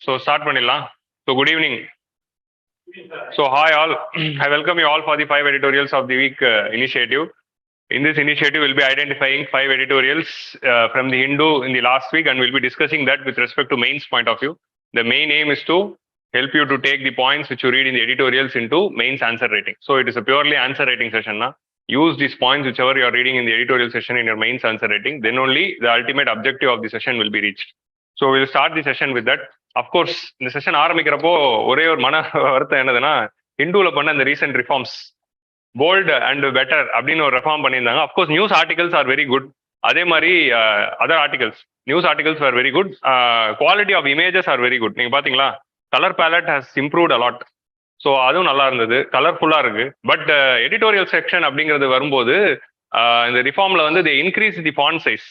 So start பண்ணிடலாம். So good evening. So hi all. I welcome you all for the 5 editorials of the week initiative. In this initiative, we'll be identifying 5 editorials from the Hindu in the last week, and we'll be discussing that with respect to mains point of view. The main aim is to help you to take the points which you read in the editorials into mains answer rating. So it is a purely answer rating session. Use these points whichever you are reading in the editorial session in your mains answer rating. Then only the ultimate objective of the session will be reached. So we'll start the session with that. Of course, இந்த session ஆரம்பிக்கிறப்போ ஒரே ஒரு மன வருத்தம் என்னதுன்னா, ஹிந்துல பண்ண அந்த recent reforms bold and better அப்படின்னு ஒரு ரெஃபார்ம் பண்ணியிருந்தாங்க. Of course news articles are very good. அதே மாதிரி other articles, news articles are very good. Quality of images are very good. நீங்க பாத்தீங்களா, colour palette has improved a lot. So அதுவும் நல்லா இருந்தது, கலர்ஃபுல்லா இருக்கு. பட் எடிட்டோரியல் செக்ஷன் அப்படிங்கிறது வரும்போது இந்த ரிஃபார்ம்ல வந்து they increase the font size.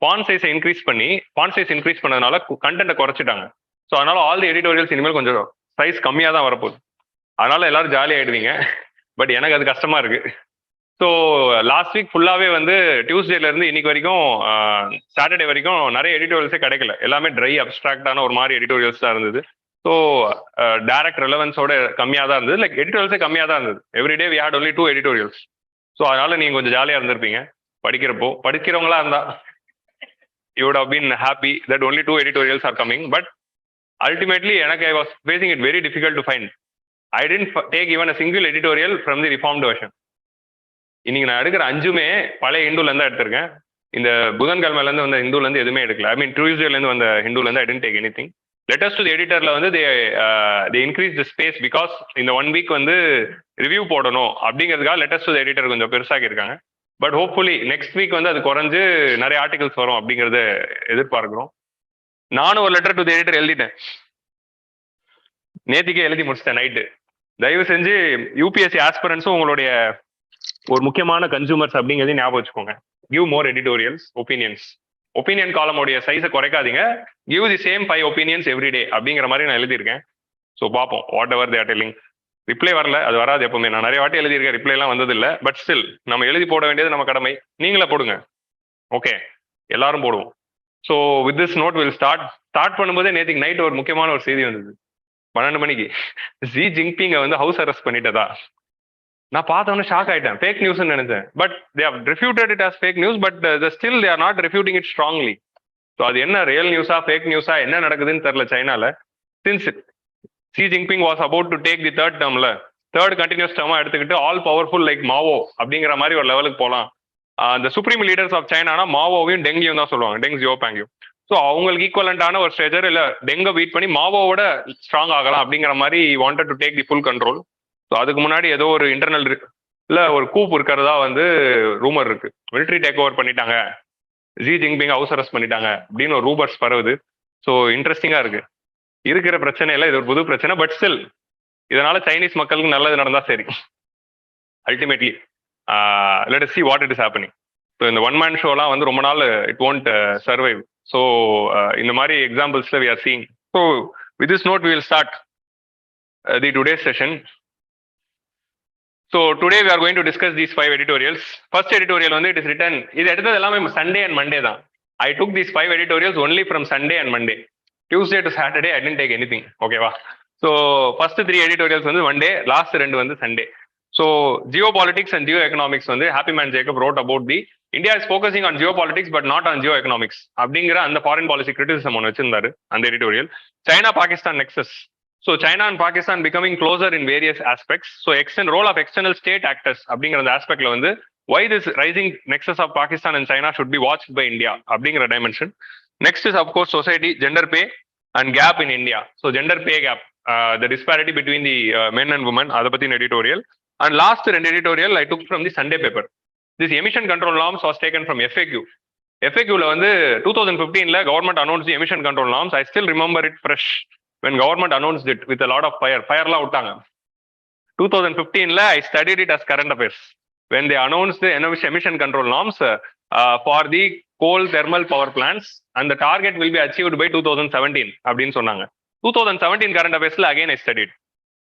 Font சைஸை இன்க்ரீஸ் பண்ணதுனால கண்டென்ட்டை குறைச்சிட்டாங்க. ஸோ அதனால ஆல் தி எடிட்டோரியல்ஸ் இனிமேல் கொஞ்சம் சைஸ் கம்மியாக தான் வரப்போகுது. அதனால எல்லாரும் ஜாலி ஆயிடுவீங்க. பட் எனக்கு அது கஷ்டமா இருக்கு. ஸோ லாஸ்ட் வீக் ஃபுல்லாவே வந்து டியூஸ்டேல இருந்து இன்னைக்கு வரைக்கும் சாட்டர்டே வரைக்கும் நிறைய எடிட்டோரியல்ஸே கிடைக்கல. எல்லாமே ட்ரை அப்ட்ராக்டான ஒரு மாதிரி எடிட்டோரியல்ஸ் தான் இருந்தது. ஸோ டைரக்ட் ரெலவன்ஸோட கம்மியாக தான் இருந்தது. லைக் எடிட்டோரியல்ஸே கம்மியாக தான் இருந்தது. Everyday we had only 2 editorials. So அதனால நீங்க கொஞ்சம் ஜாலியாக இருந்திருப்பீங்க படிக்கிறவங்களா இருந்தா. You would have been happy that only 2 editorials are coming, but ultimately I was facing it very difficult to find. I didn't take even a single editorial from the reformed version. இன்னைக்கு நான் எடுக்கிற 5மே பழைய ஹிந்துல இருந்து எடுத்திருக்கேன். இந்த புதன்கிழமையில இருந்து வந்த ஹிந்துல இருந்து எதுவுமே எடுக்கல. ஐ மீன் டியூஸ்டேல இருந்து வந்த ஹிந்துல இருந்து I didn't take anything. Letters to the editorல வந்து they increase the space because இந்த 1 week வந்து ரிவ்யூ போடணும் அப்படிங்கிறதுக்காக லெட்டர்ஸ் டு தி எடிட்டர் கொஞ்சம் பெருசாக்கி இருக்காங்க. பட் ஹோப்ஃபுல்லி நெக்ஸ்ட் வீக் வந்து அது குறைஞ்சு நிறைய ஆர்டிகல்ஸ் வரும் அப்படிங்கறத எதிர்பார்க்கிறோம். நானும் ஒரு லெட்டர் டு தி எடிட்டர் எழுதிட்டேன். நேத்திக்கே எழுதி முடிச்சிட்டேன் நைட்டு. தயவு செஞ்சு யூபிஎஸ்சி ஆஸ்பிரன்ஸும் உங்களுடைய ஒரு முக்கியமான கன்சூமர்ஸ் அப்படிங்கிறதையும் ஞாபகம் வச்சுக்கோங்க. கிவ் மோர் எடிட்டோரியல்ஸ், ஒப்பீனியன் காலமுடைய சைஸை குறைக்காதீங்க. Give the same 5 opinions every day அப்படிங்கிற மாதிரி நான் எழுதியிருக்கேன். ஸோ பார்ப்போம் whatever they are telling. Reply வரல, அது வராது எப்பவுமே. நான் நிறைய வாட்டி எழுதியிருக்கேன், ரிப்ளை எல்லாம் வந்தது இல்லை. பட் ஸ்டில் நம்ம எழுதி போட வேண்டியது நம்ம கடமை. நீங்களே போடுங்க, ஓகே, எல்லாரும் போடுவோம். So with this note will start பண்ணும்போதே நேற்றுக்கு நைட் ஒரு முக்கியமான ஒரு செய்தி வந்தது 12 மணிக்கு. ஜி ஜின்பிங்கை வந்து ஹவுஸ் அரெஸ்ட் பண்ணிட்டதா. நான் பார்த்தோன்னே ஷாக் ஆயிட்டேன். ஃபேக் நியூஸ்ன்னு நினைச்சேன். But they have refuted it as fake news, but still they are not refuting it strongly. So அது என்ன ரியல் நியூஸா ஃபேக் நியூஸா என்ன நடக்குதுன்னு தெரியல சைனால. Since Xi Jinping was about to take the third continuous term எடுத்துக்கிட்டு all powerful like மாவோ அப்படிங்கிற மாதிரி ஒரு லெவலுக்கு போகலாம். இந்த சுப்ரீம் லீடர்ஸ் ஆஃப் சைனானா மாவோவையும் டெங்கியும் தான் சொல்லுவாங்க, டெங் ஜியோபாங்கையும். ஸோ அவங்களுக்கு ஈக்குவலண்டான ஒரு ஸ்ட்ரேச்சர் இல்லை டெங்கை பீட் பண்ணி மாவோவோட ஸ்ட்ராங் ஆகலாம் அப்படிங்கிற மாதிரி wanted to take the full control. So அதுக்கு முன்னாடி ஏதோ ஒரு இன்டர்னல் இல்லை ஒரு கூப் இருக்கிறதா வந்து ரூமர் இருக்கு. மிலிட்ரி டேக் ஓவர் பண்ணிட்டாங்க, ஜி ஜின்பிங் ஹவுஸ் அரெஸ்ட் பண்ணிட்டாங்க அப்படின்னு ஒரு ரூமர்ஸ் பரவுது. ஸோ இன்ட்ரெஸ்டிங்கா இருக்கு. இருக்கிற பிரச்சனை இல்லை, இது ஒரு புது பிரச்சனை. பட் ஸ்டில் இதனால சைனீஸ் மக்களுக்கு நல்லது நடந்தா சரி. Ultimately let us see what it is happening. So இந்த ஒன் மேன் ஷோலாம் வந்து ரொம்ப நாள் இட் won't survive. ஸோ இந்த மாதிரி எக்ஸாம்பிள்ஸ்ல we are seeing. So with this note we will start the today's session. So today we are going to discuss these 5 editorials. First editorial வந்து it is written, இது எடுத்தது எல்லாமே Sunday and Monday தான். I took these 5 editorials only from Sunday and Monday. Tuesday to Saturday I didn't take anything. ஓகேவா? So first 3 editorials வந்து one day, last 2 வந்து Sunday. So Geopolitics and Geo-Economics வந்து happy man Jacob wrote about the India is focusing on geopolitics but not on geo-economics அப்படிங்கிற அந்த foreign policy criticism ஒன்று வச்சிருந்தாரு அந்த editorial. China Pakistan Nexus. So China and Pakistan becoming closer in various aspects. So role of external state actors அப்படிங்கிற அந்த ஆஸ்பெக்ட்ல வந்து why this rising nexus of Pakistan and China should be watched by India அப்படிங்கிற dimension. Next is of course society, gender pay and gap in India. So gender pay gap, the disparity between the men and women, adha pathi editorial. And last 2 editorial I took from the Sunday paper. This emission control norms was taken from FAQ. FAQ la வந்து 2015 la government announced the emission control norms. I still remember it fresh when government announced it with a lot of fire la விட்டாங்க. 2015 la I studied it as current affairs when they announced the emission control norms for the coal thermal power plants and the target will be achieved by 2017 அப்படின்னு சொன்னாங்க. 2017 current affairsல again I studied.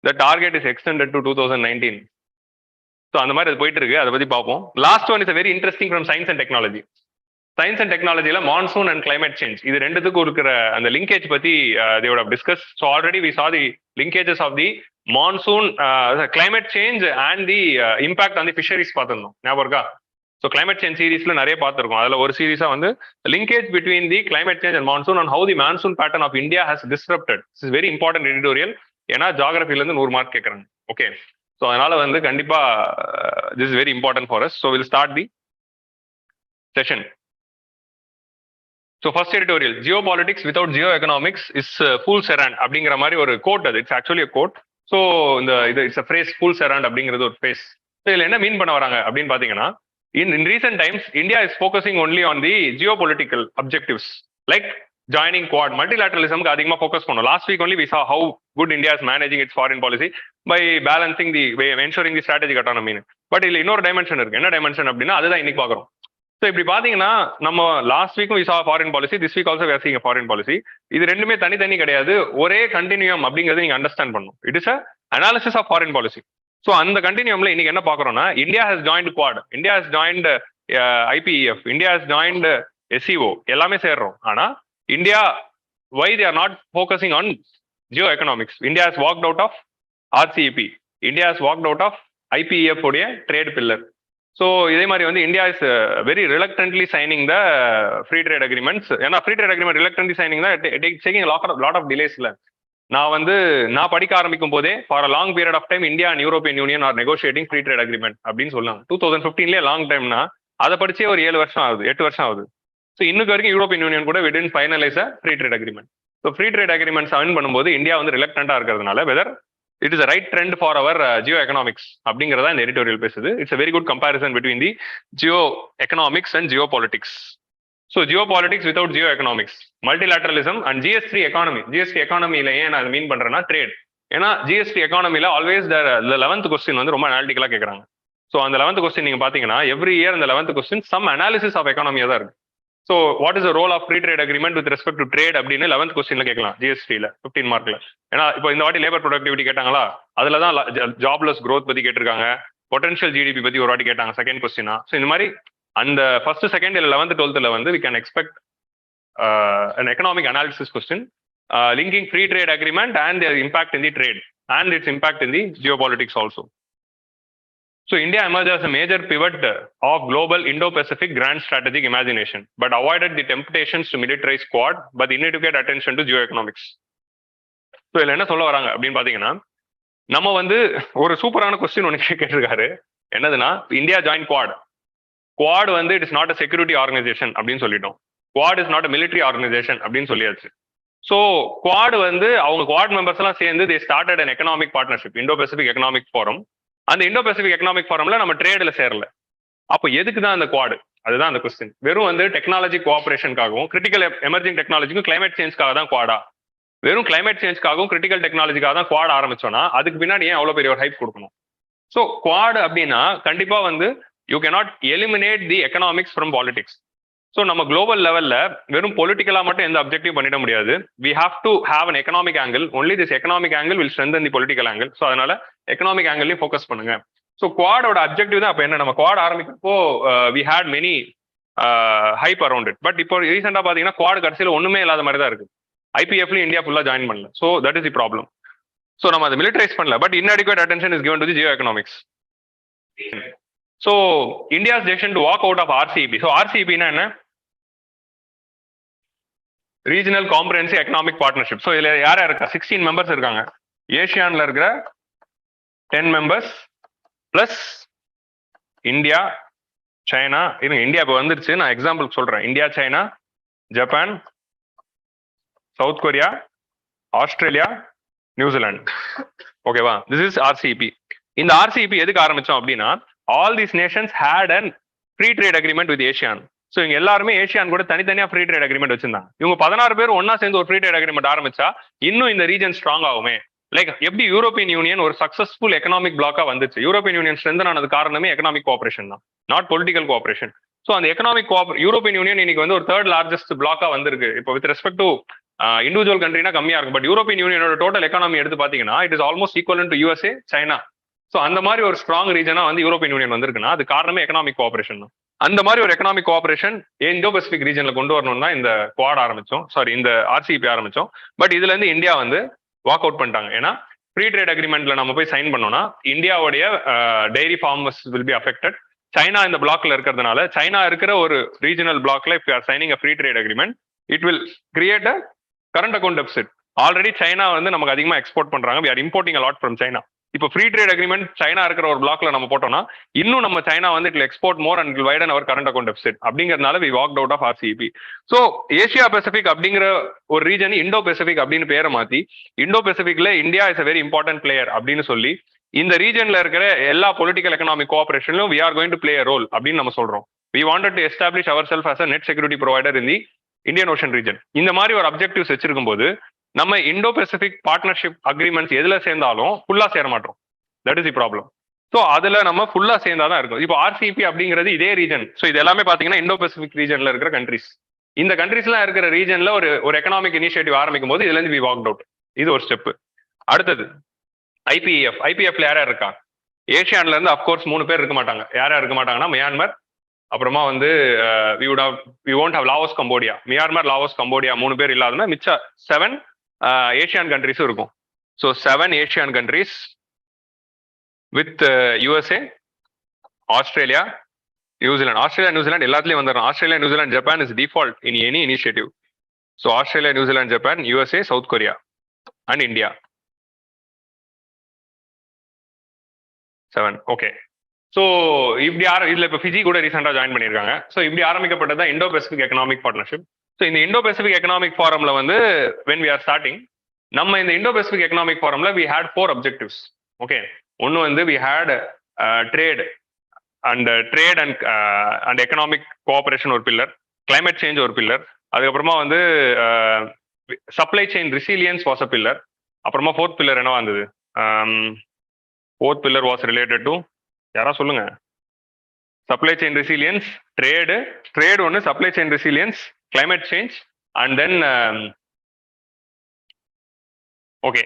The target is extended to 2019. So அந்த மாதிரி அது போயிட்டு இருக்கு, அதை பத்தி பார்ப்போம். Last one is very interesting from science and technology. Science and டெக்னாலஜில மான்சூன் அண்ட் கிளைமேட் சேஞ்ச் இது ரெண்டுத்துக்கும் இருக்கிற அந்த லிங்கேஜ் பத்தி they would have discussed. So already we saw the linkages of the monsoon, climate change and the impact on the fisheries பார்த்திருந்தோம், ஞாபகம் இருக்கா? So climate change சீரீஸ்ல நிறைய பார்த்துருக்கோம். அதில் ஒரு சீரீஸா வந்து linkage between the climate change and monsoon and how the monsoon pattern of India has disrupted. Is very important editorial. ஏன்னா ஜாகிரபில இருந்து 100 மார்க் கேட்கறாங்க. ஓகே, ஸோ அதனால வந்து கண்டிப்பா this is very important for us. So will start the session. So first editorial, geopolitics without geoeconomics is fool's errand அப்படிங்கிற மாதிரி ஒரு கோட். அது இட்ஸ் ஆக்சுவலி கோட். ஸோ இந்த இது இட்ஸ் ஃப்ரேஸ் ஃபூல்ஸ் எரண்ட் அப்படிங்கிறது ஒரு ஃபேஸ். ஸோ இதில் என்ன மீன் பண்ண வராங்க அப்படின்னு பார்த்தீங்கன்னா, in recent times, India is focusing only on the geopolitical objectives, like joining Quad. Multilateralism ku adhigama focus pannom. Last week only we saw how good India is managing its foreign policy by balancing the way, ensuring the strategic autonomy. But illa innor dimension irukku. Enna dimension appadina adha innikku paakrom. So இப்படி பாத்தீங்கன்னா, நம்ம last வீக்கும் we saw foreign policy, this week also we are seeing a foreign policy. இது ரெண்டுமே தனி கிடையாது, ஒரே continuum அப்படிங்கறத நீங்க அண்டர்ஸ்டாண்ட் பண்ணணும். It is a analysis of foreign policy. So அந்த கண்டினியூம்ல இன்னைக்கு என்ன பார்க்குறோம்னா, India has joined Quad, India has joined IPEF, India has joined SCO, எல்லாமே சேர்றோம். ஆனா India why they are not focusing on geoeconomics. India has walked out of RCEP, India has walked out of IPEF உடைய trade pillar. So இதே மாதிரி வந்து India is very reluctantly signing the free trade agreements. ஏன்னா free trade agreement reluctantly signing தான் taking lot of டிலேஸ்ல. நான் படிக்க ஆரம்பிக்கும் போதே for a long period of time India and European Union are negotiating free trade agreement அப்படின்னு சொல்லலாம். 2015 long டைம்னா அதை படிச்சே ஒரு 7 வருஷம் ஆகுது, 8 வருஷம் ஆகுது. ஸோ இன்னுக்கு வரைக்கும் யூரோப்பியன் யூனியன் கூட விட் இன் finalise free trade agreement. So free trade agreement sign பண்ணும்போது இந்தியா வந்து ரிலக்டண்டா இருக்கிறதுனால whether it is right trend for our geoeconomics அப்படிங்கிறதா இந்த எடிட்டோரியல் பேசுது. It's a very good comparison between the geo economics and geopolitics. So geopolitics without geo-economics, multilateralism and GS3 economy. GS3 economy-ல ஏன் நான் மீன் பண்றேன்னா trade. ஏன்னா GS3 economy-ல always the 11th question வந்து ரொம்ப அனாலிட்டிக்கலா கேட்கறாங்க. ஸோ அந்த 11th கொஸ்டின் நீங்க பாத்தீங்கன்னா எவ்ரி இயர் அந்த 11th question some analysis of எக்கானமியா தான் இருக்கு. So what is the role of free trade agreement with respect to trade அப்படின்னு 11th கொஸ்டின்ல கேட்கலாம் GS3ல 15 மார்க்ல. ஏன்னா இப்போ இந்த வாட்டி லேபர் ப்ரொடக்டிவிட்டி கேட்டாங்களா, அதுல தான் ஜாப்லெஸ் க்ரோத் பத்தி கேட்டிருக்காங்க, பொட்டன்ஷியல் ஜிடிபி பத்தி ஒரு வாட்டி கேட்டாங்க செகண்ட் கொஸ்டினா. ஸோ இந்த மாதிரி அந்த ஃபர்ஸ்ட் செகண்ட் இல்லை 11th 12th வந்து we can expect an economic analysis question linking free trade agreement and their impact in the trade and its impact in the geopolitics also. So India emerged as a major pivot of global Indo-Pacific grand strategic imagination, but avoided the temptations to militarize Quad but inadequate attention to geoeconomics. So இதுல என்ன சொல்ல வராங்க அப்படின்னு பாத்தீங்கன்னா, நம்ம வந்து ஒரு சூப்பரான கொஸ்டின் ஒன்று கேட்டிருக்காரு. என்னதுன்னா, இந்தியா ஜாயின் குவாட். குவாட் வந்து it is not a security organisation அப்படின்னு சொல்லிட்டோம். Quad is not a military organisation அப்படின்னு சொல்லியாச்சு. ஸோ குவாட் வந்து அவங்க குவாட் மெம்பர்ஸ் எல்லாம் சேர்ந்து they started an economic partnership, Indo Pacific economic forum. அந்த இண்டோ பசிபிக் எக்கனாமிக் ஃபாரம்ல நம்ம ட்ரேட்ல சேரல. அப்போ எதுக்கு தான் அந்த குவாட்? அதுதான் அந்த கொஸ்டின். வெறும் வந்து டெக்னாலஜி கோஆபரேஷனுக்காகவும் கிரிட்டிக்கல் எமர்ஜிங் டெக்னாலஜிக்கும் கிளைமேட் சேஞ்ச்காக தான் குவாடா? வெறும் கிளைமேட் சேஞ்ச்காகவும் கிரிட்டிக்கல் டெக்னாலஜிக்காக தான் குவாட் ஆரம்பிச்சோம்னா அதுக்கு பின்னாடி ஏன் அவ்வளோ பெரிய ஒரு ஹைப் கொடுக்கணும்? ஸோ குவாட் அப்படின்னா கண்டிப்பா வந்து you cannot eliminate the economics from politics. So நம்ம குளோபல் லெவல்ல வெறும் பொலிட்டிக்கலா மட்டும் எந்த அப்ஜெக்டிவ் பண்ணிட முடியாது. We have to have an economic angle. Only this economic angle will strengthen the political angle. So அதனால எக்கனாமிக் ஆங்கிள்லயும் ஃபோக்கஸ் பண்ணுங்க. ஸோ குவாடோட அப்ஜெக்டிவ் தான் அப்ப என்ன, நம்ம குவாட் ஆரம்பிக்கிறப்போ we had many hype around it. But இப்போ ரீசெண்டா பாத்தீங்கன்னா குவாட் கடைசியில ஒண்ணுமே இல்லாத மாதிரி தான் இருக்கு. ஐபிஎஃப்லயும் இந்தியா ஃபுல்லா ஜாயின் பண்ணல. So that is the problem. So நம்ம அதை மிலிட்டரைஸ் பண்ணல, but inadequate attention is given to the geo-economics. So India's decision to walk out of RCEP. So RCEP னா என்ன? Regional Comprehensive Economic Partnership. So இதுல யாரா இருக்கா? 16 members இருக்காங்க. ஏசியான்ல இருக்கிற 10 members plus India, China. India இப்போ வந்துருச்சு, நான் எக்ஸாம்பிள் சொல்றேன். India, China, Japan, South Korea, Australia, New Zealand. ஓகேவா? This is RCEP. இந்த RCEP எதுக்கு ஆரம்பிச்சோம் அப்படின்னா, all these nations had an free trade agreement with ASEAN. So இவங்க எல்லாருமே ஏசியான் கூட தனித்தனியா ஃப்ரீ ட்ரேட் அக்ரிமெண்ட் வச்சிருந்தாங்க. இவங்க 16 பேர் ஒன்னா சேர்ந்து ஒரு ஃப்ரீ ட்ரேட் அக்ரிமெண்ட் ஆரம்பிச்சா இன்னும் இந்த ரீஜன் ஸ்ட்ராங் ஆகுமே. லைக் எப்படி யூரோப்பியன் யூனியன் ஒரு சக்சஸ்ஃபுல் எக்கனாமிக் பிளாக்கா வந்துச்சு. யூரோப்பியன் யூனியன் ஸ்ட்ரென்தன் ஆனது காரணமே எக்கனாமிக் கோஆபரேஷன் தான், நாட் பொலிட்டிக்கல் கோஆபரேஷன். ஸோ அந்த எக்கனாமிக் யூரோப்பியன் யூனியன் இன்னைக்கு வந்து ஒரு 3rd லார்ஜஸ்ட் பிளாக்கா வந்திருக்கு. இப்போ வித் ரெஸ்பெக்ட் டு இண்டிவிஜுவல் கண்ட்ரினா கம்மியா இருக்கும். பட் யூரோப்பியன் யூனியனோட டோட்டல் எக்கானமி எடுத்து பாத்தீங்கன்னா it is almost equal to USA, China. So அந்த மாதிரி ஒரு ஸ்ட்ராங் ரீஜனா வந்து யூரோப்பியன் யூனியன் வந்திருக்குன்னா அது காரணமே எக்கனாமிக் கோஆபரேஷன் தான். அந்த மாதிரி ஒரு எக்கனாமிக் கோஆபரேஷன் இந்தோ பசிபிக் ரீஜன்ல கொண்டு வரணும் தான் இந்த குவாட் ஆரம்பிச்சோம், சாரி இந்த ஆர்சிபி ஆரம்பிச்சோம். பட் இதுல இருந்து இந்தியா வந்து வாக் அவுட் பண்ணிட்டாங்க. ஏன்னா ஃப்ரீ ட்ரேட் அக்ரிமெண்ட்ல நம்ம போய் சைன் பண்ணோம்னா இந்தியாவுடைய dairy farmers will be affected. China இந்த பிளாக்ல இருக்கிறதுனால சைனா இருக்கிற ஒரு ரீஜனல் பிளாக்ல if you are signing a free trade agreement it will create a current account deficit. Already China வந்து நமக்கு அதிகமாக எக்ஸ்போர்ட் பண்றாங்க, we are importing a lot from China. இப்போ ஃப்ரீ ட்ரேட் அக்ரிமெண்ட் சைனா இருக்கிற ஒரு பிளாக்ல நம்ம போட்டோம்னா இன்னும் நம்ம சைனா வந்து it export more and widen our current account deficit. அப்படிங்கிறதுனால we walked out of RCEP. ஸோ ஏசியா பசிபிக் அப்படிங்கிற ஒரு ரீஜன் இண்டோ பசிபிக் அப்படின்னு பேரை மாத்தி இண்டோ பசிபிக்ல India is a very important player அப்படின்னு சொல்லி இந்த ரீஜன்ல இருக்கிற எல்லா பொலிட்டிக்கல் எக்கனாமிக் கோஆபரேஷன்லும் we are going to play a role அப்படின்னு நம்ம சொல்றோம். We wanted to establish our self as a net security provider in the Indian Ocean region. இந்த மாதிரி ஒரு அப்ஜெக்டிவ்ஸ் வச்சிருக்கும் போது நம்ம இண்டோ பசிபிக் பார்ட்னர்ஷிப் அக்ரிமெண்ட்ஸ் எதுல சேர்ந்தாலும் ஃபுல்லா சேர மாட்டோம். That is the problem. So அதுல நம்ம ஃபுல்லா சேர்ந்தாதான் இருக்கும். இப்போ ஆர்சிபி அப்படிங்கிறது இதே ரீஜன். ஸோ இது எல்லாமே பாத்தீங்கன்னா இண்டோ பசிபிக் ரீஜன்ல இருக்கிற கண்ட்ரிஸ். இந்த கண்ட்ரிஸ்லாம் இருக்கிற ரீஜன்ல ஒரு எக்கனாமிக் இனிஷியேட்டிவ் ஆரம்பிக்கும் போது இதுல இருந்து வி வாக்ட் அவுட். இது ஒரு ஸ்டெப். அடுத்தது ஐபிஎஃப். ஐபிஎஃப்ல யார் யார் இருக்கா? ஏஷியான்ல இருந்து அப்கோர்ஸ் 3 பேர் இருக்க மாட்டாங்க. யார் யார் இருக்க மாட்டாங்கன்னா மியான்மர், அப்புறமா வந்து we won't have Laos Cambodia. Myanmar, Laos, Cambodia 3 பேர் இல்லாதனா மிச்ச 7 ஏஷியன் கண்ட்ரிஸும் இருக்கும். So 7 Asian countries with USA, Australia, New Zealand. Australia New Zealand எல்லாத்துலயும் வந்துடும். Australia New Zealand Japan is default in any initiative. So Australia New Zealand Japan, USA, South Korea and India 7. Okay. So இப்படி இதுல இப்போ ஃபிஜி கூட ரீசெண்டாக ஜாயின் பண்ணியிருக்காங்க. ஸோ இப்படி ஆரம்பிக்கப்பட்டது தான் Indo Pacific economic partnership. So இந்த இண்டோ பசிபிக் எக்கனாமிக் ஃபாரம்ல வந்து வென் வி ஆர் ஸ்டார்டிங், நம்ம இந்த இண்டோ பசிபிக் எக்கனாமிக் ஃபாரம்ல வி ஹேட் 4 அப்ஜெக்டிவ்ஸ். ஓகே. ஒன்று வந்து we had trade and economic cooperation ஒரு பில்லர், கிளைமேட் சேஞ்ச் ஒரு பில்லர், அதுக்கப்புறமா வந்து supply chain resilience was a pillar. அப்புறமா 4th பில்லர் என்னவா இருந்தது? 4th pillar was related to, யாரா சொல்லுங்க? சப்ளை செயின் ரெசிலியன்ஸ், ட்ரேட் ஒன்று, supply chain resilience, climate change and then okay.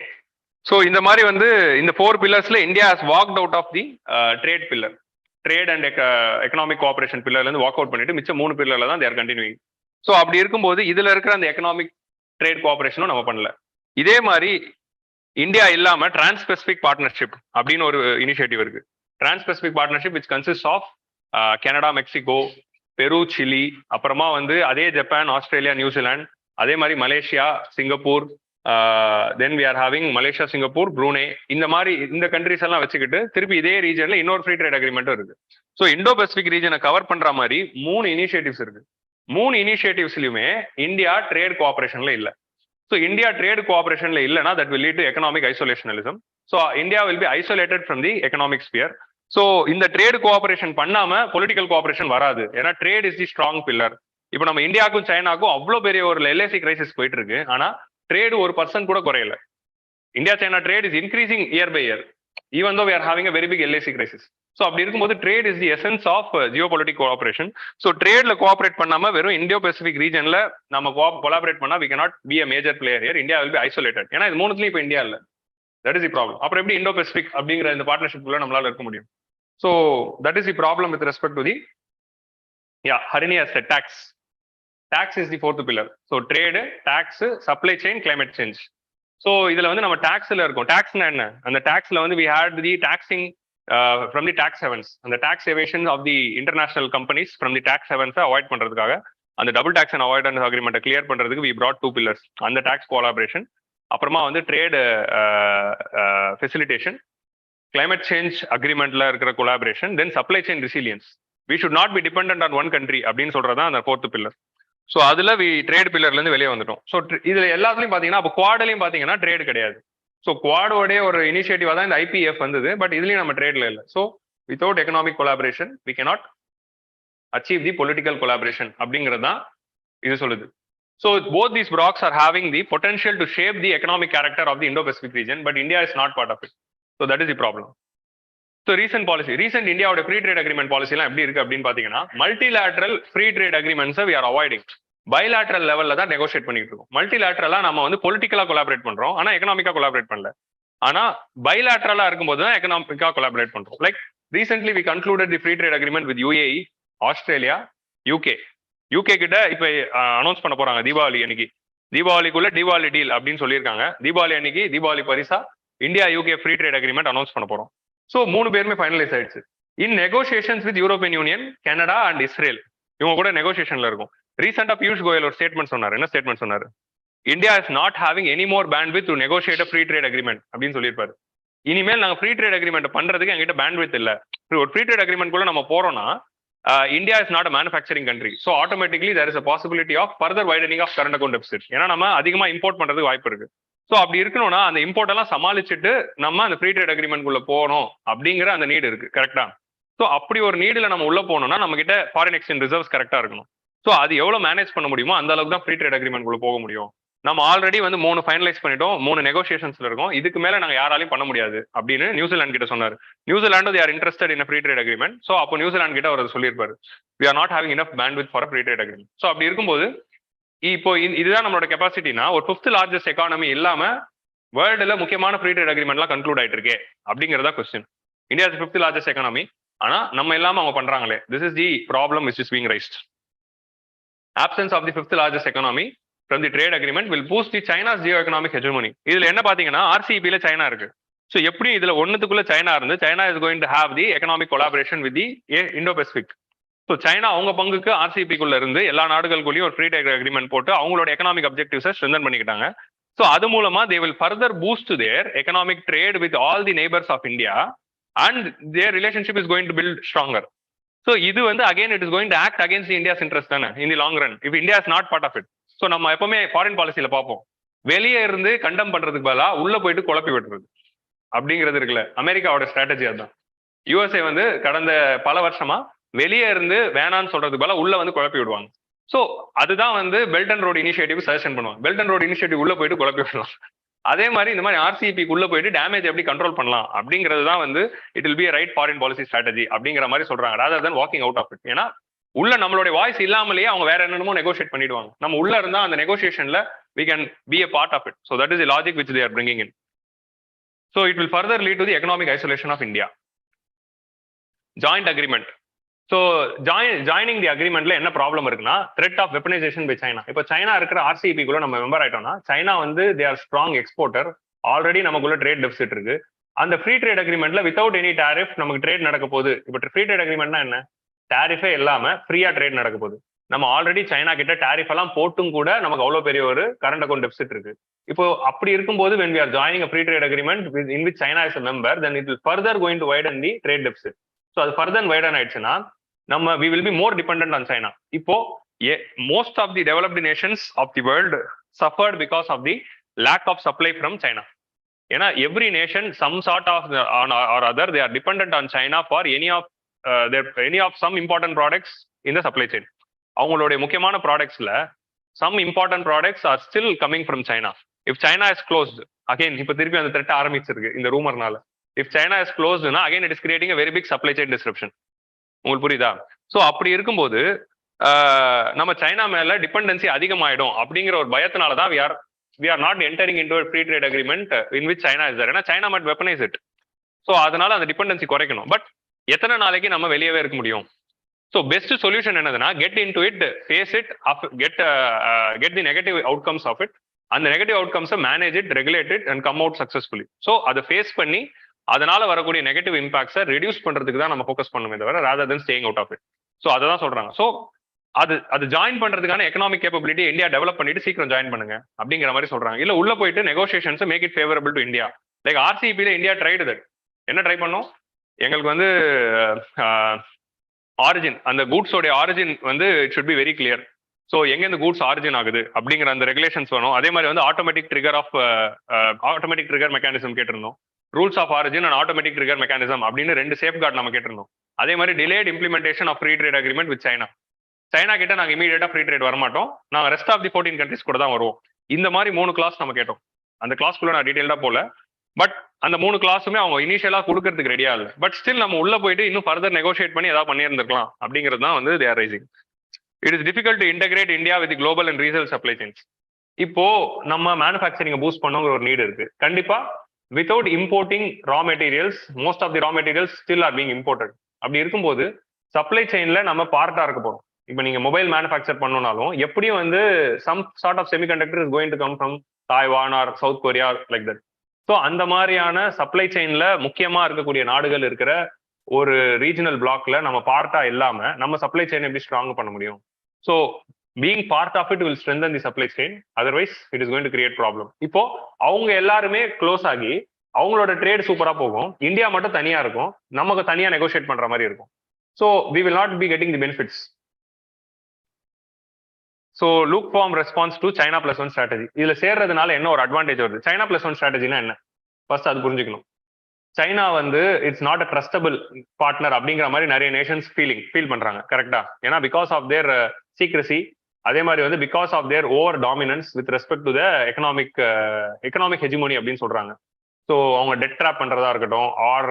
So இந்த மாதிரி வந்து இந்த 4 பில்லர்ஸ்ல India has walked out of the trade pillar. Trade and economic cooperation பில்லர்ல இருந்து வாக் அவுட் பண்ணிட்டு மிச்சம் 3 பில்லர்ல தான் தேர் கண்டினியூயிங். ஸோ அப்படி இருக்கும்போது இதுல இருக்கிற அந்த எக்கனாமிக் ட்ரேட் கோஆபரேஷனும் நம்ம பண்ணல. இதே மாதிரி இந்தியா இல்லாம டிரான்ஸ்பெசிபிக் பார்ட்னர்ஷிப் அப்படின்னு ஒரு இனிஷியேட்டிவ் இருக்கு. Transpacific Partnership which consist of Canada, Mexico, Peru, Chile, அப்புறமா வந்து அதே ஜப்பான், ஆஸ்திரேலியா, நியூசிலாந்து, அதே மாதிரி Malaysia, Singapore, then we are having Malaysia, Singapore, Brunei. இந்த மாதிரி இந்த கண்ட்ரிஸ் எல்லாம் வச்சுக்கிட்டு திருப்பி இதே ரீஜன்ல இன்னொரு ஃப்ரீ ட்ரேட் அக்ரிமெண்ட்டும் இருக்கு. ஸோ இண்டோ பசிபிக் ரீஜனை கவர் பண்ற மாதிரி 3 இனிஷியேட்டிவ்ஸ் இருக்கு. 3 இனிஷியேட்டிவ்ஸ்லயுமே இந்தியா ட்ரேட் கோஆபரேஷன்ல இல்லை. So India trade cooperation la illana that will lead to economic isolationism. So India will be isolated from the economic sphere. So in the trade cooperation பண்ணாம political cooperation வராது. ஏன்னா trade is the strong pillar. இப்போ நம்ம இந்தியாவுக்கும் சைனாக்கும் அவ்வளோ பெரிய ஒரு LAC crisis போயிட்டு இருக்கு. ஆனா ட்ரேடு 1% கூட குறையல. India China trade is increasing year by year even though we are having a very big LAC crisis. So அப்படி இருக்கும்போது trade is the essence of geopolitic cooperation. So ட்ரேட்ல கோஆபரேட் பண்ணாம வெறும் இந்தியோ பசிபிக் ரீஜன்ல நம்ம collaborate பண்ணா we cannot be a major player here. India will be isolated. ஏன்னா இது 3த்துலயும் இப்போ இந்தியா இல்லை. That is the problem. அப்புறம் எப்படி இண்டோ பசிபிக் அப்படிங்கிற இந்த பார்ட்னர்ஷிப்ல நம்மளால இருக்க முடியும்? So that is the problem with respect to the Harini has set tax. Tax is the 4th pillar. So trade, tax, supply chain, climate change. So இதுல வந்து நம்ம டாக்ஸ்ல இருக்கோம். டாக்ஸ்னா என்ன? அந்த டாக்ஸ்ல வந்து we had the taxing from the tax havens. அந்த tax evasion of the international companies from the tax havens avoid பண்றதுக்காக அந்த டபுள் டாக்ஸ் அண்ட் அவாய்டன்ஸ் அக்ரிமெண்ட்டை கிளியர் பண்றதுக்கு we brought 2 pillars. அந்த டாக்ஸ் கோலாபரேஷன், அப்புறமா வந்து ட்ரேட் ஃபெசிலிட்டேஷன், கிளைமேட் சேஞ்ச் அக்ரிமெண்ட்ல இருக்கிற collaboration, then supply chain resilience. we should not be dependent on one country அப்படின்னு சொல்றதுதான் அந்த 4th pillar. ஸோ அதுல ட்ரேட் பில்லர்ல இருந்து வெளியே வந்துட்டோம். ஸோ இதுல எல்லாத்துலயும் பாத்தீங்கன்னா அப்போ குவாட்லயும் பாத்தீங்கன்னா ட்ரேட் கிடையாது. ஸோ குவாடோடைய ஒரு இனிஷியேட்டிவா தான் இந்த ஐபிஎஃப் வந்தது. பட் இதுலயும் நம்ம ட்ரேட்ல இல்லை. So without economic collaboration we cannot achieve the political collaboration அப்படிங்கிறது தான் இது சொல்லுது. So both these blocks are having the potential to shape the economic character of the Indo-Pacific region, but India is not part of it. So that is the problem. So recent இந்தியாவோட free trade agreement policy எல்லாம் எப்படி இருக்கு அப்படின்னு பாத்தீங்கன்னா multilateral free trade அக்ரிமெண்ட்ஸை we are avoiding. Bilateral லெவல்ல தான் negotiate பண்ணிட்டு இருக்கோம். மல்டிலேட்ரலா நம்ம வந்து பொலிட்டிக்கலா கொலாபரேட் பண்றோம், ஆனா எக்கனாமிக்கா கொலாபரேட் பண்ணல. ஆனா பைலாட்ரலா இருக்கும்போது தான் எக்கனாமிக்கா கொலாபரேட் பண்றோம். Like recently we concluded the free trade agreement with UAE, Australia, UK கிட்ட இப்ப அனௌன்ஸ் பண்ண போறாங்க தீபாவளி அன்னைக்கு. தீபாவளிக்குள்ள தீபாவளி டீல் அப்படின்னு சொல்லியிருக்காங்க. தீபாவளி அன்னைக்கு தீபாவளி பரிசா India UK free trade agreement announce பண்ண போறோம். ஸோ 3 பேருமே ஃபைனலைஸ் ஆயிடுச்சு. In negotiations with European Union, Canada and Israel இவங்க கூட நெகோசியேஷன்ல இருக்கும். ரீசெண்டா பியூஷ் கோயல் ஒரு ஸ்டேட்மெண்ட் சொன்னார். என்ன ஸ்டேட்மெண்ட் சொன்னாரு? India is not having any more bandwidth to negotiate free trade agreement அப்படின்னு சொல்லியிருப்பாரு. இனிமேல் நாங்க ஃப்ரீ ட்ரேட் அக்ரிமெண்ட் பண்றதுக்கு எங்கிட்ட பேண்ட்வித் இல்ல. ஒரு ஃப்ரீ ட்ரேட் அக்ரிமெண்ட் குள்ள நம்ம போறோம்னா India is not a manufacturing country. So automatically there is a possibility of further widening of current account deficit. ஏன்னா நம்ம அதிகமா இம்போர்ட் பண்றதுக்கு வாய்ப்பு இருக்கு. ஸோ அப்படி இருக்கணும்னா அந்த இம்போர்ட் எல்லாம் சமாளிச்சுட்டு நம்ம அந்த ஃப்ரீ ட்ரேட் அக்ரிமெண்ட் குள்ள போகணும் அப்படிங்கிற அந்த நீடு இருக்கு. கரெக்டா? ஸோ அப்படி ஒரு நீடுல நம்ம உள்ள போகணும்னா நம்ம கிட்ட ஃபாரின் எக்ஸ்சேஞ்ச் ரிசர்வ்ஸ் கரெக்டா இருக்கணும். ஸோ அது எவ்வளவு மேனேஜ் பண்ண முடியுமோ அந்த அளவுக்கு தான் ஃப்ரீ ட்ரேட் அக்ரிமெண்ட் குள்ள போக முடியும். நம்ம ஆல்ரெடி வந்து 3 ஃபைனலைஸ் பண்ணிட்டோம், 3 நெகோசியேஷன்ஸ்ல இருக்கோம். இதுக்கு மேல நாங்க யாராலையும் பண்ண முடியாது அப்படின்னு நியூசிலாந்து கிட்ட சொன்னாரு. New Zealand they are interested in a free trade agreement. So அப்போ நியூசிலாந்து கிட்ட அவர் சொல்லியிருப்பாரு, we are not having enough bandwidth for a free trade agreement. So அப்படி இருக்கும்போது இப்போ இதுதான் நம்மளோட கெப்பாசிட்டினா ஒரு 5th லார்ஜஸ்ட் எக்கானமி இல்லாம வேர்ல்டுல முக்கியமான ஃப்ரீ ட்ரேட் அக்ரிமெண்ட்லாம் கன்க்ளூட் ஆயிட்டு இருக்கே அப்படிங்கிறதா question. India is 5th largest economy, ஆனா நம்ம இல்லாம அவங்க பண்றாங்களே. This is the problem which is being raised. Absence of the 5th largest economy from the trade agreement will boost the China's geo-economic hegemony. இதுல என்ன பாத்தீங்கன்னா RCEP ல China இருக்கு. ஸோ எப்படி இதுல ஒன்னுத்துக்குள்ள சைனா இருந்து China is going to have the economic collaboration with the Indo Pacific. So China அவங்க பங்குக்கு RCEP குள்ள இருந்து எல்லா நாடுகளுக்குள்ளேயும் ஒரு ஃப்ரீ ட்ரேட் அக்ரிமெண்ட் போட்டு அவங்களோட எக்கனாமிக் அப்ஜெக்டிவ்ஸை ஸ்ட்ரென்தன் பண்ணிக்கிட்டாங்க. ஸோ அது மூலமா they will further boost their economic trade with all the neighbours of India and their relationship is going to build stronger. So இது வந்து again it is going to act against India's interest தானே in the long run if India is not part of it. So நம்ம எப்பவுமே foreign பாலிசியில பார்ப்போம், வெளியே இருந்து கண்டம் பண்றதுக்கு பதிலா உள்ள போயிட்டு குழப்பி விட்டுறது அப்படிங்கிறது இருக்குல்ல. அமெரிக்காவோட ஸ்ட்ராட்டஜி அதுதான். USA வந்து கடந்த பல வருஷமா வெளியே இருந்து வேணான்னு சொல்றதுக்கு பதிலா உள்ள வந்து குழப்பி விடுவாங்க. ஸோ அதுதான் வந்து belt and road initiative suggestion பண்ணுவாங்க. பெல்ட் அண்ட் ரோடு இனிஷியேட்டிவ் உள்ள போயிட்டு குழப்பி விடலாம். அதே மாதிரி இந்த மாதிரி RCEP உள்ள போயிட்டு டேமேஜ் எப்படி கண்ட்ரோல் பண்ணலாம் அப்படிங்கிறது தான் வந்து it will be right foreign policy strategy அப்படிங்கிற மாதிரி சொல்றாங்க, rather than walking out of it. ஏன்னா உள்ள நம்மளுடைய வாய்ஸ் இல்லாமலேயே அவங்க வேற என்னென்னமோ நெகோஷியேட் பண்ணிடுவாங்க. நம்ம உள்ள இருந்தா அந்த நெகோசியேஷன்ல we can be a part of it. So that is the logic which they are bringing in. So it will further lead to the economic isolation of India. Joint agreement. So joining the அக்ரிமெண்ட்ல என்ன problem இருக்குன்னா threat of weaponisation by China. இப்போ China இருக்கிற RCEP குள்ள நம்ம member ஆயிட்டோம்னா China வந்து they are strong exporter. Already நமக்குள்ள ட்ரேட் டெபிசிட் இருக்கு. அந்த ஃப்ரீ ட்ரேட் அக்ரிமெண்ட்ல வித்தவுட் எனி டாரிஃப் நமக்கு ட்ரேட் நடக்க போகுது. இப்போ ஃப்ரீ ட்ரேட் அக்ரிமெண்ட்னா என்ன? டாரிஃபே இல்லாம ஃப்ரீயா ட்ரேட் நடக்க போகுது. நம்ம ஆல்ரெடி சைனா கிட்ட டாரிஃப் எல்லாம் போட்டும் கூட நமக்கு அவ்வளவு பெரிய ஒரு கரண்ட் அக்கௌண்ட் டெபிசிட் இருக்கு. இப்போ அப்படி இருக்கும்போது when we are joining a free trade agreement in which China is a member, then it will further going to widen the trade deficit. So அது further widen ஆயிடுச்சுன்னா நம்ம we will be more dependent on China. இப்போ most of the developed nations of the world suffered because of the lack of supply from China. ஏன்னா every nation some sort of or other they are dependent on China for any of some important products in the supply chain. அவங்களுடைய முக்கியமான ப்ராடக்ட்ஸ்ல some important products are still coming from China. If China is closed, again இப்ப திருப்பி அந்த thread ஆரம்பிச்சிருக்கு இந்த ரூமர்னால. If China is closed, again it is creating a very big supply chain disruption. உங்களுக்கு புரியுதா? So அப்படி இருக்கும்போது நம்ம சைனா மேல டிபெண்டன்சி அதிகமாயிடும் அப்படிங்கிற ஒரு பயத்தினால தான் we are not entering into a free trade agreement in which China is there. ஏன்னா China might weaponize it. So அதனால அந்த டிபெண்டன்சி குறைக்கணும். பட் எத்தனை நாளைக்கு நம்ம வெளியவே இருக்க முடியும்? ஸோ பெஸ்ட் சொல்யூஷன் என்னதுன்னா get into it, face it, get the negative outcomes of it. அந்த நெகட்டிவ் அவுட்கம்ஸை manage it, regulate it and come out successfully. So அதை ஃபேஸ் பண்ணி அதனால வரக்கூடிய நெகட்டிவ் இம்பாக்ட்ஸை ரெடியூஸ் பண்றதுக்கு தான் நம்ம ஃபோக்கஸ் பண்ணுமே தவிர rather than staying out of it. So அதை தான் சொல்றாங்க. ஸோ அது ஜாயின் பண்றதுக்கான எக்கனாமிக் கேப்பபிலிட்டி இந்தியா டெவலப் பண்ணிட்டு சீக்கிரம் ஜாயின் பண்ணுங்க அப்படிங்கிற மாதிரி சொல்றாங்க. இல்ல உள்ள போயிட்டு negotiations make it favourable to India. Like RCEP India tried that. என்ன ட்ரை பண்ணோம்? எங்களுக்கு வந்து ஆரிஜின், அந்த கூட்ஸோடைய ஆரிஜின் வந்து it should be very clear. So எங்க இந்த கூட்ஸ் ஆரிஜின் ஆகுது அப்படிங்கிற அந்த ரெகுலேஷன்ஸ் வேணும். அதே மாதிரி வந்து ஆட்டோமேட்டிக் ட்ரிகர் மெக்கானிசம் கேட்டிருந்தோம். Rules of origin and automatic trigger mechanism அப்படின்னு 2 சேஃப்கார்ட் நம்ம கேட்டிருந்தோம். அதே மாதிரி delayed implementation of free trade agreement with China கிட்ட நாங்கள் இமீடியட்டா ஃப்ரீ ட்ரேட் வரமாட்டோம், நாங்கள் ரெஸ்ட் ஆஃப் தி 14 கண்ட்ரிஸ் கூட தான் வருவோம். இந்த மாதிரி 3 கிளாஸ் நம்ம கேட்டோம். அந்த கிளாஸ்க்குள்ள நான் டீடைல்டா போல, பட் அந்த 3 கிளாஸுமே அவங்க இனிஷியலா கொடுக்கறதுக்கு ரெடியா இல்லை. பட் ஸ்டில் நம்ம உள்ள போயிட்டு இன்னும் ஃபர்தர் நெகோஷியேட் பண்ணி ஏதாவது பண்ணியிருந்திருக்கலாம் அப்படிங்கிறது தான் வந்து they are raising. It is difficult to integrate India with the global and regional supply chains. இப்போ நம்ம மேனுஃபேக்சரிங் பூஸ்ட் பண்ணுங்கிற ஒரு நீடு இருக்கு. கண்டிப்பா without importing raw materials, most of the raw materials still are being imported. அப்படி இருக்கும்போது supply செயின்ல நம்ம பார்ட்டா இருக்க போறோம். இப்போ நீங்க மொபைல் மேனுஃபேக்சர் பண்ணனாலும் எப்படியும் வந்து some sort of semiconductor is going to come from Taiwan or South Korea like that. So அந்த மாதிரியான சப்ளை செயின்ல முக்கியமா இருக்கக்கூடிய நாடுகள் இருக்கிற ஒரு ரீஜனல் பிளாக்ல நம்ம பார்ட்டா இல்லாம நம்ம சப்ளை செயின் எப்படி ஸ்ட்ராங் பண்ண முடியும்? So being part of it will strengthen the supply chain, otherwise it is going to create problem. இப்போ அவங்க எல்லாருமே க்ளோஸ் ஆகி அவங்களோட ட்ரேட் சூப்பரா போகும், இந்தியா மட்டும் தனியா இருக்கும், நமக்கு தனியா நெகோஷியேட் பண்ற மாதிரி இருக்கும். So we will not be getting the benefits. So look form response to China plus one strategy. இதுல சேர்றதுனால என்ன ஒரு அட்வான்டேஜ் வருது? சைனா பிளஸ் ஒன் ஸ்ட்ராட்டஜினா என்ன? ஃபர்ஸ்ட் அது புரிஞ்சுக்கணும். சைனா வந்து it's not a trustable partner அப்படிங்கிற மாதிரி நிறைய நேஷன்ஸ் ஃபீல் பண்றாங்க, கரெக்டா? ஏன்னா பிகாஸ் ஆஃப் தேர் சீக்ரசி, அதே மாதிரி வந்து because of their over dominance with respect to the economic hegemony அப்படின்னு சொல்றாங்க. ஸோ அவங்க டெட் ட்ராப் பண்றதா இருக்கட்டும், ஆர்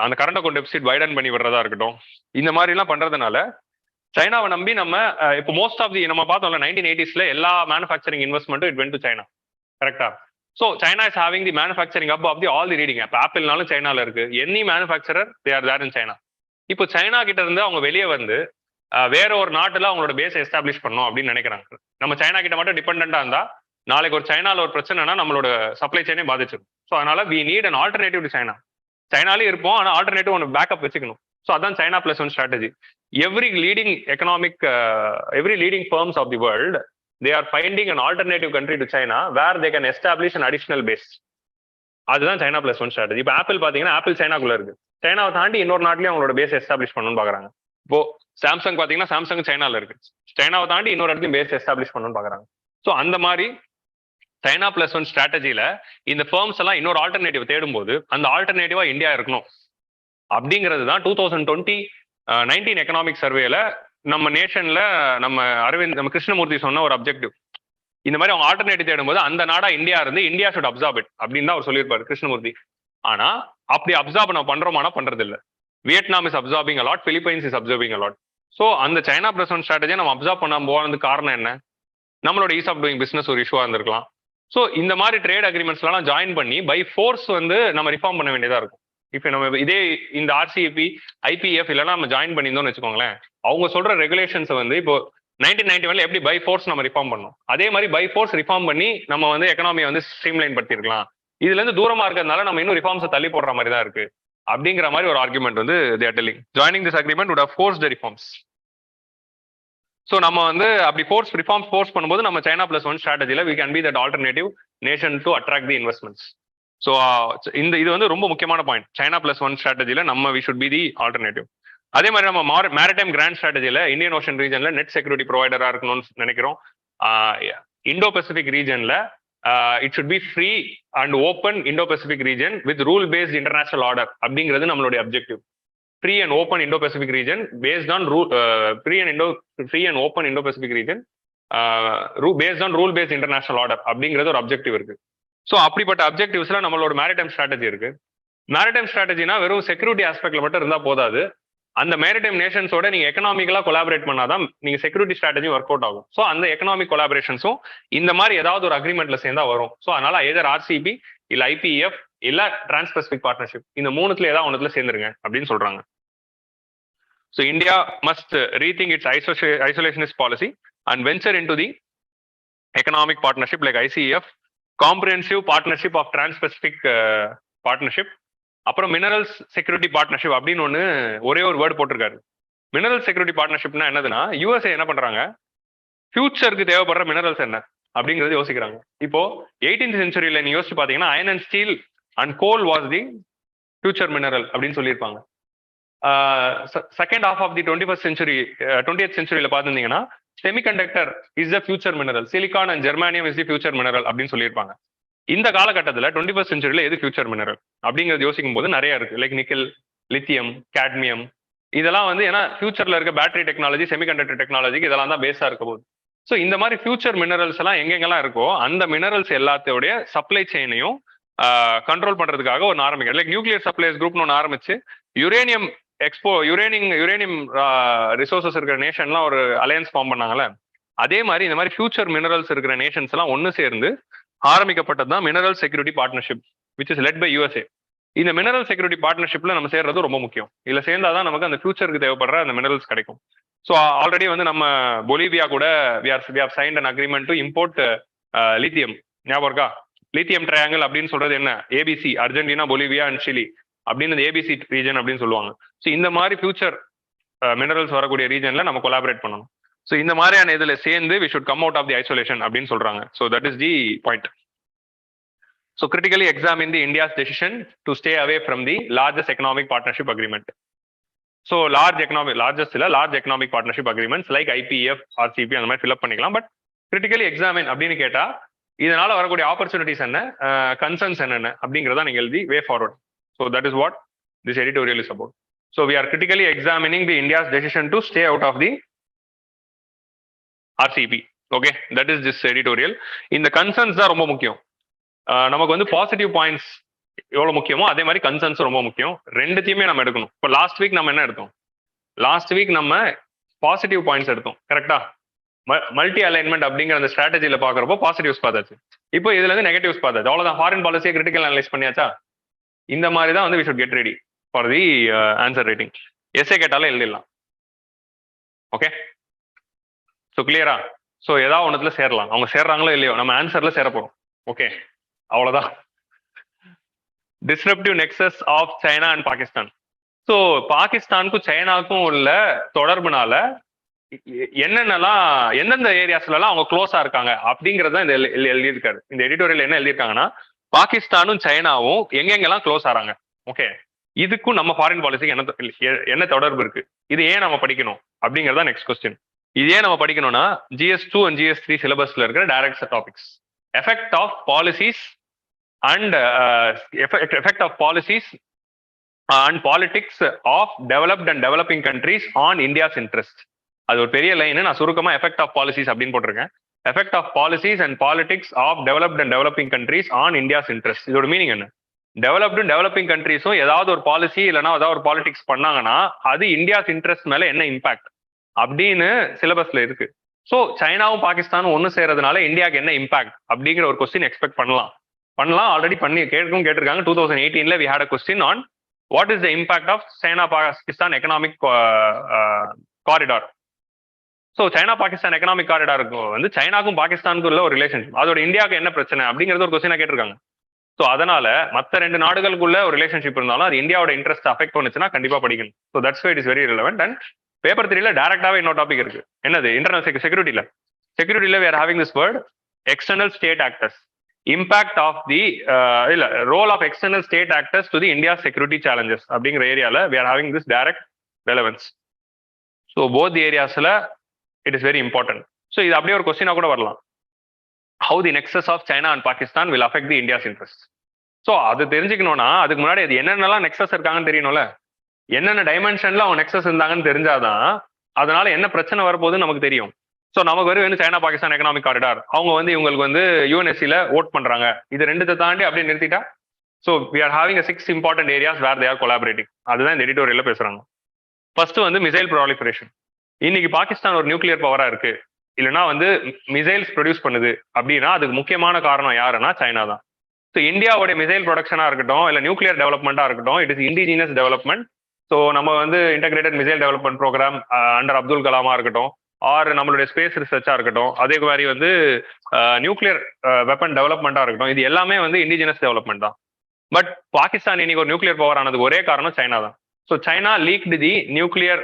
அந்த கரண்ட் அக்கௌண்ட் டெபிசிட் வைடன் பண்ணி விடுறதா இருக்கட்டும், இந்த மாதிரி எல்லாம் பண்றதுனால சைனாவை நம்பி நம்ம இப்போ மோஸ்ட் ஆஃப் தி நம்ம பார்த்தோம்ல 1980s எல்லா மேனுஃபேக்சரிங் இன்வெஸ்ட்மெண்ட்டும் இட் வென்ட் டு சைனா, கரெக்டா? So China is having the manufacturing hub of the all the reading. இப்போ ஆப்பிள்னாலும் சைனால இருக்கு, any manufacturer they are there in China. இப்போ சைனா கிட்ட இருந்து அவங்க வெளியே வந்து வேற ஒரு நாட்டுல அவங்களோட பேஸை எஸ்டாப்ளிஷ் பண்ணணும் அப்படின்னு நினைக்கிறாங்க. நம்ம சைனா கிட்ட மட்டும் டிபெண்டா இருந்தா நாளைக்கு ஒரு சைனால ஒரு பிரச்சனைனா நம்மளோட சப்ளை செயினே பாதிச்சிடும். ஸோ அதனால we need an alternative to China. சைனாலே இருப்போம், ஆனால் ஆல்டர்னேட்டிவ் ஒன்று பேக்கப் வச்சுக்கணும். ஸோ அதான் China plus one strategy. Every leading firms of the world, they are finding an alternative country to China where they can establish an additional base. அதுதான் China plus one strategy. இப்போ apple பாத்தீங்கன்னா apple சைனாக்குள்ள இருக்கு, சைனாவை தாண்டி இன்னொரு நாட்டிலேயே அவங்களோட base establish பண்ணணும்னு பாக்குறாங்க. இப்போ சாம்சங் பாத்தீங்கன்னா சாம்சங் சைனால இருக்கு, சைனாவை தாண்டி இன்னொரு இடத்துலையும் பேஸ் எஸ்டாப்ளிஷ் பண்ணணும்னு பாக்குறாங்க. ஸோ அந்த மாதிரி சைனா பிளஸ் ஒன் ஸ்ட்ராட்டஜில இந்த ஃபர்ம்ஸ் எல்லாம் இன்னொரு ஆல்டர்னேட்டிவ் தேடும் போது அந்த ஆல்டர்னேட்டிவா இந்தியா இருக்கணும் அப்படிங்கிறது தான் 2019 எக்கனாமிக் சர்வேல நம்ம நேஷன்ல நம்ம கிருஷ்ணமூர்த்தி சொன்ன ஒரு அப்ஜெக்டிவ். இந்த மாதிரி அவங்க ஆல்டர்னேட்டிவ் தேடும் போது அந்த நாடா இந்தியா இருந்து இந்தியா ஷுட் அப்சார்ப் இட் அப்படின்னு தான் அவர் சொல்லியிருப்பாரு கிருஷ்ணமூர்த்தி. ஆனா அப்படி அப்சார்ப் நம்ம பண்றோமானா பண்றது இல்லை. Vietnam is absorbing a lot, Philippines is observing a lot. So அந்த சைனா பிளஸ் ஒன் ஸ்ட்ராட்டஜியை நம்ம அப்சார்ப் பண்ண போனதுக்கு காரணம் என்ன? நம்மளோட ஈஸ் ஆஃப் டூயிங் பிசினஸ் ஒரு இஷ்யூவா இருந்திருக்கலாம். ஸோ இந்த மாதிரி ட்ரேட் அக்ரிமெண்ட்ஸ்லாம் ஜாயின் பண்ணி பை ஃபோர்ஸ் வந்து நம்ம ரிஃபார்ம் பண்ண வேண்டியதா இருக்கும். இப்போ நம்ம இதே இந்த ஆர்சிஇபி ஐபிஎஃப் இல்லைன்னா நம்ம ஜாயின் பண்ணியிருந்தோம்னு வச்சுக்கோங்களேன், அவங்க சொல்ற ரெகுலேஷன்ஸை வந்து இப்போ 1991 எப்படி பை ஃபோர்ஸ் நம்ம ரிஃபார்ம் பண்ணோம், அதே மாதிரி பை ஃபோர்ஸ் ரிஃபார்ம் பண்ணி நம்ம வந்து எக்கனாமியை வந்து ஸ்ட்ரீம்லைன் படுத்திருக்கலாம். இதுல இருந்து தூரமா இருக்கிறதுனால நம்ம இன்னும் ரிஃபார்ம்ஸை தள்ளி போடுற மாதிரி தான் இருக்கு அப்படிங்கிற மாதிரி ஒரு ஆர்குமெண்ட் வந்து they are telling. Joining this agreement would have forced the reforms. So நம்ம வந்து அப்படி ஃபோர்ஸ் பண்ணும்போது நம்ம சைனா பிளஸ் ஒன் ஸ்ட்ராட்டஜில we can be that alternative nation to attract the investments. So இது வந்து ரொம்ப முக்கியமான பாயிண்ட். சைனா பிளஸ் ஒன் ஸ்ட்ராட்டஜில நம்ம we should be the alternative. அதே மாதிரி நம்ம மேரிடைம் கிராண்ட் ஸ்ட்ராட்டஜில இந்தியன் ஓஷன் ரீஜன்ல நெட் செக்யூரிட்டி ப்ரொவைடரா இருக்கணும்னு நினைக்கிறோம். இண்டோ பசிபிக் ரீஜன்ல it should be free and open Indo Pacific region with rule based international order அப்படிங்கிறது நம்மளுடைய objective. Free and open Indo-Pacific region based on free and open Indo-Pacific region based on rule-based international order அப்படிங்கிறது ஒரு objective இருக்கு. So அப்படிப்பட்ட அப்ஜெக்டிவ்ஸ்ல நம்மளோட maritime strategy இருக்கு. Maritime ஸ்ட்ராட்டஜினா வெறும் security ஆஸ்பெக்ட்ல மட்டும் இருந்தா போதாது, அந்த மேரிடைம் நேஷன்ஸோட நீங்க எக்கனாமிக்கலா கொலாபரேட் பண்ணாதான் நீங்க செக்யூரிட்டி ஸ்ட்ராட்டஜி ஒர்க் அவுட் ஆகும். ஸோ அந்த எக்கனாமிக் கொலாபரேஷன்ஸும் இந்த மாதிரி ஏதாவது ஒரு அக்ரிமெண்ட்ல சேர்ந்தா வரும். ஸோ அதனால எதர் ஆர்சிபி இல்ல ஐபிஎஃப் இல்ல டிரான்ஸ்பெசிபிக் பார்ட்னர்ஷிப், இந்த மூணுத்துல ஏதாவது ஒன்றுல சேர்ந்துருங்க அப்படின்னு சொல்றாங்க. So India must rethink its isolationist policy and venture into the economic partnership like ICEF, comprehensive partnership of trans-Pacific partnership, அப்புறம் மினரல்ஸ் செக்யூரிட்டி பார்ட்னர்ஷிப் அப்படின்னு ஒரே ஒரு வேர்டு போட்டிருக்காரு. மினரல் செக்யூரிட்டி பார்ட்னர்ஷிப்னா என்னதுன்னா, யூஎஸ்ஏ என்ன பண்றாங்க, ஃபியூச்சருக்கு தேவைப்படுற மினரல்ஸ் என்ன அப்படிங்கிறது யோசிக்கிறாங்க. இப்போ 18th centuryல நீங்க யோசிச்சு பாத்தீங்கன்னா iron and steel and coal was the future mineral அப்படின்னு சொல்லியிருப்பாங்க. Second half of the 20th centuryல பாத்துருந்தீங்கன்னா semiconductor is the future mineral, silicon and germanium is the future mineral அப்படின்னு சொல்லியிருப்பாங்க. இந்த காலகட்டத்தில் 21st centuryல எது ஃபியூச்சர் மினரல் அப்படிங்கிறது யோசிக்கும் போது நிறைய இருக்கு. லைக் நிக்கல், லித்தியம், கேட்மியம், இதெல்லாம் வந்து ஏன்னா ஃபியூச்சர்ல இருக்க பேட்டரி டெக்னாலஜி, செமிகண்டக்டர் டெக்னாலஜிக்கு இதெல்லாம் தான் பேஸா இருக்க போகுது. ஸோ இந்த மாதிரி ஃபியூச்சர் மினரல்ஸ் எல்லாம் எங்கெங்கெல்லாம் இருக்கோ அந்த மினரல்ஸ் எல்லாத்தோடைய சப்ளை செயினையும் கண்ட்ரோல் பண்றதுக்காக ஒன்று ஆரம்பிக்கிறது. லைக் நியூக்ளியர் சப்ளைஸ் குரூப்னு ஒன்று ஆரம்பிச்சு யுரேனியம் ரிசோர்சஸ் இருக்கிற நேஷன்லாம் ஒரு அலையன்ஸ் ஃபார்ம் பண்ணாங்கல்ல, அதே மாதிரி இந்த மாதிரி ஃபியூச்சர் மினரல்ஸ் இருக்கிற நேஷன்ஸ் எல்லாம் ஒன்று சேர்ந்து ஆரம்பிக்கப்பட்டது தான் mineral security partnership. which is led by USA. இந்த மினரல் செக்யூரிட்டி பார்ட்னர்ஷிப்ல நம்ம சேர்றது ரொம்ப முக்கியம். இதுல சேர்ந்தாதான் நமக்கு அந்த ஃபியூச்சருக்கு தேவைப்படுற அந்த மினரல்ஸ் கிடைக்கும். ஸோ ஆல்ரெடி வந்து நம்ம பொலிவியா கூட we have signed an agreement to import lithium. ஞாபகம் இருக்கா? லித்தியம் ட்ரையாங்கிள் அப்படின்னு சொல்றது என்ன? ABC, Argentina, Bolivia and Chile அப்படின்னு ஏபிசி ரீஜன் அப்படின்னு சொல்லுவாங்க. ஸோ இந்த மாதிரி ஃபியூச்சர் மினரல்ஸ் வரக்கூடிய ரீஜன்ல நம்ம கொலாபரேட் பண்ணணும். ஸோ இந்த மாதிரியான இதுல சேர்ந்து we should come out of the isolation அப்படின்னு சொல்றாங்க. So that is the point. So critically examine the India's decision to stay away from the largest economic partnership agreement. So large economic partnership agreements like IPEF, RCEP அந்த மாதிரி fill up பண்ணிக்கலாம். But critically examine அப்படின்னு கேட்டா இதனால வரக்கூடிய opportunities என்ன, concerns என்னென்ன அப்படிங்கிறதா நீங்க எழுதி way forward. So that is what this editorial is about. So we are critically examining the India's decision to stay out of the RCEP. Okay, that is this editorial. இந்த concerns தான் ரொம்ப முக்கியம். நமக்கு வந்து பாசிட்டிவ் பாயிண்ட்ஸ் எவ்வளவு முக்கியமோ அதே மாதிரி கன்சர்ன்ஸ் ரொம்ப முக்கியம். ரெண்டுத்தையுமே நம்ம எடுக்கணும். இப்போ லாஸ்ட் வீக் நம்ம என்ன எடுத்தோம்? லாஸ்ட் வீக் நம்ம பாசிட்டிவ் பாயிண்ட்ஸ் எடுத்தோம். கரெக்டா? மல்டி அலைன்மெண்ட் அப்படிங்கிற அந்த ஸ்ட்ராட்டஜியில பாக்குறப்போ பாசிட்டிவ்ஸ் பார்த்தாச்சு. இப்போ இதுல இருந்து நெகட்டிவ்ஸ் பார்த்தாச்சு. அவ்வளவுதான். ஃபாரின் பாலிசியை கிரிட்டிக்கல் அனலைஸ் பண்ணியாச்சா? இந்த மாதிரி தான் வந்து we should get ready for the answer writing. SA கேட்டாலும் எழுதிடலாம். ஓகே, ஸோ கிளியரா? ஸோ ஏதாவது ஒன்றத்துல சேரலாம். அவங்க சேர்றாங்களோ இல்லையோ நம்ம ஆன்சர்ல சேர போறோம். ஓகே, அவ்வளவுதான். Disruptive nexus of China and Pakistan. So பாகிஸ்தானுக்கும் சைனாவுக்கும் உள்ள தொடர்புனால என்னென்னலாம் எந்தெந்த ஏரியாஸ்லாம் அவங்க க்ளோஸா இருக்காங்க அப்படிங்கறத இந்த எழுதியிருக்காரு. இந்த எடிட்டோரியல் என்ன எழுதியிருக்காங்கன்னா பாகிஸ்தானும் சைனாவும் எங்கெங்கெல்லாம் க்ளோஸ் ஆறாங்க. ஓகே, இதுக்கும் நம்ம ஃபாரின் பாலிசிக்கு என்ன தொடர்பு இருக்கு, இது ஏன் நம்ம படிக்கணும் அப்படிங்கறதா நெக்ஸ்ட் கொஸ்டின். இது ஏன் நம்ம படிக்கணும்னா GS2 and GS3 சிலபஸ்ல இருக்கிற direct topics. Effect of policies and effect of policies and politics of developed and developing countries on India's interest. அது ஒரு பெரிய லைன். நான் சுருக்கமா எஃபெக்ட் ஆஃப் பாலிசிஸ் அப்படின்னு போட்டிருக்கேன். Effect of policies and politics of developed and developing countries on India's interest. இதோட meaning என்ன? Developed developing கண்ட்ரீஸும் ஏதாவது ஒரு பாலிசி இல்லைன்னா ஏதாவது ஒரு பாலிடிக்ஸ் பண்ணாங்கன்னா அது இந்தியாஸ் இன்ட்ரெஸ்ட் மேல என்ன இம்பாக்ட் அப்படின்னு சிலபஸ்ல இருக்கு. ஸோ சைனாவும் பாகிஸ்தானும் ஒன்று சேர்றதுனால இந்தியாவுக்கு என்ன இம்பாக்ட் அப்படிங்கிற ஒரு கொஸ்டின் எக்ஸ்பெக்ட் பண்ணலாம். ஆல்ரெடி கேட்டிருக்காங்க. 2018ல we had a question on what is the impact of China Pakistan economic corridor. So China Pakistan economic காரிடாருக்கு வந்து சைனாக்கும் பாகிஸ்தானுக்கும் உள்ள ஒரு ரிலேஷன்ஷிப், அதோட இந்தியாவுக்கு என்ன பிரச்சனை அப்படிங்கிறது ஒரு கொஸ்டினா கேட்டிருக்காங்க. ஸோ அதனால மற்ற ரெண்டு நாடுகளுக்குள்ள ஒரு ரிலேஷன்ஷிப் இருந்தாலும் அது இந்தியாவோட இன்ட்ரெஸ்ட் அஃபெக்ட் பண்ணுச்சுன்னா கண்டிப்பா படிக்கணும். So that's why it is very relevant. And paper 3ல டைரக்டாவே இன்னொரு டாபிக் இருக்கு. என்னது? இன்டர்னல் செக்யூரிட்டியில we are having this word external state actors. Impact of the role of external state actors to the India security challenges அப்படிங்கிற ஏரியால we are having this direct relevance. So both the ஏரியாஸ்ல it is very important. So இது அப்படியே ஒரு கொஸ்டினா கூட வரலாம். How the nexus of China and Pakistan will affect the India's interest. So அது தெரிஞ்சுக்கணும்னா அதுக்கு முன்னாடி அது என்னென்னலாம் நெக்ஸஸ் இருக்காங்கன்னு தெரியணும்ல. என்னென்ன டைமென்ஷன்ல அவங்க நெக்ஸஸ் இருந்தாங்கன்னு தெரிஞ்சாதான் அதனால என்ன பிரச்சனை வரப்போகுதுன்னு நமக்கு தெரியும். ஸோ நமக்கு வந்து சைனா பாகிஸ்தான் எக்கனாமிக் காரிடார் அவங்க வந்து இவங்களுக்கு வந்து UNSCல ஓட் பண்றாங்க. இது ரெண்டுத்தை தாண்டி அப்படியே நிறுத்திட்டா so we are having 6 important areas where they are collaborating. அதுதான் இந்த எடிட்டோரியல்ல பேசுறாங்க. ஃபர்ஸ்ட் வந்து மிசைல் ப்ராலிஃபரேஷன். இன்னைக்கு பாகிஸ்தான் ஒரு நியூக்ளியர் பவரா இருக்கு இல்லைன்னா வந்து மிசைல்ஸ் ப்ரொடியூஸ் பண்ணுது அப்படின்னா அதுக்கு முக்கியமான காரணம் யாருன்னா சைனா தான். ஸோ இந்தியாவோட மிசைல் ப்ரொடக்ஷனா இருக்கட்டும் இல்லை நியூக்ளியர் டெவலப்மெண்டா இருக்கட்டும், it is indigenous development. So நம்ம வந்து integrated missile development programme under Abdul கலாமா இருக்கட்டும், ஆர் நம்மளுடைய ஸ்பேஸ் ரிசர்ச்சா இருக்கட்டும், அதே மாதிரி வந்து நியூக்ளியர் வெப்பன் டெவலப்மெண்டா இருக்கட்டும், இது எல்லாமே வந்து இண்டிஜினஸ் டெவலப்மெண்ட் தான். பட் பாகிஸ்தான் இன்னைக்கு ஒரு நியூக்ளியர் பவர் ஆனதுக்கு ஒரே காரணம் சைனா தான். So China leaked the nuclear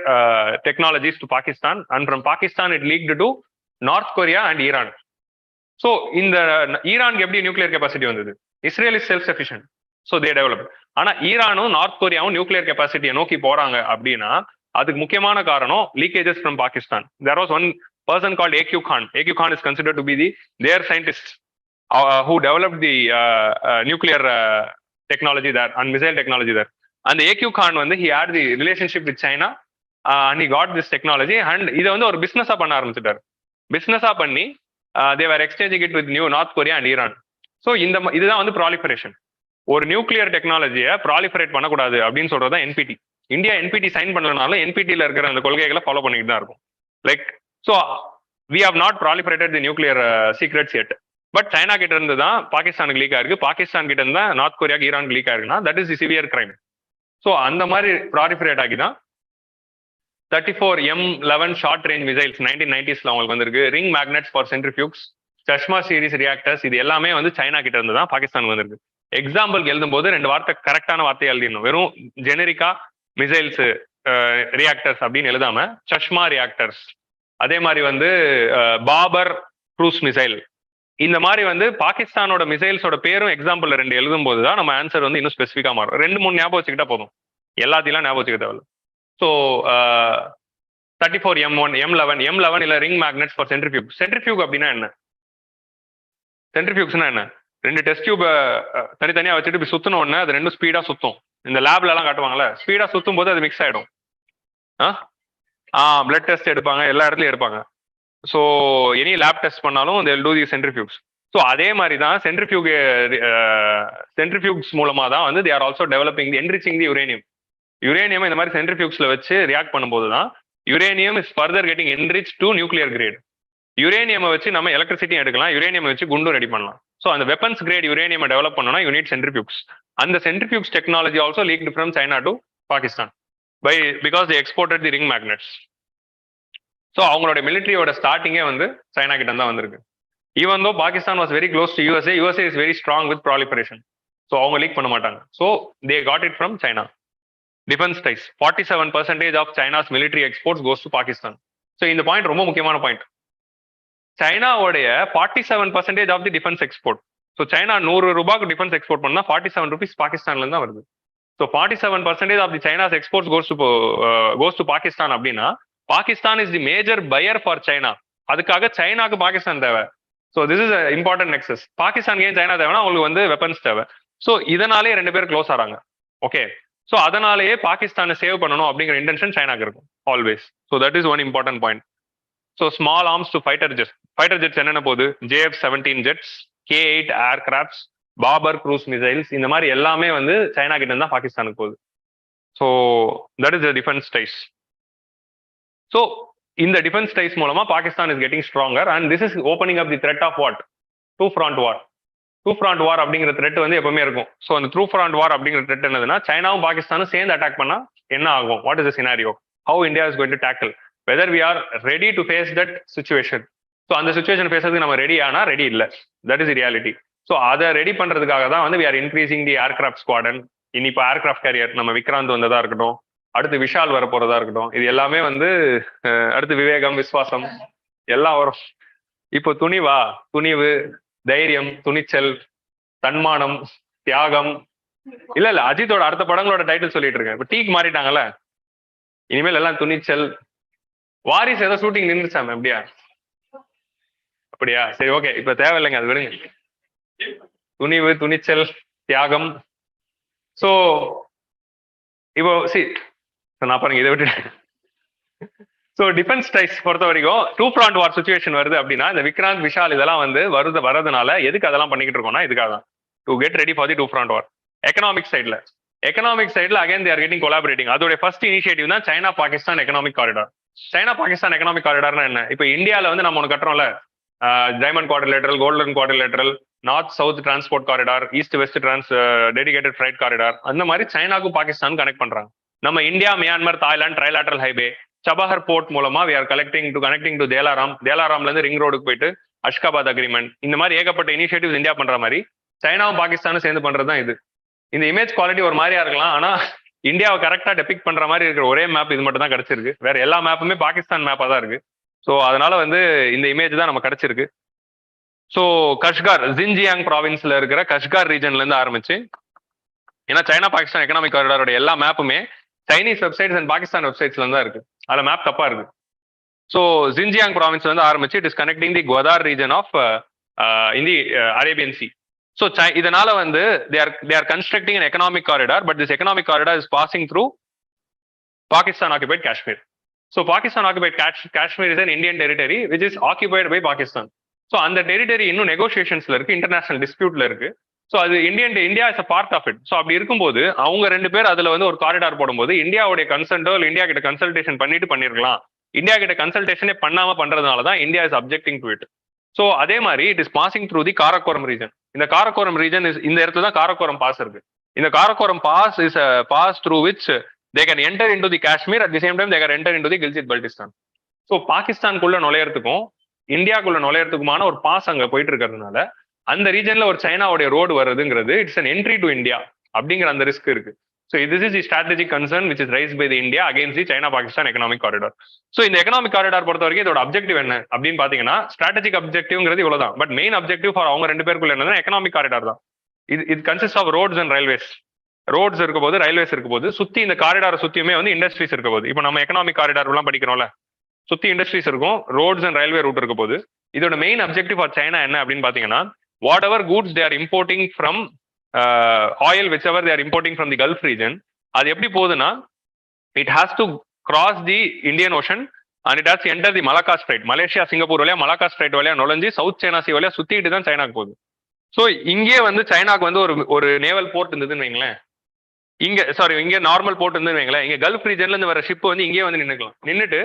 technologies to Pakistan and from Pakistan it leaked to north Korea and Iran. So இந்த ஈரானுக்கு எப்படி நியூக்ளியர் கெப்பாசிட்டி வந்தது? Israel is self sufficient, so they develop. ஆனா ஈரானும் நார்த் கொரியாவும் நியூக்ளியர் கெப்பாசிட்டியை நோக்கி போறாங்க அப்படின்னா அதுக்கு முக்கியமான காரணம் leakages from Pakistan. There was one person called AQ Khan. AQ Khan is considered to be their scientist who developed the nuclear technology there and missile technology there. And the AQ Khan வந்து he had the relationship with China and he got this technology and இதை வந்து ஒரு பிசினஸா பண்ண ஆரம்பிச்சுட்டாரு. பிசினஸா பண்ணி they were exchanging it with North Korea and Iran. So இதுதான் வந்து ப்ராலிஃபரேஷன். ஒரு நியூக்ளியர் டெக்னாலஜியை ப்ராலிஃபரேட் பண்ணக்கூடாது அப்படின்னு சொல்றது தான் NPT. இந்தியா NPT சைன் பண்ணலனாலும் NPTல இருக்கிற அந்த கொள்கைகளை ஃபாலோ பண்ணிட்டு தான் இருக்கும். Like so we have not proliferated the nuclear secrets yet. But China கிட்ட இருந்து தான் பாகிஸ்தானுக்கு லீக் ஆயிருக்கு, பாகிஸ்தான் கிட்ட இருந்தா நார்த் கொரியாக்கு ஈரானுக்கு லீக் ஆயிருக்குன்னா that is the severe crime. So அந்த மாதிரி ப்ராலிஃபரேட் ஆகி தான் 34M11 short range missiles 1990s அவங்களுக்கு வந்திருக்கு. Ring magnets for centrifuges, Chashma series reactors, இது எல்லாமே வந்து சைனா கிட்ட இருந்து தான் பாகிஸ்தான் வந்திருக்கு. எக்ஸாம்பிளுக்கு எழுதும் போது 2 வார்த்தை கரெக்டான வார்த்தையை எழுதிடணும். வெறும் ஜெனரிக்கா மிசைல்ஸ் ரியாக்டர்ஸ் அப்படின்னு எழுதாம சஷ்மா ரியாக்டர்ஸ், அதே மாதிரி வந்து பாபர் க்ரூஸ் மிசைல், இந்த மாதிரி வந்து பாகிஸ்தானோட மிசைல்ஸோட பேரும் எக்ஸாம்பிள் 2 எழுதும் போது தான் நம்ம ஆன்சர் வந்து இன்னும் ஸ்பெசிஃபிக்கா மாறும். 2-3 ஞாபகம் வச்சுக்கிட்டா போதும், எல்லாத்தையும் ஞாபகம் வச்சுக்க தேவையில்ல. ஸோ 34M1 M11 இல்ல ring magnets for centrifuge. Centrifuge அப்படின்னா என்ன? சென்ட்ரிஃபியூக்ஸ்னா என்ன? 2 டெஸ்ட் டியூப் தனித்தனியா வச்சுட்டு இப்படி சுத்தணும் ஒன்று, அது 2 ஸ்பீடா சுத்தும். இந்த லேப்ல எல்லாம் காட்டுவாங்கல்ல, ஸ்பீடா சுத்தும் போது அது மிக்ஸ் ஆயிடும். பிளட் டெஸ்ட் எடுப்பாங்க, எல்லா இடத்துலயும் எடுப்பாங்க. ஸோ எனி லேப் டெஸ்ட் பண்ணாலும் they will do the centrifuges. So அதே மாதிரி தான் சென்ட்ரிஃபியூக்ஸ் மூலமா தான் வந்து they are also developing the enriching the uranium. Uranium இந்த மாதிரி சென்ட்ரிஃபியூக்ஸ்ல வச்சு ரியாக்ட் பண்ணும்போது தான் uranium is further getting enrich to nuclear grade. Uranium வச்சு நம்ம எலக்ட்ரிசிட்டியும் எடுக்கலாம், யுரேனியம் வச்சு குண்டும் ரெடி பண்ணலாம். ஸோ அந்த வெப்பன்ஸ் கிரேட் யுரேனியம் டெவலப் பண்ணணும்னா யூனிட் சென்ட்ரிஃபியூக்ஸ். அந்த centrifuges technology also leaked from China to Pakistan because they exported the ring magnets. ஸோ அவங்களோட மிலிட்ரியோட ஸ்டார்டிங்கே வந்து சைனா கிட்ட தான் வந்திருக்கு. Even though Pakistan was very close to USA, USA is very strong with proliferation. So அவங்க லீக் பண்ண மாட்டாங்க. So they got it from China. Defence ties 47% of China's military exports goes to Pakistan. So இந்த point ரொம்ப முக்கியமான point. சைனாவுடைய 47% of the defence export. So China 100 ரூபாய்க்கு defence export பண்ணா 47 rupees பாகிஸ்தான்ல இருந்து தான் வருது. So 47% of the China's exports goes to Pakistan அப்படின்னா Pakistan is the major buyer for China. அதுக்காக சைனாக்கு பாகிஸ்தான் தேவை. So this is important nexus. பாகிஸ்தானுக்கு ஏன் சைனா தேவைன்னா அவங்களுக்கு வந்து வெப்பன்ஸ் தேவை. ஸோ இதனாலே 2 பேர் க்ளோஸ் ஆறாங்க. ஓகே, ஸோ அதனாலேயே பாகிஸ்தானை சேவ் பண்ணணும் அப்படிங்கிற இன்டென்ஷன் சைனாக்கு இருக்கும் always. So that is one important point. So small arms to fighter jets. Fighter jets என்னென்ன போகுது? JF-17 jets, K-8 aircrafts, Babur cruise missiles, இந்த மாதிரி எல்லாமே வந்து சைனா கிட்ட இருந்தா பாகிஸ்தானுக்கு போகுது. So that is the defence ties. So இந்த டிஃபென்ஸ் டைஸ் மூலமா Pakistan is getting stronger and this is opening up the threat of what? Two front war அப்படிங்கிற த்ரெட் வந்து எப்பவுமே இருக்கும். ஸோ அந்த ட்ரூ ஃப்ரண்ட் வார் அப்படிங்கிற த்ரெட் என்னதுன்னா சைனாவும் பாகிஸ்தானும் சேர்ந்து அட்டாக் பண்ணா என்ன ஆகும்? What is the scenario? How India is going to tackle? Whether we are ready to face that situation. So அந்த சுச்சுவேஷன் பேசுறதுக்கு நம்ம ரெடி ஆனா ரெடி இல்லை. That is reality. ஸோ அதை ரெடி பண்றதுக்காக தான் வந்து we are increasing the aircraft squadron. இனி இப்போ ஏர்கிராஃப்ட் கேரியர் நம்ம விக்ராந்த் வந்ததா இருக்கட்டும், அடுத்து விஷால் வர போறதா இருக்கட்டும், இது எல்லாமே வந்து அடுத்து விவேகம், விஸ்வாசம் எல்லாம் வரும். இப்போ துணிவு, தைரியம், துணிச்சல், தன்மானம், தியாகம். இல்ல அஜித்தோட அடுத்த படங்களோட டைட்டில் சொல்லிட்டு இருக்கேன். இப்போ டீக்கு மாறிட்டாங்கல்ல, இனிமேல் எல்லாம் துணிச்சல். வாரிசு ஏதோ ஷூட்டிங் நின்றுச்சாம அப்படியா? சரி, ஓகே, இப்ப தேவையில்லைங்க, அது விடுங்க. துணிவு, துணிச்சல், தியாகம். சோ இப்போ நான் பாருங்க இதை விட்டு. ஸோ டிஃபென்ஸ் டைஸ் பொறுத்த வரைக்கும் டூ ஃப்ரண்ட் வார் சுச்சுவேஷன் வருது அப்படின்னா இந்த விக்ராந்த், விஷால் இதெல்லாம் வந்து வரதுனால எதுக்கு அதெல்லாம் பண்ணிக்கிட்டு இருக்கோம்னா இதுக்காக தான், to get ready for the two front war. Economic சைட்ல again they are getting collaborating. அதோட ஃபர்ஸ்ட் இனிஷியேட்டிவ் தான் China Pakistan economic corridor. China Pakistan economic காரிடார்னா என்ன? இப்போ இந்தியாவில் வந்து நம்ம ஒன்று கட்டுறோம்ல, diamond quadrilateral, golden quadrilateral, north south transport corridor, east west dedicated freight corridor. அந்த மாதிரி சைனாக்கும் பாகிஸ்தான் கனெக்ட் பண்றாங்க. நம்ம India, Myanmar, Thailand trilateral highway, Chabahar port மூலமா we are கனெக்டிங் டு தேலாராம்ல இருந்து ரிங் ரோடுக்கு போயிட்டு அஷ்காபாத் அக்ரிமெண்ட். இந்த மாதிரி ஏகப்பட்ட இனிஷியேட்டிவ்ஸ் இந்தியா பண்ற மாதிரி சைனாவும் பாகிஸ்தானும் சேர்ந்து பண்றது தான் இது. இந்த இமேஜ் குவாலிட்டி ஒரு மாதிரியா இருக்கலாம், ஆனா இந்தியாவை கரெக்டா டெபிக் பண்ற மாதிரி இருக்கிற ஒரே மேப் இது மட்டும் தான் கிடைச்சிருக்கு. வேற எல்லா மேப்புமே பாகிஸ்தான் மேப்பா தான் இருக்கு. ஸோ அதனால வந்து இந்த இமேஜ் தான் நம்ம கிடைச்சிருக்கு. ஸோ கஷ்கார், ஜின்ஜியாங் ப்ராவின்ஸ்ல இருக்கிற கஷ்கார் ரீஜன்ல இருந்து ஆரம்பிச்சு, ஏன்னா சைனா பாகிஸ்தான் எக்கனாமிக் காரிடாரோட எல்லா மேப்புமே சைனீஸ் வெப்சைட்ஸ் அண்ட் பாகிஸ்தான் வெப்சைட்ஸ்ல தான் இருக்கு. அதுல மேப் தப்பா இருக்கு. ஸோ ஜின்ஜியாங் ப்ராவின்ஸ்ல இருந்து ஆரம்பிச்சு it is connecting the Gwadar region of in the Arabian sea. So இதனால வந்து they are constructing an economic corridor, but this economic corridor is passing through Pakistan occupied Kashmir. So Pakistan occupied Kashmir is an Indian territory which is occupied by Pakistan. So அந்த territory இன்னும் நெகோசியேஷன்ஸ்ல இருக்கு, international டிஸ்பியூட்ல இருக்கு. So அது India is a part of it. So அப்படி இருக்கும்போது அவங்க 2 பேர் அதுல வந்து ஒரு காரிடார் போடும்போது இந்தியாவுடைய கன்சல்ட்டோ இல்லை இந்தியா கிட்ட கன்சல்டேஷன் பண்ணிருக்கலாம். இந்தியா கிட்ட கன்சல்டேஷனே பண்ணாம பண்றதுனால தான் India is objecting to it. So அதே மாதிரி it is passing through the Karakoram region. இந்த காரக்கோரம் ரீஜன் இந்த இடத்துல தான் காரக்கோரம் பாஸ் இருக்கு. இந்த Karakoram pass is pass through which they can enter into the Kashmir, at the same time they can enter into the Gilgit Baltistan. So பாகிஸ்தானுக்குள்ள நுழையறதுக்கும் இந்தியாக்குள்ள நுழையறதுக்குமான ஒரு பாஸ் அங்க போயிட்டு இருக்கிறதுனால அந்த ரீஜன்ல ஒரு சைனாவுடைய ரோடு வருதுங்கிறது it's an entry to India அப்படிங்கிற அந்த ரிஸ்க் இருக்கு. So this is the strategic concern which is raised by the India against the China-Pakistan economic corridor. So இந்த economic corridor பொறுத்த வரைக்கும் இதோட அப்ஜெக்டிவ் என்ன அப்படின்னு பாத்தீங்கன்னா ஸ்ட்ராட்டஜிக் அப்ஜெக்டிவ்ங்கிறது இவ்வளவுதான். பட் மெயின் அப்ஜெக்டிவ் ஃபார் அவங்க ரெண்டு பேருக்குள்ள என்னன்னா எக்கனாமிக் காரிடார் தான். இது consist of roads and railways. Roads இருக்க போது, ரயில்வேஸ் இருக்க போது, சுத்தி இந்த காரிடார் சுத்தியுமே வந்து இண்டஸ்ட்ரீஸ் இருக்க போது. இப்போ நம்ம எக்கனாமிக் காரிடார் எல்லாம் படிக்கிறோம்ல, சுத்தி இண்டஸ்ட்ரீஸ் இருக்கும், ரோட்ஸ் அண்ட் ரயில்வே ரூட் இருக்க போது. இதோட மெயின் அப்ஜெக்டிவ் ஃபார் சைனா என்ன அப்படின்னு பாத்தீங்கன்னா what ever goods they are importing from oil which ever they R importing from the gulf region, அது எப்படி போகுதுன்னா it has to cross the Indian ocean and it has enter the Malacca straight. Malaysia Singapore வழியா Malacca straight வழியா நுழைஞ்சு south China C வழியா சுத்திட்டு தான் சைனாக்கு போகுது. ஸோ இங்கே வந்து சைனாக்கு வந்து ஒரு நேவல் போர்ட் இருந்ததுன்னு வைங்களேன், இங்க நார்மல் போர்ட் இருந்ததுன்னு வைங்களேன், இங்க கல்ஃப் ரீஜன்ல இருந்து வர ஷிப் வந்து இங்கே வந்து நின்றுட்டு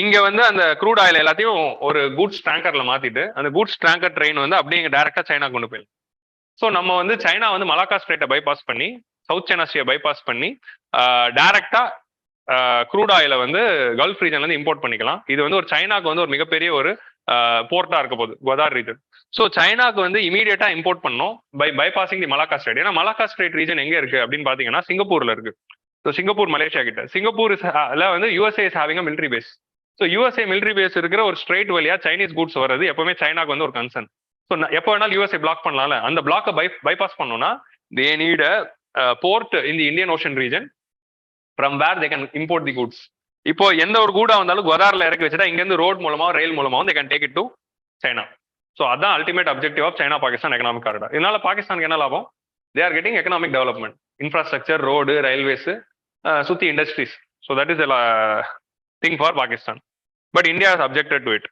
இங்க வந்து அந்த க்ரூட் ஆயில் எல்லாத்தையும் ஒரு கூட்ஸ் டேங்கர்ல மாத்திட்டு அந்த கூட்ஸ் டேங்கர் ட்ரெயின் வந்து அப்படியே இங்க டைரக்டா சைனா கொண்டு போயிடும். ஸோ நம்ம வந்து சைனா வந்து மலாக்கா ஸ்ட்ரைட்டை பைபாஸ் பண்ணி சவுத் சைனா சீயை பைபாஸ் பண்ணி டைரக்டா க்ரூட் ஆயில வந்து கல்ஃப் ரீஜன்ல இருந்து இம்போர்ட் பண்ணிக்கலாம். இது வந்து ஒரு சைனாக்கு வந்து ஒரு மிகப்பெரிய ஒரு போர்ட்டா இருக்க போகுது குவாதார் ரீஜன். ஸோ சைனாக்கு வந்து இமீடியட்டா இம்போர்ட் பண்ணோம் by bypassing the Malacca Strait. ஏன்னா மலாக்கா ஸ்ட்ரைட் ரீஜன் எங்க இருக்கு அப்படின்னு பாத்தீங்கன்னா சிங்கப்பூர்ல இருக்கு. ஸோ சிங்கப்பூர் மலேசியா கிட்ட. சிங்கப்பூர் வந்து USA is having a military base. So USA military base இருக்கிற ஒரு ஸ்ட்ரைட் வழியா சைனீஸ் கூட்ஸ் வர்றது எப்பவுமே சைனாக்கு வந்து ஒரு கன்சர்ன். ஸோ எப்போ வேணாலும் யூஎஸ்ஏ பிளாக் பண்ணலாம்ல, அந்த பிளாக்கை பைபாஸ் பண்ணோம்னா they need port in the Indian Ocean region from where they can import the goods. இப்போ எந்த ஒரு கூடா வந்தாலும் குவாதார்ல இறக்கி வச்சுட்டா இங்க இருந்து ரோட் மூலமா ரயில் மூலமா they can take it to China. So அதான் ultimate objective of China Pakistan economic corridor. இதனால பாகிஸ்தானுக்கு என்ன லாபம்? They are getting economic development, infrastructure, road, railways, சுத்தி industries. So that is thing for Pakistan. But India has objected to it.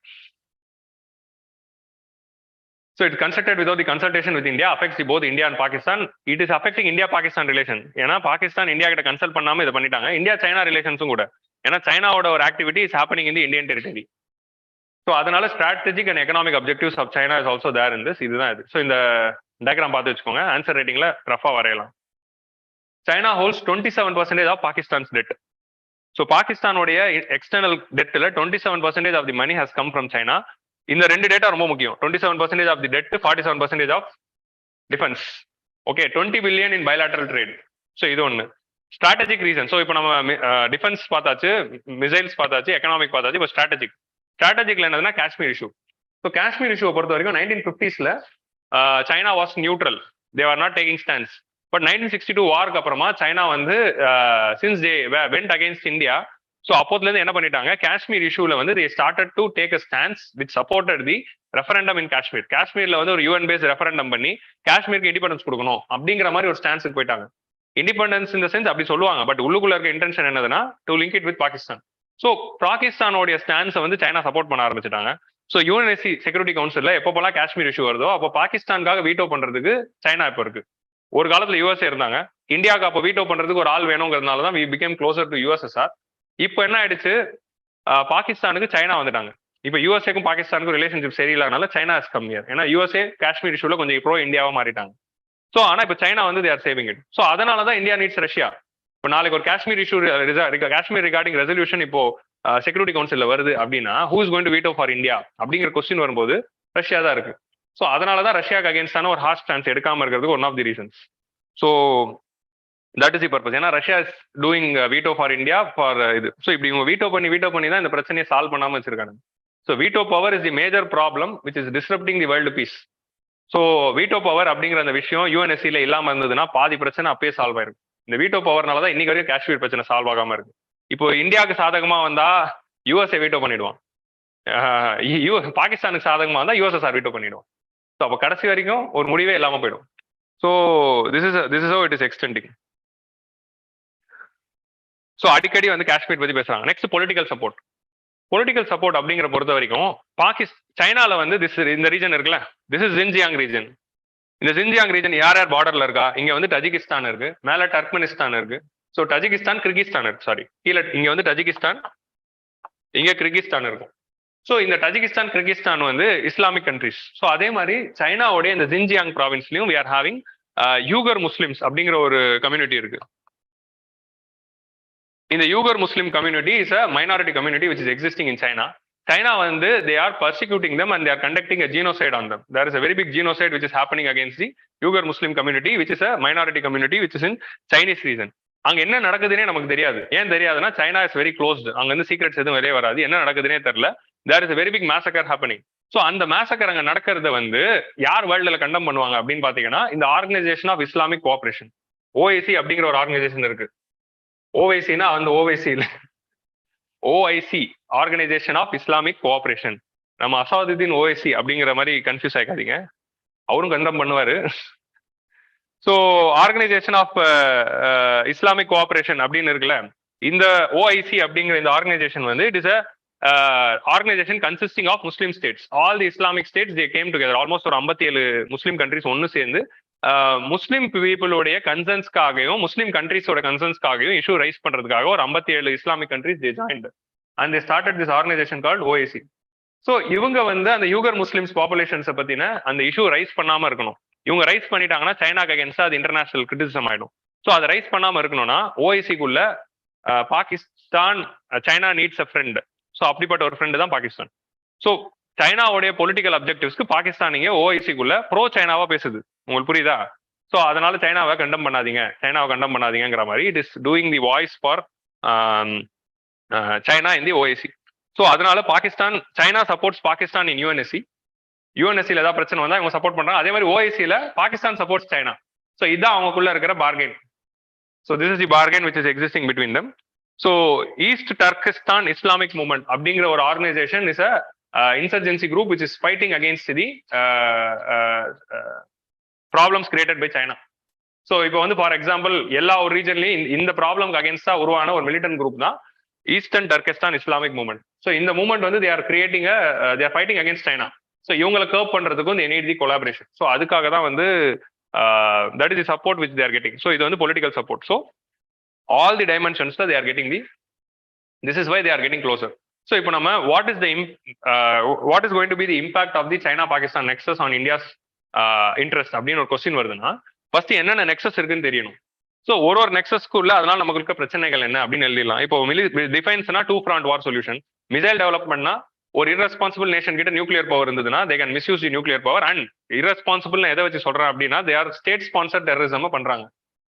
So it's constructed without the consultation with India, affects both India and Pakistan. It is affecting India-Pakistan relation. ஏன்னா Pakistan India கிட்ட consult பண்ணாம இதை பண்ணிட்டாங்க. India China ரிலேஷன்ஸும் கூட, ஏன்னா சைனாவோட ஒரு activity is happening in the Indian territory. So அதனால strategic and economic objectives of China is also there in this. இதுதான் இது. ஸோ இந்த டயக்ராம் பார்த்து வச்சுக்கோங்க, ஆன்சர் ரேட்டிங்ல ரஃபா வரையலாம். China holds 27% of Pakistan's debt. So பாகிஸ்தானுடைய எக்ஸ்டர்னல் டெட்ல 27% of the money has come from China. இந்த ரெண்டு டேட்டா ரொம்ப முக்கியம். 27% of the debt, 47% of defence. Okay, 20 billion in bilateral trade. So இது ஒன்று ஸ்ட்ராட்டஜிக் ரீசன். ஸோ இப்போ நம்ம டிஃபென்ஸ் பார்த்தாச்சு, மிசைல்ஸ் பார்த்தாச்சு, எக்கனாமிக் பார்த்தாச்சு. இப்போ ஸ்ட்ராட்டஜிக்ல என்னதுன்னா காஷ்மீர் இஷ்யூ. ஸோ காஷ்மீர் இஷ்யூவை பொறுத்த வரைக்கும் 1950s China was neutral, they are not taking stands. But 1962 வார்க்கு அப்புறமா சைனா வந்து since they went against India, so அப்போதுல இருந்து என்ன பண்ணிட்டாங்க, காஷ்மீர் இஷ்யூல வந்து they started to take a stance which supported the referendum in Kashmir. காஷ்மீர்ல வந்து ஒரு UN பேஸ்ட் ரெஃபரண்டம் பண்ணி காஷ்மீருக்கு இண்டிபெண்டன்ஸ் கொடுக்கணும் அப்படிங்கிற மாதிரி ஒரு ஸ்டான்ஸுக்கு போயிட்டாங்க. இண்டிபெண்டன்ஸ் இந்த சென்ஸ் அப்படி சொல்லுவாங்க, பட் உள்ளுக்குள்ள இருக்க இன்டென்ஷன் என்னதுன்னா to link it with Pakistan. So பாகிஸ்தானோடைய ஸ்டான்ஸை வந்து சைனா சப்போர்ட் பண்ண ஆரம்பிச்சிட்டாங்க. ஸோ யுஎன்எஸ்சி செக்யூரிட்டி கவுன்சில்ல எப்பப்பெல்லாம் காஷ்மீர் இஷ்யூ வருதோ அப்போ பாகிஸ்தானுக்காக வீட்டோ பண்றதுக்கு சைனா இப்போ இருக்கு. ஒரு காலத்துல யூஎஸ்ஏ இருந்தாங்க, இந்தியாவுக்கு அப்போ வீட்டோ பண்றதுக்கு ஒரு ஆள் வேணுங்கிறதுனால தான் we became closer to USSR. இப்போ என்ன ஆயிடுச்சு, பாகிஸ்தானுக்கு சைனா வந்துட்டாங்க. இப்போ யூஎஸ்ஏக்கும் பாகிஸ்தானுக்கும் ரிலேஷன்ஷிப் சரியில்லாதனால சைனா இஸ் கம்மியர். ஏன்னா யூஎஸ்ஏ காஷ்மீர் இஷ்யூல கொஞ்சம் ப்ரோ இந்தியாவா மாறிட்டாங்க. ஸோ ஆனா இப்போ சைனா வந்து they are saving it. So அதனால தான் இந்தியா நீட்ஸ் ரஷ்யா. இப்போ நாளைக்கு ஒரு Kashmir issue, Kashmir regarding resolution இப்போ செக்யூரிட்டி கவுன்சில்ல வருது அப்படின்னா who is going to veto for India அப்படிங்கிற கொஸ்டின் வரும்போது ரஷ்யா தான் இருக்கு. ஸோ அதனால தான் ரஷ்யாக்கு அகேன்ஸ்டான ஒரு ஹார்ஷ் ஸ்டான்ஸ் எடுக்காம இருக்கிறதுக்கு one of the reasons. So that is the purpose. ஏன்னா Russia is doing veto for India for இது. ஸோ இப்படி இவங்க வீட்டோ பண்ணி தான் இந்த பிரச்சனையை சால்வ் பண்ணாம வச்சிருக்காங்க. So veto power is the major problem which is disrupting the world piece. So veto power அப்படிங்கிற அந்த விஷயம் யூஎன்எஸ்சியில இல்லாம இருந்ததுன்னா பாதி பிரச்சனை அப்பயே சால்வ் ஆயிருக்கும். இந்த வீட்டோ பவர்னால தான் இன்னைக்கு வரைக்கும் காஷ்மீர் பிரச்சனை சால்வ் ஆகாம இருக்கு. இப்போ இந்தியாவுக்கு சாதகமா வந்தா யூஎஸ்ஏ வீட்டோ பண்ணிடுவான், பாகிஸ்தானுக்கு சாதகமா வந்தா யூஎஸ்எஸ்ஆர் வீட்டோ பண்ணிடுவான். ஸோ அப்போ கடைசி வரைக்கும் ஒரு முடிவே இல்லாம போயிடும். So this is how it is extending. So அடிக்கடி வந்து காஷ்மீர் பத்தி பேசுறாங்க. Next political support. Political support அப்படிங்கிற பொறுத்த வரைக்கும் சைனால வந்து இந்த ரீஜன் இருக்குல்ல, திஸ் இஸ் ஜின்ஜியாங் ரீஜன். இந்த ஜின்ஜியாங் ரீஜன் யார் யார் பார்டர்ல இருக்கா, இங்க வந்து தஜிகிஸ்தான் இருக்கு, மேல டர்க்மெனிஸ்தான் இருக்கு. ஸோ டஜிகிஸ்தான் கிர்கிஸ்தான் இருக்கு, சாரி கீழே இங்க வந்து டஜிகிஸ்தான், இங்க கிர்கிஸ்தான் இருக்கும். ஸோ இந்த தஜிகிஸ்தான் கிர்கிஸ்தான் வந்து இஸ்லாமிக் கண்ட்ரிஸ். ஸோ அதே மாதிரி சைனாவுடைய இந்த ஜின்ஜியாங் ப்ராவின்ஸ்லயும் we are having Uyghur Muslims அப்படிங்கிற ஒரு கம்யூனிட்டி இருக்கு. இந்த Uyghur Muslim community is a minority community which is existing in China. China வந்து they are persecuting them and they are conducting a genocide on them. There is a very big genocide which is happening against the Uyghur Muslim community which is a minority community which is in Chinese region. அங்க என்ன நடக்குதுன்னே நமக்கு தெரியாது. ஏன் தெரியாதுன்னா China is very closed. அங்க வந்து secrets எதுவும் வெளியே வராது. என்ன நடக்குதுன்னே தெரியல. There is a very big massacre happening. So அந்த மேசக்கர் அங்க நடக்கிறத வந்து யார் வேர்ல்டுல கண்டம் பண்ணுவாங்க அப்படின்னு பாத்தீங்கன்னா இந்த organisation of Islamic cooperation, OIC அப்படிங்கிற ஒரு ஆர்கனைசேஷன் இருக்கு. ஓவைசினா அந்த ஓவைசி இல்ல, OIC organisation of Islamic cooperation. நம்ம அசாதுதீன் ஓஐசி அப்படிங்கிற மாதிரி கன்ஃபியூஸ் ஆகாதீங்க, அவரும் கண்டம் பண்ணுவாரு. So organisation of Islamic cooperation அப்படின்னு இருக்குல்ல, இந்த ஓஐசி அப்படிங்கிற இந்த ஆர்கனைசேஷன் வந்து it is a organisation consisting of Muslim states. All the Islamic states they came together. Almost ஒரு 57 முஸ்லீம் கண்ட்ரிஸ் ஒன்று சேர்ந்து முஸ்லீம் பீப்புளுடைய கன்சர்ன்ஸ்க்காகவும் முஸ்லீம் கண்ட்ரிஸோட கன்சர்ன்ஸ்க்காகவும் இஷ்யூ ரைஸ் பண்றதுக்காக ஒரு 57 Islamic countries they joined and they started this organisation called OIC. So இவங்க வந்து அந்த யூகர் Muslims பாப்புலேஷன்ஸை பத்தின அந்த இஷ்யூ ரைஸ் பண்ணாம இருக்கணும். இவங்க ரைஸ் பண்ணிட்டாங்கன்னா சைனாக்கு அகேன்ஸ்டா அது இன்டர்நேஷனல் கிரிட்டிசிசம் ஆயிடும். ஸோ அதை ரைஸ் பண்ணாம இருக்கணும்னா ஓஐசிக்குள்ள Pakistan, China needs a friend. So அப்படிப்பட்ட ஒரு ஃப்ரெண்டு தான் பாகிஸ்தான். ஸோ சைனாவுடைய பொலிட்டிக்கல் அப்ஜெக்டிவ்ஸ்க்கு பாகிஸ்தான் இங்கே ஓஐசிக்குள்ள ப்ரோ சைனாவா பேசுது. உங்களுக்கு புரியுதா? ஸோ அதனால சைனாவை கண்டம் பண்ணாதீங்கிற மாதிரி it is doing the voice for China in the OIC. So அதனால Pakistan, China supports Pakistan in UNSC. யூஎன்எஸ்சியில் ஏதாவது பிரச்சனை வந்தா இவங்க சப்போர்ட் பண்றாங்க. அதே மாதிரி ஓஐசியில் பாகிஸ்தான் சப்போர்ட்ஸ் சைனா. ஸோ இதுதான் அவங்களுக்குள்ள இருக்கிற bargain. So this is the bargain which is existing between them. So East Turkestan Islamic movement அப்படிங்கிற ஒரு organisation is a insurgency group which is fighting against the problems created by China. So இப்போ வந்து for example எல்லா ஒரு ரீஜன்லையும் இந்த ப்ராப்ளம்க்கு அகேன்ஸ்டா உருவான ஒரு militant group தான் ஈஸ்டர்ன் டர்கிஸ்தான் இஸ்லாமிக் மூவ்மெண்ட். ஸோ இந்த மூவ்மெண்ட் வந்து they are fighting against China. So இவங்களை கர்ப் பண்றதுக்கும் they need the collaboration. So அதுக்காக தான் வந்து that is the support which they are getting. So இது வந்து political support. So all the dimensions that they are getting this is why they are getting closer. So இப்போ நம்ம what is going to be the impact of the China Pakistan nexus on India's interest அப்படின்னு ஒரு question வருதுன்னா first என்னென்ன nexus இருக்குன்னு தெரியணும். So ஒரு நெக்ஸஸ்க்குள்ள அதனால நமக்கு இருக்க பிரச்சனைகள் என்ன அப்படின்னு எழுதிடலாம். இப்போ டிஃபென்ஸ்னா 2-front war solution, மிசைல் டெவலப்மெண்ட்னா ஒரு irresponsible நேஷன் கிட்ட நியூக்ளியர் பவர் இருந்ததுன்னா they can misuse the nuclear power. and irresponsible எதை வச்சு சொல்றேன் அப்படின்னா they are state sponsored terrorism பண்றாங்க.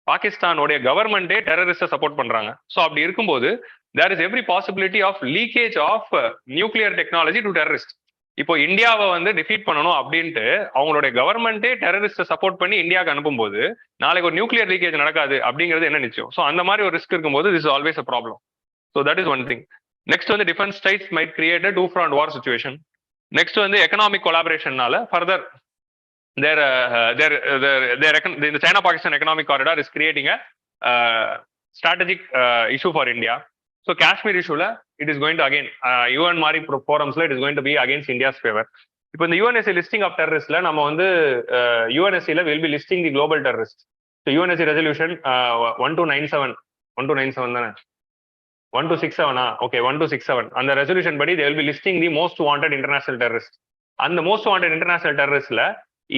பாகிஸ்தானுடைய கவர்மெண்டே டெரரிஸ்ட சப்போர்ட் பண்றாங்க. ஸோ அப்படி இருக்கும்போது there is every possibility of leakage of nuclear technology to terrorist. இப்போ இந்தியாவை வந்து டிஃபீட் பண்ணணும் அப்படின்ட்டு அவங்களுடைய கவர்மெண்டே டெரரிஸ்ட சப்போர்ட் பண்ணி இந்தியாவுக்கு அனுப்பும்போது நாளைக்கு ஒரு நியூக்ளியர் லீக்கேஜ் நடக்காது அப்படிங்கிறது என்ன நிச்சயம்? ஸோ அந்த மாதிரி ஒரு ரிஸ்க் இருக்கும்போது this is always a problem. So that is one thing. Next வந்து defence ties might create a 2-front war situation. Next வந்து எக்கனாமிக் கொலாபரேஷன்னால further the China-Pakistan economic corridor is creating a strategic issue for India. So Kashmir issue la it is going to again UN Mari forums la it is going to be against India's favor. இப்போ இந்த UNSC listing of terrorists la நம்ம வந்து UNSC la will be listing the global terrorists. So UNSC resolution 1297 தானே 1267 okay 1267 அந்த resolution படி they will be listing the most wanted international terrorists. அந்த most wanted international terrorists la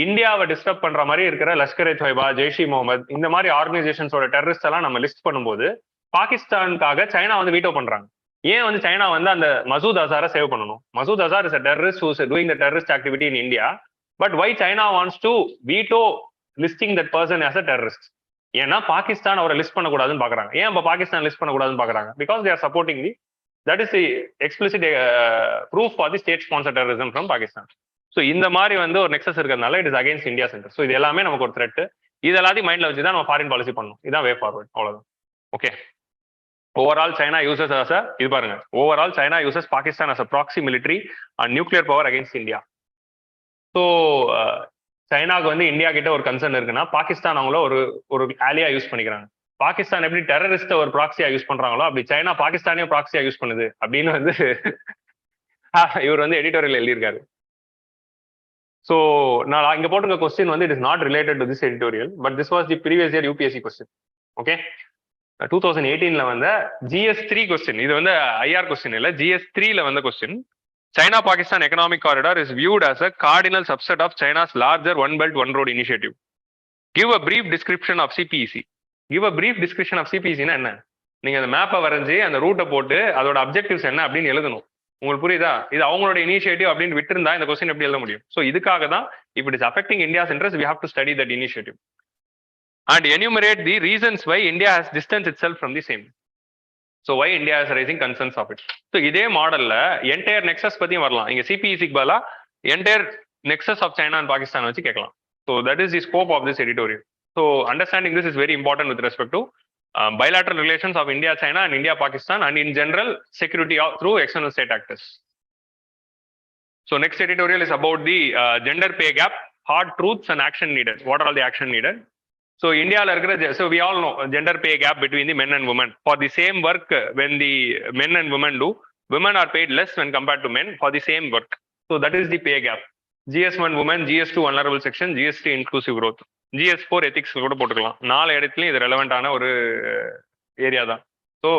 இந்தியாவை disturb பண்ற மாதிரி இருக்கிற லஷ்கர் இ தொய்பா, ஜெய்ஷ் இ முகமது இந்த மாதிரி ஆர்கனைசேஷன்ஸோட டெரரிஸ்ட் எல்லாம் நம்ம லிஸ்ட் பண்ணும்போது பாகிஸ்தானுக்காக சைனா வந்து வீட்டோ பண்றாங்க. ஏன் வந்து சைனா வந்து அந்த மசூத் அசாரை சேவ் பண்ணணும்? Masood Azhar is a terrorist who is doing the terrorist activity in India. But why China wants to veto listing that person as a terrorist? ஏன்னா பாகிஸ்தான் அவரை லிஸ்ட் பண்ணக்கூடாதுன்னு பாக்குறாங்க. ஏன் இப்போ பாகிஸ்தான் லிஸ்ட் பண்ணக்கூடாதுன்னு பாக்குறாங்க? Because they are supporting the that is the explicit proof for the state sponsor terrorism from Pakistan. So இந்த மாதிரி வந்து ஒரு நெக்ஸஸ் இருக்கிறதுனால it is against India centre. So இது எல்லாமே நமக்கு ஒரு த்ரெட். இது எல்லாத்தையும் மைண்ட்ல வச்சு தான் நம்ம ஃபாரின் பாலிசி பண்ணணும். இதான் வே ஃபார்வர்ட். அவ்வளவுதான். Okay. Overall China uses as இது பாருங்க, overall China uses Pakistan as a proxy military and nuclear power against India. So சைனாவுக்கு வந்து இந்தியா கிட்ட ஒரு கன்சர்ன் இருக்குன்னா பாகிஸ்தான் அவங்கள ஒரு ஆலியா யூஸ் பண்ணிக்கிறாங்க. பாகிஸ்தான் எப்படி டெரரிஸ்ட ஒரு ப்ராக்சியா யூஸ் பண்றாங்களோ அப்படி சைனா பாகிஸ்தானையும் ப்ராக்சியா யூஸ் பண்ணுது அப்படின்னு வந்து இவர் வந்து எடிட்டோரியல் எழுதியிருக்காரு. ஸோ நான் இங்க போட்டுருக்க கொஸ்டின் வந்து it is not related to this editorial, but this was the previous year UPSC question. Okay, 2018 வந்த GS3 கொஸ்டின். இது வந்து IR கொஸ்டின் இல்ல, GS3 வந்த question. China-Pakistan Economic Corridor is viewed as a cardinal subset of China's larger One Belt, One Road initiative. Give a brief description of CPEC. Give a brief description of CPEC என்ன? நீங்க அந்த மேப்பை வரைஞ்சி அந்த ரூட்டை போட்டு அதோட அப்ஜெக்டிவ்ஸ் என்ன அப்படின்னு எழுதணும். உங்களுக்கு புரியுதா? இது அவங்களோட இனிஷியேட்டிவ் அப்படின்னு விட்டுருந்தா இந்த கொஸ்டின் எப்படி எழுத முடியும்? ஸோ இதுக்காக தான் if it is affecting India's interest, we have to study that initiative and enumerate the reasons why India has distanced itself from the same. So why India is raising concerns of it. So இதே மாடல்ல entire nexus பத்தியும் வரலாம். இங்க சிபிஇசிக்கு பதிலா entire nexus of China and Pakistan வச்சு கேட்கலாம். So that is the scope of this editorial. So understanding this is very important with respect to bilateral relations of India, China and India, Pakistan and in general security through external state actors. So next editorial is about the gender pay gap, hard truths and action needed. What are all the action needed? So India, so we all know gender pay gap between the men and women. For the same work, when the men and women do, women are paid less when compared to men for the same work. So that is the pay gap. GS1 women, GS2 vulnerable section, GS3 inclusive growth, GS4 ethics கூட போட்டுக்கலாம். 4 இடத்துலயும் இது ரெலவெண்டான ஒரு area தான். So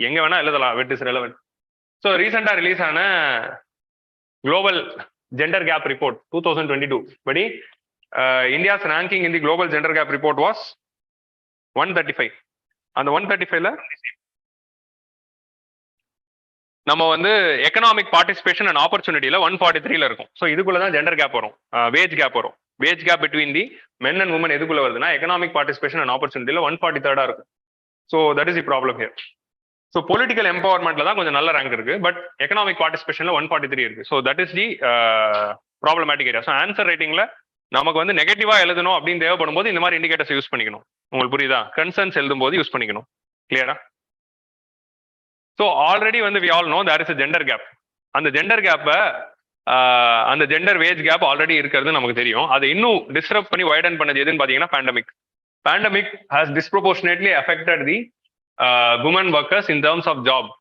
எங்க வேணா எழுதலாம், வெட் is relevant. So ரீசெண்டா ரிலீஸ் ஆன குளோபல் ஜெண்டர் கேப் ரிப்போர்ட் 2022 படி India's ranking in the global gender gap report was 135. அந்த 135ல நம்ம வந்து எக்கனாமிக் பார்ட்டிசிபேஷன் அண்ட் ஆப்பர்ச்சுனிட்டியில 143ல இருக்கும். ஸோ இதுக்குள்ளதான் ஜெண்டர் கேப் வரும், வேஜ் கேப் வரும். Wage gap between the men and women எதுக்குள்ள வருதுன்னா எக்கனாமிக் பார்ட்டிசிபேஷன் அண்ட் ஆப்பர்ச்சுனிட்டியில 143 இருக்கும். So that is the problem here. So political எம்பவர்மெண்ட்ல தான் கொஞ்சம் நல்ல ரேங்க் இருக்கு, பட் எக்கனாமிக் பார்ட்டிசிபேஷன்ல 143 இருக்கு. So that is the problematic area. So answer ரைட்டிங்ல நமக்கு வந்து நெகட்டிவா எழுதணும் அப்படின்னு தேவைப்படும் போது இந்த மாதிரி இண்டிகேட்டர்ஸ் யூஸ் பண்ணிக்கணும். உங்களுக்கு புரியுதா? கன்சர்ன்ஸ் எழுதும் போது யூஸ் பண்ணிக்கணும். கிளியரா? ஸோ ஆல்ரெடி வந்து we all know there is a gender gap. அந்த ஜெண்டர் கேப்பை அந்த ஜெண்டர் வேஜ் கேப் ஆல்ரெடி இருக்கிறது நமக்கு தெரியும். அதை இன்னும் டிஸ்டர்ப் பண்ணி வைடன் பண்ணது எதுன்னு பாத்தீங்கன்னா pandemic. Pandemic has disproportionately affected the women workers in terms of job.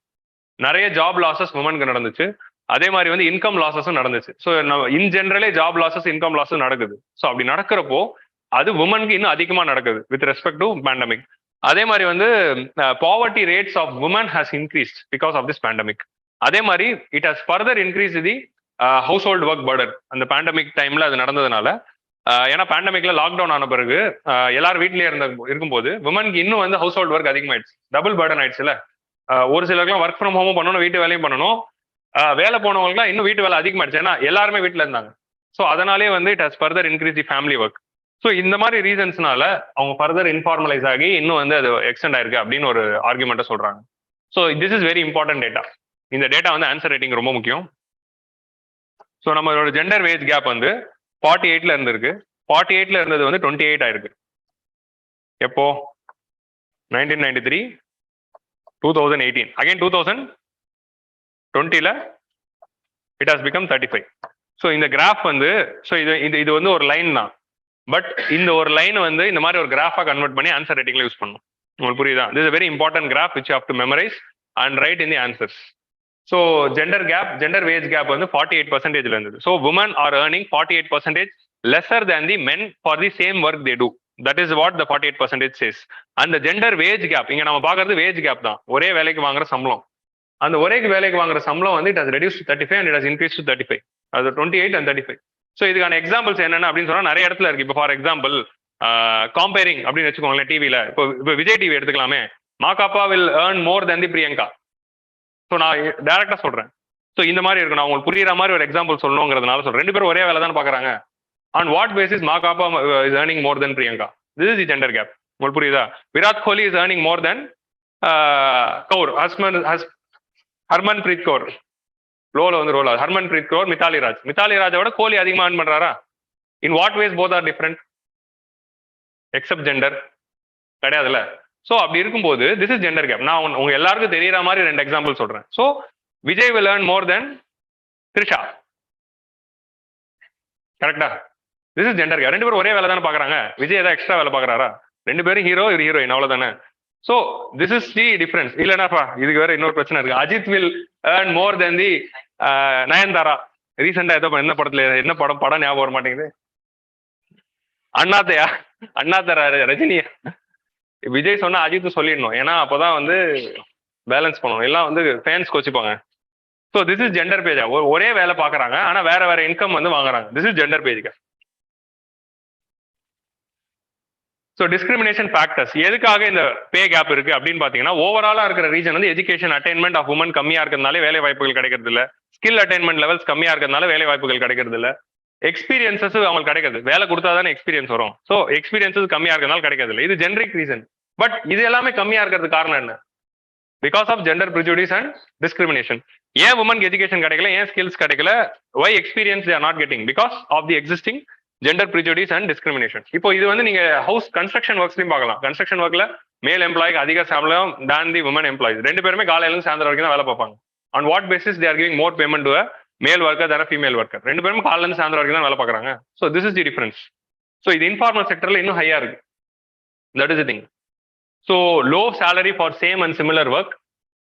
நிறைய ஜாப் லாசஸ் உமனுக்கு நடந்துச்சு. அதே மாதிரி வந்து இன்கம் லாசஸும் நடந்துச்சு. ஸோ இன் ஜென்ரலே ஜாப் லாசஸ் இன்கம் லாஸும் நடக்குது. ஸோ அப்படி நடக்கிறப்போ அது உமனுக்கு இன்னும் அதிகமாக நடக்குது வித் ரெஸ்பெக்ட் டு பேண்டமிக். அதே மாதிரி வந்து poverty rates of women has increased because of this pandemic. அதே மாதிரி it has further increase the household work burden. அந்த பேண்டமிக் டைம்ல அது நடந்ததுனால, ஏன்னா பேண்டமிக்ல லாக்டவுன் ஆன பிறகு எல்லாரும் வீட்லயே இருக்கும்போது உமனுக்கு இன்னும் வந்து ஹவுஸ் ஹோல்ட் ஒர்க் அதிகமாயிடுச்சு, டபுள் பர்டன் ஆயிடுச்சுல. ஒரு சிலருக்குலாம் ஒர்க் ஃப்ரம் ஹோமும் பண்ணணும், வீட்டு வேலையும் பண்ணணும். வேலை போனவங்களுக்குலாம் இன்னும் வீட்டு வேலை அதிகமாயிடுச்சு, ஏன்னா எல்லாருமே வீட்டில் இருந்தாங்க. ஸோ அதனாலே வந்து it has further increase the family work. So இந்த மாதிரி ரீசன்ஸ்னால அவங்க ஃபர்தர் இன்ஃபார்மலைஸ் ஆகி இன்னும் வந்து அது எக்ஸ்டெண்ட் ஆயிருக்கு அப்படின்னு ஒரு ஆர்குமெண்ட்டை சொல்றாங்க. So this is very important data. இந்த டேட்டா வந்து ஆன்சர் ரைட்டிங் ரொம்ப முக்கியம். ஸோ நம்மளோட ஜெண்டர் வேஜ் கேப் வந்து 48ல இருந்திருக்கு. 48ல இருந்தது வந்து 28 ஆயிருக்கு. எப்போ? 1993, 2018, அகைன் 2020ல இட் ஹாஸ் பிகம் 35. ஸோ இந்த கிராஃப் வந்து, ஸோ இது வந்து ஒரு லைன் தான், பட் இந்த ஒரு லைன் வந்து இந்த மாதிரி ஒரு கிராஃபா கன்வெர்ட் பண்ணி ஆன்சர் ரைட்டிங்ல யூஸ் பண்ணணும். உங்களுக்கு புரியுதா? This is very important graph which you have to memorise and write in the answers. So gender gap, gender wage gap வந்து 48%ல இருந்தது. So women are earning 48% lesser than the men for the same work they do. That is what the 48% says. And the gender wage gap, இங்க நம்ம பாக்குறது wage gap தான், ஒரே வேலைக்கு வாங்குற சம்பளம். அந்த ஒரே வேலைக்கு வாங்குற சம்பளம் வந்து it has reduced to 35 and it has increased to 35. அது 28 and 35. ஸோ இதுக்கான எக்ஸாம்பிள்ஸ் என்னென்ன அப்படின்னு சொன்னா நிறைய இடத்துல இருக்கு. இப்போ ஃபார் எக்ஸாம்பிள் காம்பேரிங் அப்படின்னு வச்சுக்கோங்களேன். டிவியில இப்போ விஜய் டிவி எடுத்துக்கலாமே, Makapa will earn more then the Priyanka. So நான் டைரக்டா சொல்றேன். ஸோ இந்த மாதிரி இருக்கும். நான் உங்களுக்கு புரியுற மாதிரி ஒரு எக்ஸாம்பிள் சொல்லணுங்கிறதுனால சொல்றேன். 2 பேரும் ஒரே வேலை தான் பாக்குறாங்க. On what basis Makapa is earning more than Priyanka? This is the gender gap. உங்களுக்கு புரியுதா? Virat Kohli is earning more than Kaur, Harmanpreet Kaur. லோல வந்து ரோல் ஆகுது. ஹர்மன்பிரீத் கௌர், மித்தாலி ராஜோட கோலி அதிகமாக earn பண்றாரா? In what ways both are different? Except gender கிடையாதுல்ல. ஸோ அப்படி இருக்கும்போது this is gender gap. நான் உங்க எல்லாருக்கும் தெரியற மாதிரி 2 எக்ஸாம்பிள் சொல்றேன். So Vijay will earn more than Trisha. கரெக்டா? This is gender gap. 2 பேரும் ஒரே வேலை தானே பாக்குறாங்க. விஜய் ஏதாவது எக்ஸ்ட்ரா வேலை பாக்குறாரா? 2 பேரும் ஹீரோ, ஒரு ஹீரோயின், அவ்வளவுதானே. So this is the difference. இல்லைனாப்பா இதுக்கு வேற இன்னொரு பிரச்சனை இருக்கு. Ajith will earn more then the Nayanthara. ரீசெண்டா ஏதோ என்ன படத்துல, என்ன படம் ஞாபகம் வர மாட்டேங்குது. அண்ணாத்தையா ரஜினியா? விஜய் சொன்னா அஜித் சொல்லிடணும், ஏன்னா அப்பதான் வந்து பேலன்ஸ் பண்ணணும். எல்லாம் வந்து ஃபேன்ஸ் கோச்சிப்பாங்க. So this is gender pay gap. ஒரே வேலை பார்க்குறாங்க ஆனால் வேற வேற இன்கம் வந்து வாங்குறாங்க. This is gender pay gap. So discrimination factors எதுக்காக இந்த பே கேப் இருக்கு அப்படின்னு பார்த்தீங்கன்னா, ஓவராலாக இருக்கிற ரீஜன் வந்து எஜுகேஷன் அட்டைன்மெண்ட் ஆஃப் உமன் கம்மியாக இருக்கிறதுனால வேலை வாய்ப்புகள் கிடைக்கிறது இல்லை. ஸ்கில் அட்டைன்மெண்ட் லெவல்ஸ் கம்மியாக இருக்கிறதுனால வேலை வாய்ப்புகள் கிடைக்கிறது இல்லை. எக்ஸ்பீரியன்சஸ் அவங்களுக்கு கிடைக்காது. வேலை கொடுத்தா தானே எக்ஸ்பீரியன்ஸ் வரும். ஸோ எக்ஸ்பீரியன்சஸ் கம்மியாக இருக்கிறதுனால கிடைக்கிறது இல்லை. இது ஜென்ரிக் ரீசன். பட் இது எல்லாமே கம்மியாக இருக்கிறதுக்கு காரணம் என்ன? Because of gender prejudice and discrimination. ஏன் உமனுக்கு எஜுகேஷன் கிடைக்கல, ஏன் ஸ்கில்ஸ் கிடைக்கல, why experience they are not getting? Because of the existing gender prejudice and discrimination. இப்போ இது வந்து நீங்க ஹவுஸ் கன்ஸ்ட்ரக்ஷன் ஒர்க்ஸ்லையும் பார்க்கலாம். கன்ஸ்ட்ரக்ஷன் ஒர்க்ல மேல் எம்ப்ளாய்க்கு அதிக சம்பளம் than தி உமன் எம்ப்ளாயிஸ். ரெண்டு பேருமே காலையில சாயந்தரம் வரைக்கும் தான் வேலை பார்ப்பாங்க. On what basis they are giving more payment to மேல் ஒர்க்கர் தர ஃபீமேல் ஒர்க்கர்? ரெண்டு பேரும் காலையில இருந்து சாயந்தரம் வரைக்கும் தான் வேலை பார்க்குறாங்க. So this is the difference. So இது இன்ஃபார்மல் செக்டர்ல இன்னும் ஹையா இருக்கு. That is the thing. So low salary for same and similar work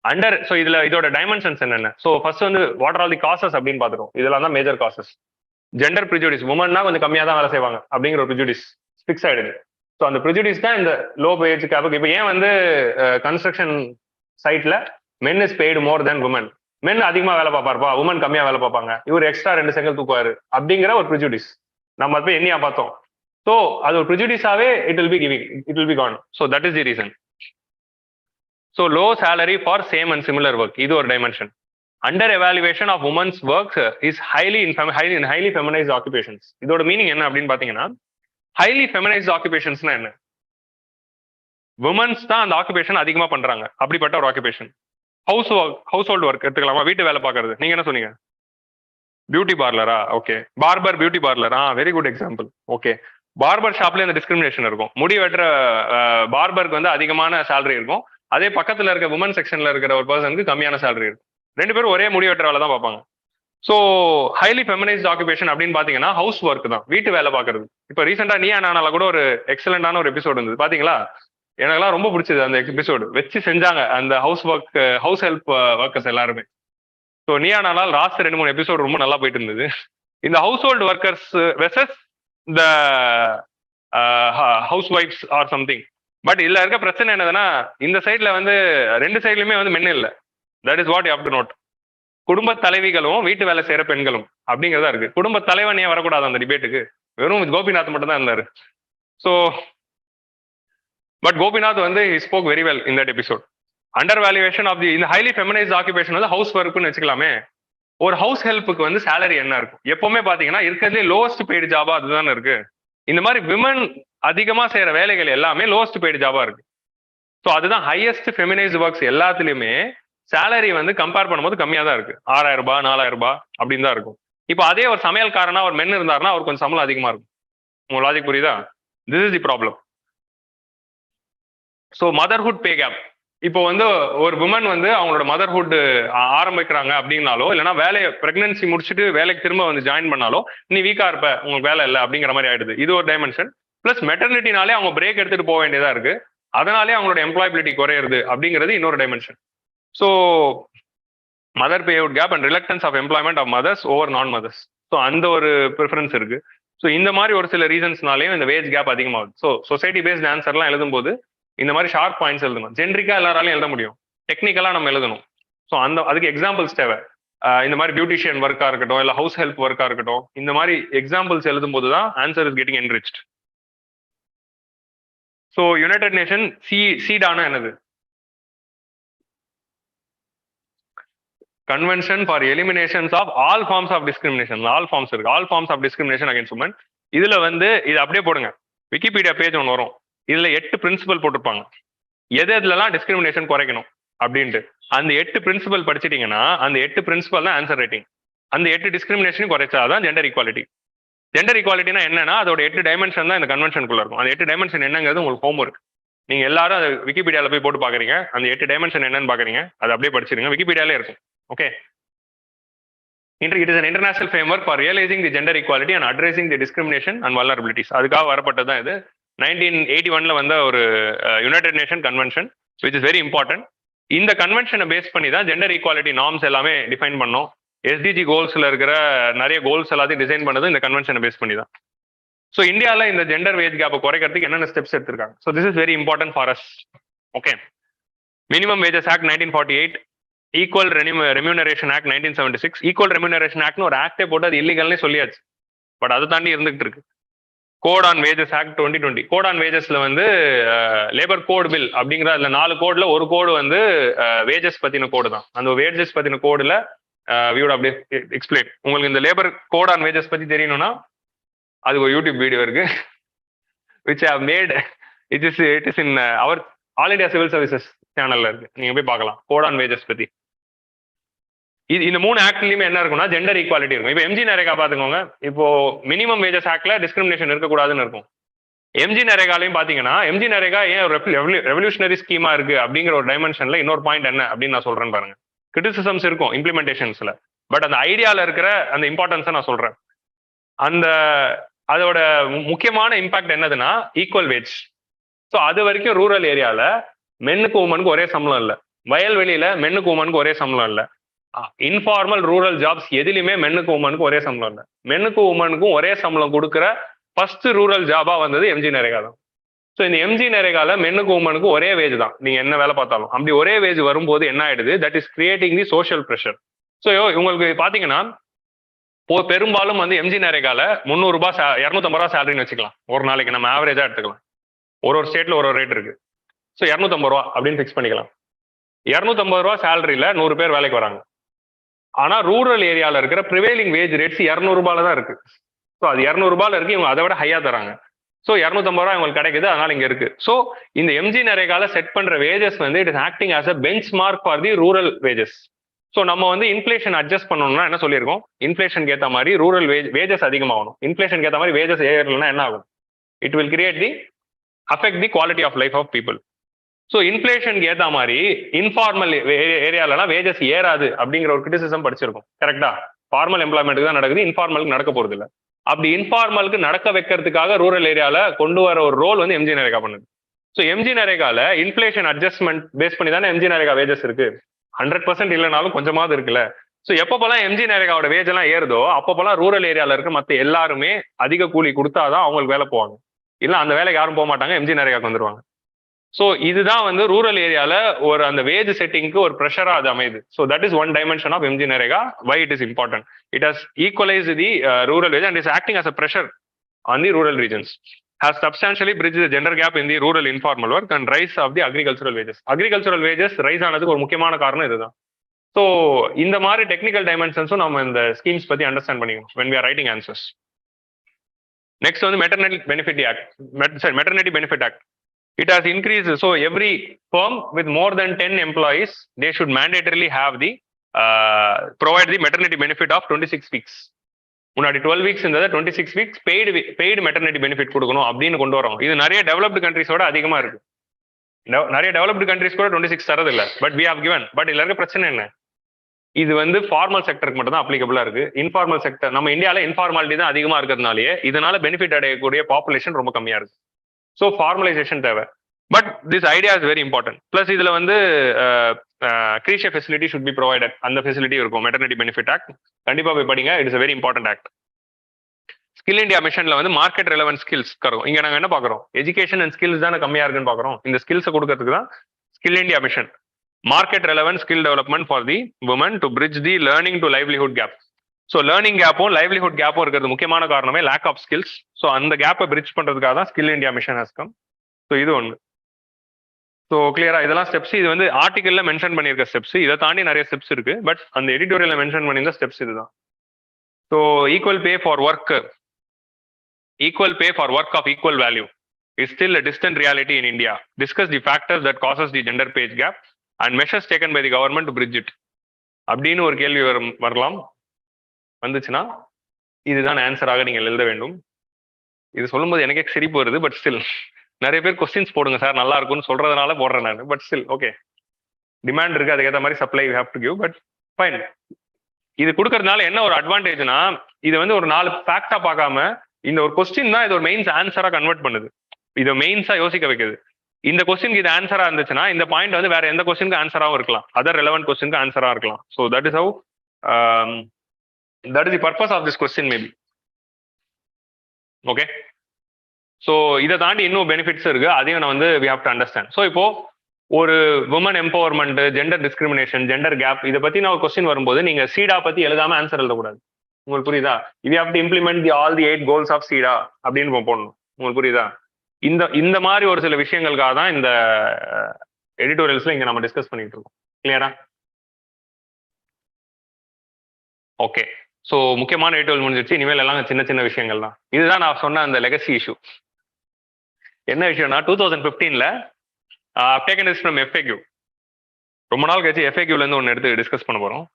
under. So இதுல இதோட டைமென்ஷன்ஸ் என்னென்ன? ஸோ ஃபர்ஸ்ட் வந்து வாட் ஆர் தி காசஸ் அப்படின்னு பார்த்துருவோம். இதெல்லாம் தான் மேஜர் காசஸ். ஜெண்டர் ப்ரிஜுடிஸ், உமன்னா கொஞ்சம் கம்மியாக தான் வேலை செய்வாங்க அப்படிங்கிற ஒரு ப்ரிஜுடிஸ் ஃபிக்ஸ் ஆயிடுது. ஸோ அந்த ப்ரிஜுடிஸ் தான் இந்த லோ வேஜ் கேப்புக்கு. இப்போ ஏன் வந்து கன்ஸ்ட்ரக்ஷன் சைட்ல men is paid more then women? Men அதிகமாக வேலை பார்ப்பாருப்பா, உமன் கம்மியாக வேலை பார்ப்பாங்க, இவர் எக்ஸ்ட்ரா 2 செங்கல் தூக்குவாரு அப்படிங்கிற ஒரு ப்ரிஜுடிஸ் நம்ம அதை போய் எண்ணியா பார்த்தோம். ஸோ அது ஒரு ப்ரிஜுடிஸாவே it will be giving, it will be gone. So that is the reason. So low salary for same and similar work, இது ஒரு dimension. Under evaluation of women's works is highly feminist occupations. இதோட meaning என்ன அப்படின்னு பாத்தீங்கன்னா, highly ஃபெமினைஸ்ட் ஆக்குபேஷன்ஸ்னா என்ன? Women's தான் அந்த occupation அதிகமா பண்றாங்க. அப்படிப்பட்ட ஒரு ஆக்குபேஷன். ஹவுஸ் ஹோல்ட் ஒர்க் எடுத்துக்கலாமா? வீட்டு வேலை பார்க்கறது. நீங்க என்ன சொன்னீங்க? பியூட்டி பார்லரா? ஓகே. பார்பர் பியூட்டி பார்லரா? Very good example. Okay. Barber ஷாப்ல இந்த டிஸ்கிரிமினேஷன் இருக்கும். முடி வெட்டுற பார்பருக்கு வந்து அதிகமான சேலரி இருக்கும். அதே பக்கத்துல இருக்க உமன் செக்ஷன்ல இருக்கிற ஒரு பர்சனுக்கு கம்மியான சேலரி இருக்கும். ரெண்டு பேரும் ஒரே முடி வெட்டுற வேலை தான் பார்ப்பாங்க. ஸோ ஹைலி ஃபெமினைஸ்ட் ஆக்குபேஷன் அப்படின்னு பாத்தீங்கன்னா ஹவுஸ் ஒர்க் தான், வீட்டு வேலை பார்க்கறது. இப்போ ரீசெண்டா நீ நானால கூட ஒரு எக்ஸலண்டான ஒரு எபிசோடு இருந்தது, பாத்தீங்களா? எனக்கெல்லாம் ரொம்ப பிடிச்சது அந்த எபிசோடு. வச்சு செஞ்சாங்க அந்த ஹவுஸ் ஹெல்ப் ஒர்க்கர்ஸ் எல்லாருமே. ஸோ நீயா நானால் லாஸ்ட் 2-3 எபிசோடு ரொம்ப நல்லா போயிட்டு இருந்தது. இந்த household workers versus the ஹவுஸ் ஒய்ஃப்ஸ் ஆர் சம்திங். பட் இதுல இருக்க பிரச்சனை என்னதுன்னா, இந்த சைட்ல வந்து ரெண்டு சைட்லயுமே வந்து மென் இல்லை. That is what you have to note. குடும்ப தலைவிகளும் வீட்டு வேலை செய்யற பெண்களும் அப்படிங்கிறதா இருக்கு. குடும்ப தலைவன் ஏன் வரக்கூடாது அந்த டிபேட்டுக்கு? வெறும் கோபிநாத் மட்டும் தான் இருந்தாரு. ஸோ பட் கோபிநாத் வந்து he spoke very well in that episode. Undervaluation of the இந்த ஹைலி ஃபெமினைஸ்ட் ஆக்குபேஷன் வந்து ஹவுஸ் ஒர்க்குன்னு வச்சுக்கலாமே. ஒரு ஹவுஸ் ஹெல்ப்புக்கு வந்து சேலரி என்ன இருக்கும்? எப்பவுமே பாத்தீங்கன்னா இருக்கிறதுலே லோவஸ்ட் பெய்டு ஜாபா அதுதானே இருக்கு. இந்த மாதிரி விமன் அதிகமா செய்யற வேலைகள் எல்லாமே லோவஸ்ட் பெய்டு ஜாபா இருக்கு. ஸோ அதுதான் ஹையஸ்ட் ஃபெமினைஸ்ட் ஒர்க்ஸ் எல்லாத்துலயுமே சேலரி வந்து கம்பேர் பண்ணும்போது கம்மியா தான் இருக்கு. 6000 ரூபாய் 4000 ரூபாய் அப்படின்னு தான் இருக்கும். இப்போ அதே ஒரு சமையல்காரனா ஒரு மென் இருந்தாருன்னா அவருக்கு கொஞ்சம் சம்பளம் அதிகமா இருக்கும். உங்க லாஜிக் புரியுதா? This is the problem. So motherhood pay gap. இப்போ வந்து ஒரு உமன் வந்து அவங்களோட மதர்ஹுட் ஆரம்பிக்கிறாங்க அப்படின்னாலோ, இல்லைன்னா வேலையை பிரெக்னன்சி முடிச்சுட்டு வேலைக்கு திரும்ப வந்து ஜாயின் பண்ணாலோ, நீ வீக்கா இருப்ப, உங்களுக்கு வேலை இல்லை அப்படிங்கிற மாதிரி ஆயிடுது. இது ஒரு டைமென்ஷன். பிளஸ் மெட்டர்னிட்டினாலே அவங்க பிரேக் எடுத்துட்டு போக வேண்டியதா இருக்கு. அதனாலே அவங்களோட எம்ப்ளாயபிலிட்டி குறையிறது அப்படிங்கிறது இன்னொரு dimension. So mother pay out gap and reluctance of employment of mothers over non mothers. So அந்த ஒரு ப்ரிஃபரன்ஸ் இருக்கு. ஸோ இந்த மாதிரி ஒரு சில ரீசன்ஸ்னாலேயும் இந்த வேஜ் கேப் அதிகமாகுது. ஸோ சொசைட்டி பேஸ்ட் ஆன்சர்லாம் எழுதும்போது இந்த மாதிரி ஷார்ப் பாயிண்ட்ஸ் எழுதணும். ஜென்ரிக்கா எல்லாராலையும் எழுத முடியும், டெக்னிக்கலா நம்ம எழுதணும். ஸோ அதுக்கு எக்ஸாம்பிள்ஸ் தேவை. இந்த மாதிரி பியூட்டிஷியன் ஒர்க்கா இருக்கட்டும், இல்லை ஹவுஸ் ஹெல்ப் ஒர்க்கா இருக்கட்டும், இந்த மாதிரி எக்ஸாம்பிள்ஸ் எழுதும் போது தான் answer is getting enriched. So united nation சீடானா என்னது? Convention for eliminations of all forms of discrimination. All forms இருக்கு, all forms of discrimination against women. இதுல வந்து இது அப்படியே போடுங்க, விக்கிபீடியா பேஜ் ஒன்று வரும். இதுல 8 பிரின்சிபல் போட்டிருப்பாங்க, எது எதுலலாம் டிஸ்கிரிமினேஷன் குறைக்கணும் அப்படின்ட்டு. அந்த 8 பிரின்சிபல் படிச்சிட்டீங்கன்னா அந்த 8 பிரின்சிபல் தான் ஆன்சர் ரைட்டிங். அந்த 8 டிஸ்கிரிமினேஷன் குறைச்சாதான் ஜெண்டர் ஈக்வாலிட்டி. ஜெண்டர் ஈக்வாலிட்டினா என்னன்னா அதோட 8 டைமென்ஷன் தான் இந்த கன்வென்ஷனுக்குள்ள இருக்கும். அந்த 8 டைமென்ஷன் என்னங்கிறது உங்களுக்கு ஹோம் ஒர்க். நீங்க எல்லாரும் அதை விக்கிபீடியால போய் போட்டு பாக்குறீங்க, அந்த 8 டைமென்ஷன் என்னன்னு பாக்குறீங்க, அதை அப்படியே படிச்சிருங்க, விக்கிபீடியாலே இருக்கும். Okay. It is an international framework for realizing the gender equality and addressing the discrimination and vulnerabilities. அதுக்காக வரப்பட்டது தான் இது. 1981ல வந்த ஒரு United nation convention, which is very important. இந்த கன்வென்ஷனை பேஸ் பண்ணி தான் ஜெண்டர் ஈக்வாலிட்டி நார்ம்ஸ் எல்லாமே டிஃபைன் பண்ணோம். எஸ்டிஜி கோல்ஸ்ல இருக்கிற நிறைய கோல்ஸ் எல்லாத்தையும் டிசைன் பண்ணது இந்த கன்வென்ஷனை பேஸ் பண்ணி தான். ஸோ இந்தியாவில் இந்த ஜெண்டர் வேஜ் கேப்பை குறைக்கிறதுக்கு என்னென்ன ஸ்டெப்ஸ் எடுத்திருக்காங்க? So this is very important for us. Okay. Minimum wages act 1948, equal remuneration act 1976. Equal remuneration ஆக்ட்னு ஒரு ஆக்டே போட்டு அது இல்லீகல்னே சொல்லியாச்சு. பட் அதை தாண்டி இருந்துகிட்டு இருக்கு. Code on wages act 2020. Code on வேஜஸ்ல வந்து லேபர் கோட் பில் அப்படிங்கிற அதுல 4 கோட்ல ஒரு கோடு வந்து வேஜஸ் பத்தின கோடு தான். அந்த வேஜஸ் பத்தின கோடுல வியூட் அப்படியே எக்ஸ்பிளைன். உங்களுக்கு இந்த லேபர் கோட் ஆன் வேஜஸ் பத்தி தெரியணும்னா அது ஒரு யூடியூப் வீடியோ இருக்கு which I have made. It is in our All India Civil Services சேனல்ல இருக்கு, நீங்க போய் பார்க்கலாம் கோட் ஆன் வேஜஸ் பத்தி. இந்த 3 ஆக்ட்லயுமே என்ன இருக்கும்னா ஜெண்டர் ஈக்குவாலிட்டி இருக்கும். இப்போ எம்ஜி நரேகா பாத்துக்கோங்க. இப்போ மினிமம் வேஜஸ் ஆக்ட்ல டிஸ்கிரிமினேஷன் இருக்கக்கூடாதுன்னு இருக்கும். எம்ஜி நரேகாலையும் பாத்தீங்கன்னா எம்ஜி நரேகா ஏன் ரெவல்யூஷனரி ஸ்கீமா இருக்கு அப்படிங்கிற ஒரு டைமென்ஷன்ல இன்னொரு பாயிண்ட் என்ன அப்படின்னு நான் சொல்றேன் பாருங்க. கிரிட்டிசிசம்ஸ் இருக்கும் இம்ப்ளிமெண்டேஷன்ஸ்ல, பட் அந்த ஐடியால இருக்கிற அந்த இம்பார்ட்டன்ஸை நான் சொல்றேன். அந்த அதோட முக்கியமான இம்பாக்ட் என்னதுன்னா ஈக்குவல் வேஜ். ஸோ அது வரைக்கும் ரூரல் ஏரியால மென்னுக்கு உமனுக்கு ஒரே சம்பளம் இல்லை, வயல்வெளியில மென்னுக்கு உமனுக்கு ஒரே சம்பளம் இல்லை, இன்ஃபார்மல் ரூரல் ஜாப்ஸ் எதுலையுமே மென்னுக்கு உமனுக்கு ஒரே சம்பளம் இல்லை. மென்னுக்கு உமனுக்கும் ஒரே சம்பளம் கொடுக்குற ஃபர்ஸ்ட் ரூரல் ஜாபா வந்தது எம்ஜி நரேகா தான். ஸோ இந்த எம்ஜி நரேகால மென்னுக்கு உமனுக்கு ஒரே வேஜ் தான், நீங்க என்ன வேலை பார்த்தாலும். அப்படி ஒரே வேஜ் வரும்போது என்ன ஆயிடுது, that is creating the social pressure. So உங்களுக்கு பாத்தீங்கன்னா பெரும்பாலும் வந்து எம்ஜி நரேகால 300 ரூபாய் 250 ரூபாய் சேலரின்னு வச்சுக்கலாம். ஒரு நாளைக்கு நம்ம ஆவரேஜா எடுத்துக்கலாம். ஒரு ஸ்டேட்ல ஒரு ரேட் இருக்கு. ஸோ 250 ரூபா அப்படின்னு ஃபிக்ஸ் பண்ணிக்கலாம். 250 ரூபா சேலரியில 100 பேர் வேலைக்கு வராங்க. ஆனா ரூரல் ஏரியால இருக்கிற ப்ரிவேலிங் வேஜ் ரேட்ஸ் 200 ரூபாயில தான் இருக்கு. ஸோ அது 200 ரூபாயில இருக்கு, இவங்க அதை விட ஹையா தராங்க. ஸோ 250 ரூபாய் உங்களுக்கு கிடைக்குது, அதனால இங்க இருக்கு. ஸோ இந்த எம்ஜி நரேகால செட் பண்ற வேஜஸ் வந்து it is acting as a bench mark for the rural wages. So நம்ம வந்து இன்ஃபிளேஷன் அட்ஜஸ்ட் பண்ணணும்னா என்ன சொல்லியிருக்கோம், இன்ஃபிளேஷன் ஏற்ற மாதிரி ரூரல் வேஜஸ் அதிகமாகணும். இன்ஃபிளேஷன் ஏற்ற மாதிரி வேஜஸ் ஏறலைன்னா என்ன ஆகும், it will create the affect the quality of life of people. So இன்ஃபிளேஷனுக்கு ஏற்ற மாதிரி இன்ஃபார்மல் ஏரியாலலாம் வேஜஸ் ஏறாது அப்படிங்கிற ஒரு கிரிட்டிசிசம் படிச்சிருக்கும். கரெக்டா? ஃபார்மல் எம்ப்ளாய்மெண்ட்டுக்கு தான் நடக்குது, இன்ஃபார்மலுக்கு நடக்க போறது இல்லை. அப்படி இன்ஃபார்மலுக்கு நடக்க வைக்கிறதுக்காக ரூரல் ஏரியால கொண்டு வர ஒரு ரோல் வந்து எம்ஜி நரேகா பண்ணுது. ஸோ எம்ஜி நரேகால இன்ஃபிளேஷன் அட்ஜஸ்ட்மெண்ட் பேஸ் பண்ணி தானே எம்ஜி நரேகா வேஜஸ் இருக்கு. 100% இல்லைனாலும் கொஞ்சமாவது இருக்குல்ல. ஸோ எப்பப்பெல்லாம் எம்ஜி நரேகாவோட வேஜ் எல்லாம் ஏறுதோ அப்பப்பெல்லாம் ரூரல் ஏரியால இருக்க மற்ற எல்லாருமே அதிக கூலி கொடுத்தாதான் அவங்களுக்கு வேலை போவாங்க. இல்ல அந்த வேலைக்கு யாரும் போக மாட்டாங்க, எம்ஜி நரேகாக்கு வந்துருவாங்க. ஸோ இதுதான் வந்து ரூரல் ஏரியால ஒரு அந்த வேஜ் செட்டிங்க்கு ஒரு ப்ரெஷரா அது அமையுது. So that is one dimension of MGNREGA. Why it is important, it has equalise the rural wage and is acting as a pressure on the rural regions. has substantially bridged the gender gap in the rural informal work and rise of the agricultural wages. Agricultural wages rise ஆனதுக்கு ஒரு முக்கியமான காரணம் இதுதான். So இந்த மாதிரி technical டைமென்ஷன்ஸும் நம்ம இந்த schemes பத்தி அண்டர்ஸ்டாண்ட் பண்ணிக்கணும் when we are writing answers. Next வந்து maternity benefit act. It has increased. So every firm with more than 10 employees, they should mandatorily have the provide the maternity benefit of 26 weeks. முன்னாடி 12 weeks இருந்தது, 26 weeks paid maternity benefit கொடுக்கணும் அப்படின்னு கொண்டு வரோம். இது நிறைய developed கண்ட்ரிஸோட அதிகமா இருக்கு. நிறைய டெவலப்டு கண்ட்ரிஸ் கூட 26 தரது இல்லை, but we have given. But இதுல இருக்க பிரச்சனை என்ன, இது வந்து ஃபார்மல் செக்டருக்கு மட்டும் தான் அப்ளிகபிளா இருக்கு. இன்ஃபார்மல் செக்டர் நம்ம இந்தியாவில இன்ஃபார்மாலிட்டி தான் அதிகமா இருக்கிறதுனாலேயே இதனால பெனிஃபிட் அடையக்கூடிய பாப்புலேஷன் ரொம்ப கம்மியா இருக்கு. ஸோ ஃபார்மலைசேஷன் தேவை. But this idea is very important. Plus இதுல வந்து creche facility should be provided, அந்த ஃபெசிலிட்டி இருக்கும். மெட்டர்னிட்டி பெனிஃபிட் ஆக்ட் கண்டிப்பா போய் படிங்க, it is very important act. Skill India மிஷன்ல வந்து மார்க்கெட் ரெலவென்ட் ஸ்கில்ஸ் தரும். இங்க நாங்க என்ன பாக்குறோம், எஜுகேஷன் அண்ட் ஸ்கில்ஸ் தானே கம்மியா இருக்குன்னு பாக்குறோம். இந்த ஸ்கில்ஸை கொடுக்கறதுக்கு தான் skill India mission. Market relevant skill development for the women to bridge the learning to livelihood gap. So லேர்னிங் கேப்பும் லைவ்லிஹுட் கேப்பும் இருக்கிறது முக்கியமான காரணமே லேக் ஆஃப் ஸ்கில்ஸ். ஸோ அந்த கேப்பை பிரிட்ஜ் பண்றதுக்காக தான் skill India mission has come. So இது ஒன்று. ஸோ கிளியரா இதெல்லாம் ஸ்டெப்ஸ். இது வந்து ஆர்டிகல்ல மென்ஷன் பண்ணியிருக்க ஸ்டெப்ஸ். இதை தாண்டி நிறைய ஸ்டெப்ஸ் இருக்கு, பட் அந்த எடிட்டோரியல்ல மென்ஷன் பண்ணியிருந்த ஸ்டெப்ஸ் இதுதான். So equal pay for work of equal value is still a distant reality in India. Discuss the factors that causes the gender pay gap and measures taken by the government to bridge it. அப்படின்னு ஒரு கேள்வி வரலாம். வந்துச்சுன்னா இதுதான் ஆன்சராக நீங்கள் எழுத வேண்டும். இது சொல்லும்போது எனக்கே சிரிப்பு வருது, பட் ஸ்டில் நிறைய பேர் கொஸ்டின்ஸ் போடுங்க சார் நல்லா இருக்கும்னு சொல்றதுனால போடுறேன் நான். பட் ஸ்டில் ஓகே, டிமாண்ட் இருக்கு, அதுக்கேற்ற மாதிரி supply you have to give. But fine. இது கொடுக்கறதுனால என்ன ஒரு அட்வான்டேஜ்னா, இது வந்து ஒரு 4 ஃபேக்டா பார்க்காம இந்த ஒரு கொஸ்டின் தான் இது ஒரு மெயின்ஸ் ஆன்சரா கன்வெர்ட் பண்ணுது. இதை மெயின்ஸா யோசிக்க வைக்குது. இந்த கொஸ்டினுக்கு இது ஆன்சரா இருந்துச்சுன்னா இந்த பாயிண்ட் வந்து வேற எந்த கொஸ்டினுக்கு ஆன்சராகவும் இருக்கலாம், அதர் ரெலவென்ட் கொஸ்டினுக்கு ஆன்சரா இருக்கலாம். So that is how that is the purpose of this question maybe. Okay, so இதை தாண்டி இன்னும் பெனிஃபிட்ஸ் இருக்கு, அதையும் நான் வந்து we have to understand. So இப்போ ஒரு woman empowerment, gender discrimination, gender gap இதை பத்தி நான் ஒரு கொஸ்டின் வரும்போது நீங்க சீடா பத்தி எழுதாம ஆன்சர் எழுதக்கூடாது. உங்களுக்கு புரியுதா? We have to implement all the 8 goals of CEDAW அப்படின்னு போடணும். உங்களுக்கு புரியுதா? இந்த மாதிரி ஒரு சில விஷயங்களுக்காக தான் இந்த எடிட்டோரியல்ஸ்ல இங்க நம்ம டிஸ்கஸ் பண்ணிட்டு இருக்கோம். கிளியரா? ஓகே. ஸோ முக்கியமான எடிட்டோரியல் முடிஞ்சிருச்சு. இனிமேல் எல்லாம் சின்ன சின்ன விஷயங்கள் தான். இதுதான் நான் சொன்ன அந்த லெகசி இஷ்யூ. என்ன விஷயம்னா 2015ல டேக்கன் திஸ் ஃப்ரம் FAQ. ரொம்ப நாள் கழிச்சு FAQல இருந்து ஒன்று எடுத்து டிஸ்கஸ் பண்ண போறோம்.